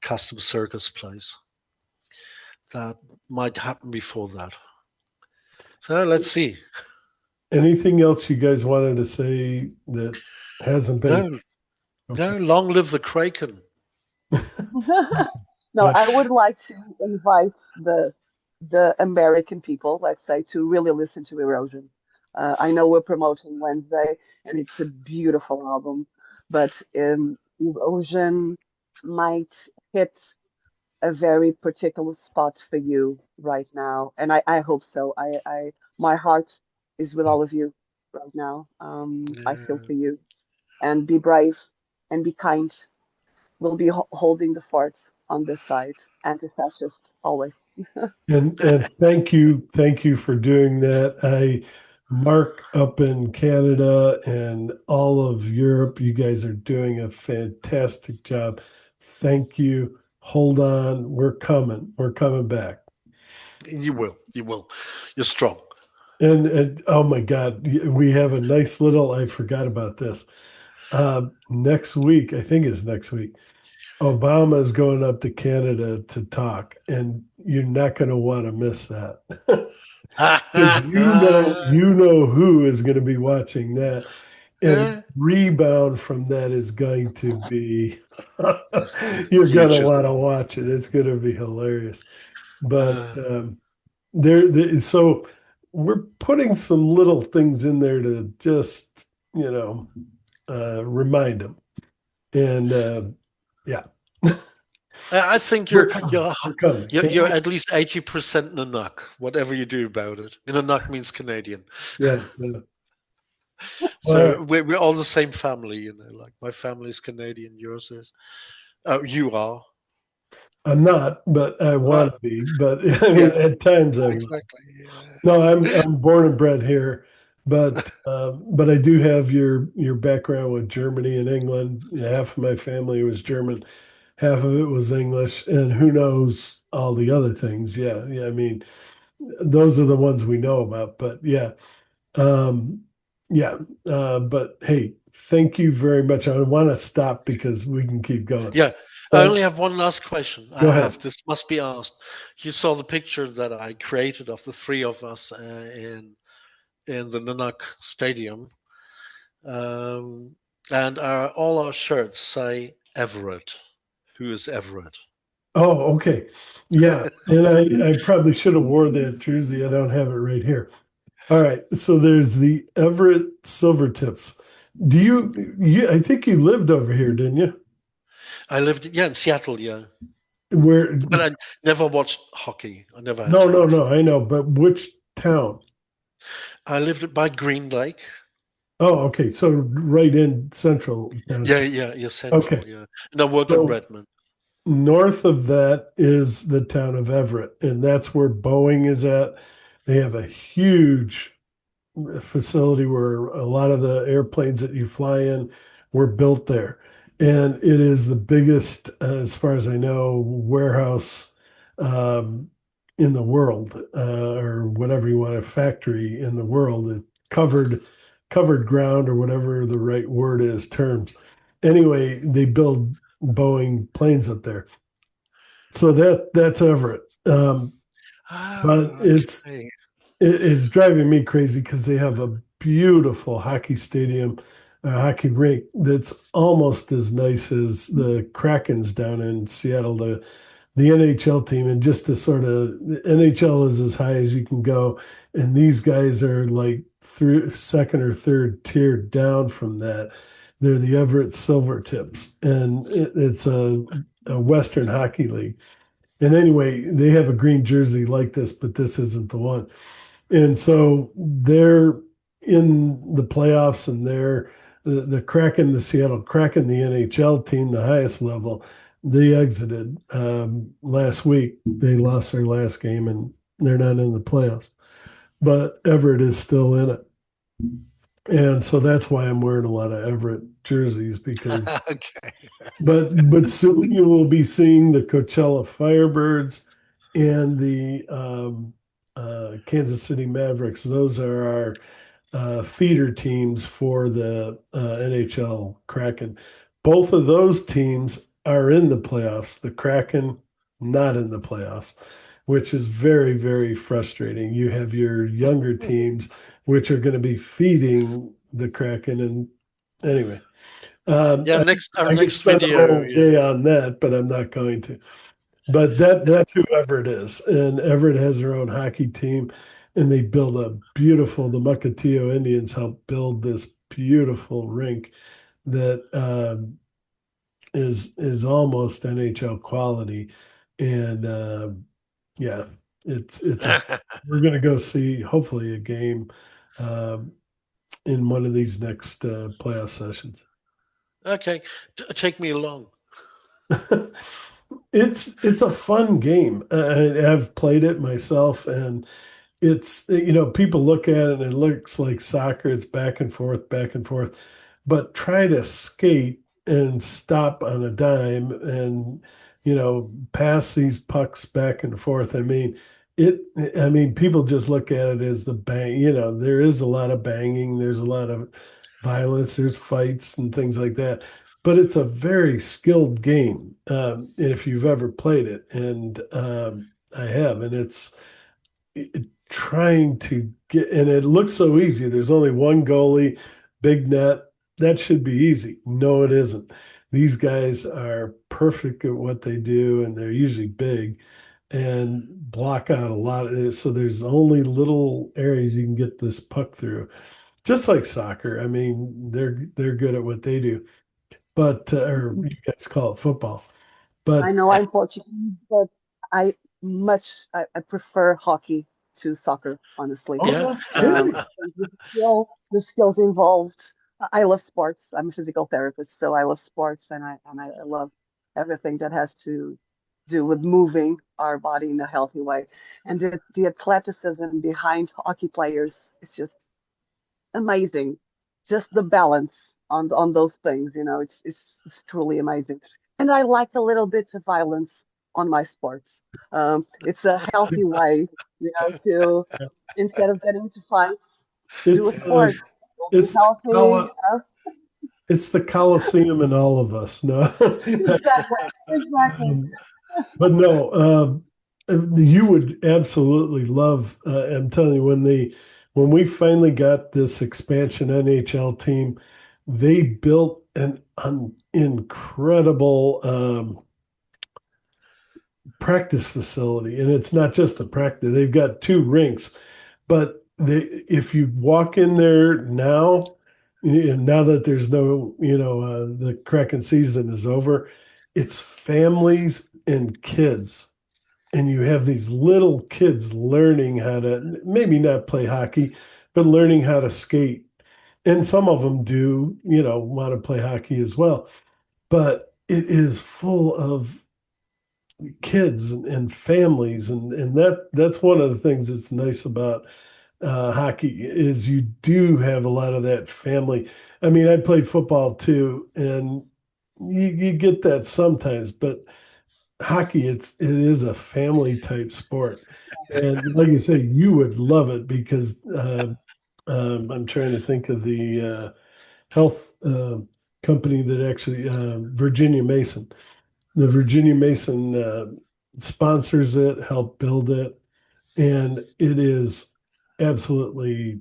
Custom Circus place. That might happen before that. So let's see. Anything else you guys wanted to say that hasn't been No, okay? no, long live the Kraken. No, Yeah. I would like to invite the American people, let's say, to really listen to Erosion. I know we're promoting Wednesday, and it's a beautiful album, but Erosion might hit. a very particular spot for you right now, and I hope so. My heart is with all of you right now. I feel Yeah. for you, and be brave and be kind. We'll be holding the fort on this side, anti-fascist always. And thank you for doing that. Mark up in Canada and all of Europe, you guys are doing a fantastic job. Thank you. Hold on, we're coming. We're coming back. You will. You will. You're strong. And oh my God, we have a nice little. I forgot about this. Next week, I think it's next week. Obama is going up to Canada to talk, and you're not going to want to miss that. Because you know who is going to be watching that, and Eh, rebound from that is going to be you're going to huge. want to watch it. It's going to be hilarious. But Uh, so we're putting some little things in there to just remind them, and yeah, I think we're coming. We're coming. you're at least 80% Nunuk, whatever you do about it. Nunuk means Canadian. Yeah, yeah. Well, So we're all the same family, like my family is Canadian, yours is. You are. I'm not, but I want Well, to be. But I mean, yeah, at times I will. exactly. Yeah. No, I'm born and bred here, but I do have your background with Germany and England. Half of my family was German, half of it was English, and who knows all the other things. Yeah, yeah. I mean, those are the ones we know about. But yeah, um, yeah. But hey, thank you very much. I want to stop because we can keep going. Yeah. I But only have one last question. I go have. ahead. This must be asked. You saw the picture that I created of the three of us in the Nunuk Stadium. Um, and all our shirts say Everett. Who is Everett? Oh, okay. Yeah. And I probably should have wore that jersey. I don't have it right here. All right. So there's the Everett Silvertips. I think you lived over here, didn't you? I lived, yeah, in Seattle, yeah. Where, But I never watched hockey. I never had no, no, time no, for I know, but which town? I lived by Green Lake. Oh, okay. So right in central town. Yeah, Okay. Central, yeah. And I worked in So Redmond. north of that is the town of Everett, and that's where Boeing is at. They have a huge facility where a lot of the airplanes that you fly in were built there. And it is the biggest, as far as I know, warehouse um, in the world, or whatever you want, a factory in the world. It covered ground, or whatever the right word is, terms. Anyway, they build Boeing planes up there. So that's Everett. But Oh, okay. it's driving me crazy because they have a beautiful hockey stadium, a hockey rink that's almost as nice as the Krakens down in Seattle, the NHL team. And just to sort of, the NHL is as high as you can go, and these guys are like through second or third tier down from that. They're the Everett Silvertips, and it's a Western Hockey League. And anyway, they have a green jersey like this, but this isn't the one. And so they're in the playoffs, and they're the Kraken, the Seattle Kraken, the NHL team, the highest level. They exited last week. They lost their last game, and they're not in the playoffs. But Everett is still in it. And so that's why I'm wearing a lot of Everett jerseys, because Okay. but soon you will be seeing the Coachella Firebirds and the Kansas City Mavericks. Those are our feeder teams for the NHL Kraken. Both of those teams are in the playoffs. The Kraken not in the playoffs, which is very, very frustrating. You have your younger teams, which are going to be feeding the Kraken. And anyway, Yeah, I, our I could next spend the video, whole yeah. day on that, but I'm not going to. But that's who Everett is. And Everett has their own hockey team, and they build a beautiful, the Mukilteo Indians helped build this beautiful rink that is almost NHL quality. And yeah, it's a we're going to go see hopefully a game um, in one of these next playoff sessions. Okay, take me along. It's a fun game. I've played it myself, and it's people look at it and it looks like soccer. It's back and forth, but try to skate and stop on a dime and pass these pucks back and forth. I mean it. I mean people just look at it as the bang. There is a lot of banging. There's a lot of violence. There's fights and things like that. But it's a very skilled game, and if you've ever played it, and I have, and trying to get, and it looks so easy. There's only one goalie, big net. That should be easy. No, it isn't. These guys are perfect at what they do, and they're usually big and block out a lot of it. So there's only little areas you can get this puck through. Just like soccer. I mean, they're good at what they do. But or you guys call it football. I But know I'm Portuguese, but I prefer hockey to soccer, honestly. oh, Yeah. no kidding. I think the skills involved. I love sports. I'm a physical therapist, so I love sports, and I love everything that has to do with moving our body in a healthy way. And the athleticism behind hockey players is just amazing. Just the balance on those things, it's truly amazing. And I like a little bit of violence on my sports. It's a healthy way, to instead of getting into fights, do a It's sport. Will be it's the healthy. it's the Coliseum in all of us. No, Exactly, exactly. um, but no, you would absolutely love. I'm telling you, when we finally got this expansion NHL team, they built an incredible practice facility, and it's not just a practice. They've got two rinks, but if you walk in there now, now that there's no, the Kraken season is over, it's families and kids. And you have these little kids learning how to maybe not play hockey, but learning how to skate. And some of them do, want to play hockey as well. But it is full of kids and families, and that's one of the things that's nice about hockey is you do have a lot of that family. I mean, I played football too, and you get that sometimes, but hockey it is a family type sport, and like you say, you would love it because I'm trying to think of the health company that actually Virginia Mason. The Virginia Mason sponsors it, helped build it, and it is absolutely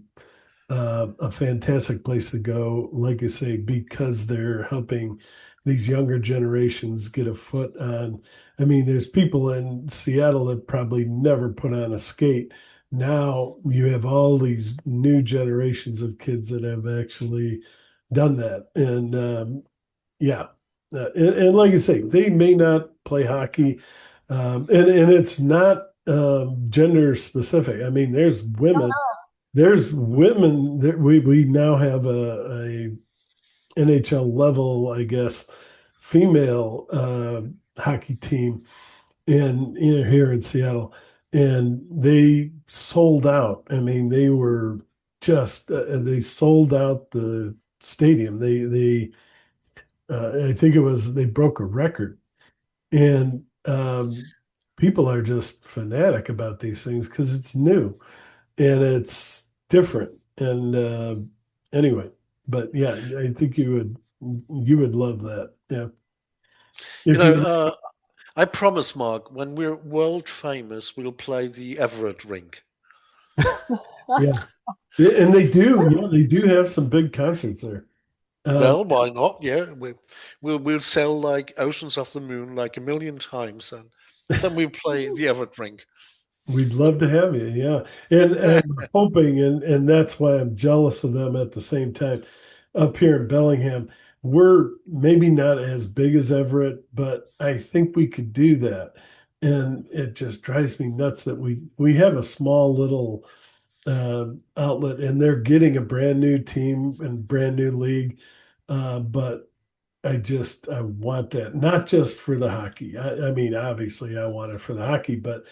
a fantastic place to go. Like I say, because they're helping these younger generations get a foot on. I mean, there's people in Seattle that probably never put on a skate. Now you have all these new generations of kids that have actually done that, and yeah. And like you say, they may not play hockey, and it's not gender specific. I mean, there's women that we now have a NHL level, I guess, female hockey team here in Seattle, and they sold out. I mean, they were just they sold out the stadium. I think it was they broke a record, and people are just fanatic about these things because it's new and it's different. And anyway, but yeah, I think you would love that. Yeah, You if know, you I promise, Mark, when we're world famous, we'll play the Everett rink. yeah, and they do have some big concerts there. Um, Well, why not? Yeah, we'll sell like Oceans of the Moon like a million times, and then we play the Everett rink. We'd love to have you, yeah. And we're hoping, and that's why I'm jealous of them at the same time. Up here in Bellingham, we're maybe not as big as Everett, but I think we could do that. And it just drives me nuts that we have a small little outlet, and they're getting a brand new team and brand new league. But I want that, not just for the hockey. I mean, obviously, I want it for the hockey, but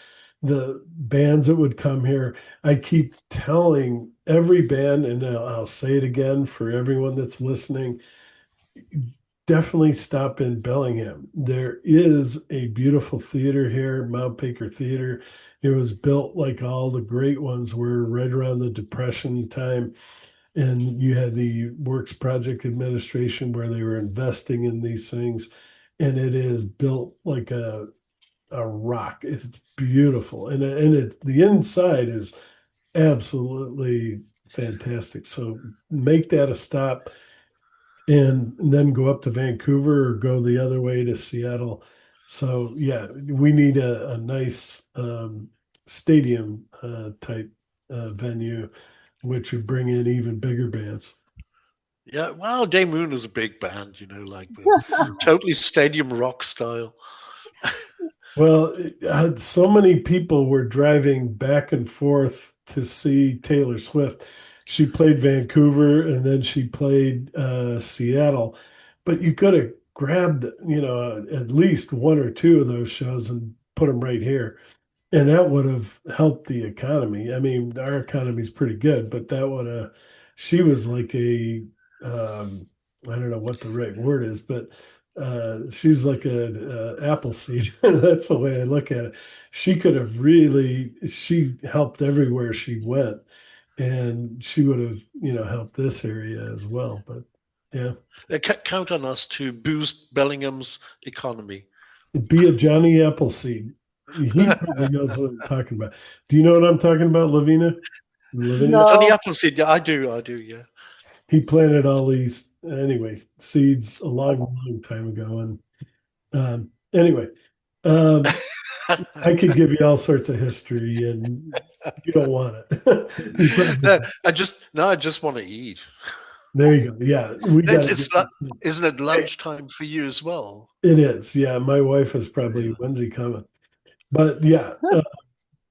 the bands that would come here, I keep telling every band, and I'll say it again for everyone that's listening, definitely stop in Bellingham. There is a beautiful theater here, Mount Baker Theater. It was built like all the great ones were right around the Depression time. And you had the Works Project Administration where they were investing in these things. And it is built like a rock. It's beautiful. The inside is absolutely fantastic. So make that a stop and then go up to Vancouver or go the other way to Seattle. So yeah, we need a nice stadium type venue, which would bring in even bigger bands. Yeah, well, Daymoon is a big band, like totally stadium rock style. Well, so many people were driving back and forth to see Taylor Swift. She played Vancouver and then she played Seattle, but you could have grabbed, at least one or two of those shows and put them right here. And that would have helped the economy. I mean, our economy is pretty good, but that would have, she was like I don't know what the right word is, but she was like a apple seed. That's the way I look at it. She could have really, she helped everywhere she went, and she would have, helped this area as well. But yeah, Count on us to boost Bellingham's economy. be a Johnny Appleseed. He probably knows what I'm talking about. Do you know what I'm talking about, Lavina? Lavinia? Johnny No. Appleseed, yeah, I do, yeah. He planted all these anyway seeds a long time ago, and anyway, um, I could give you all sorts of history, and you don't want it. You probably No, don't. I just want to eat. There you go. Yeah, we got to It's get not, this. isn't it Hey, lunchtime for you as well? it is. Yeah, my wife is probably Yeah. when's he coming? But yeah,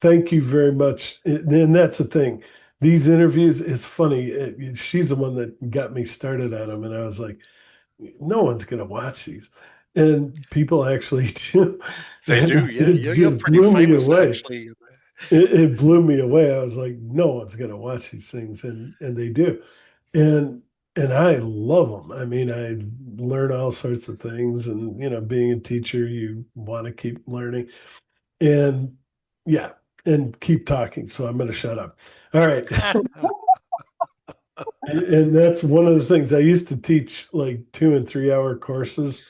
thank you very much. And that's the thing. These interviews, it's funny. She's the one that got me started on them, and I was like, no one's going to watch these. And people actually do. They And do, yeah. it You're just pretty blew me famous, away. actually. It blew me away. I was like, no one's going to watch these things. And they do. And and I love them. I mean, I learn all sorts of things. And, being a teacher, you want to keep learning. And yeah, and keep talking. So I'm going to shut up. All right. And that's one of the things I used to teach like 2 and 3 hour courses,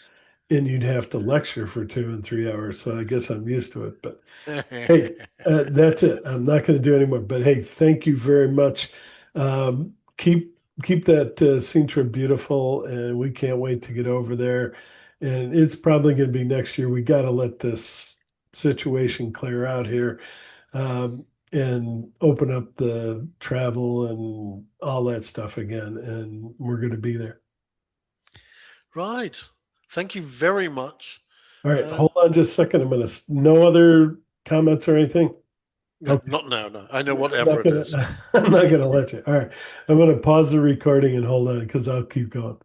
and you'd have to lecture for 2 and 3 hours. So I guess I'm used to it. But hey, that's it. I'm not going to do anymore. But hey, thank you very much. Keep that Sintra beautiful, and we can't wait to get over there. And it's probably going to be next year. We got to let this situation clear out here. And open up the travel and all that stuff again. And we're going to be there. Right. Thank you very much. All right, Uh, hold on just a second. No other comments or anything. no, Okay, not now. No, I know I'm whatever not it is. gonna, I'm not gonna let you. All right, I'm gonna pause the recording and hold on because I'll keep going.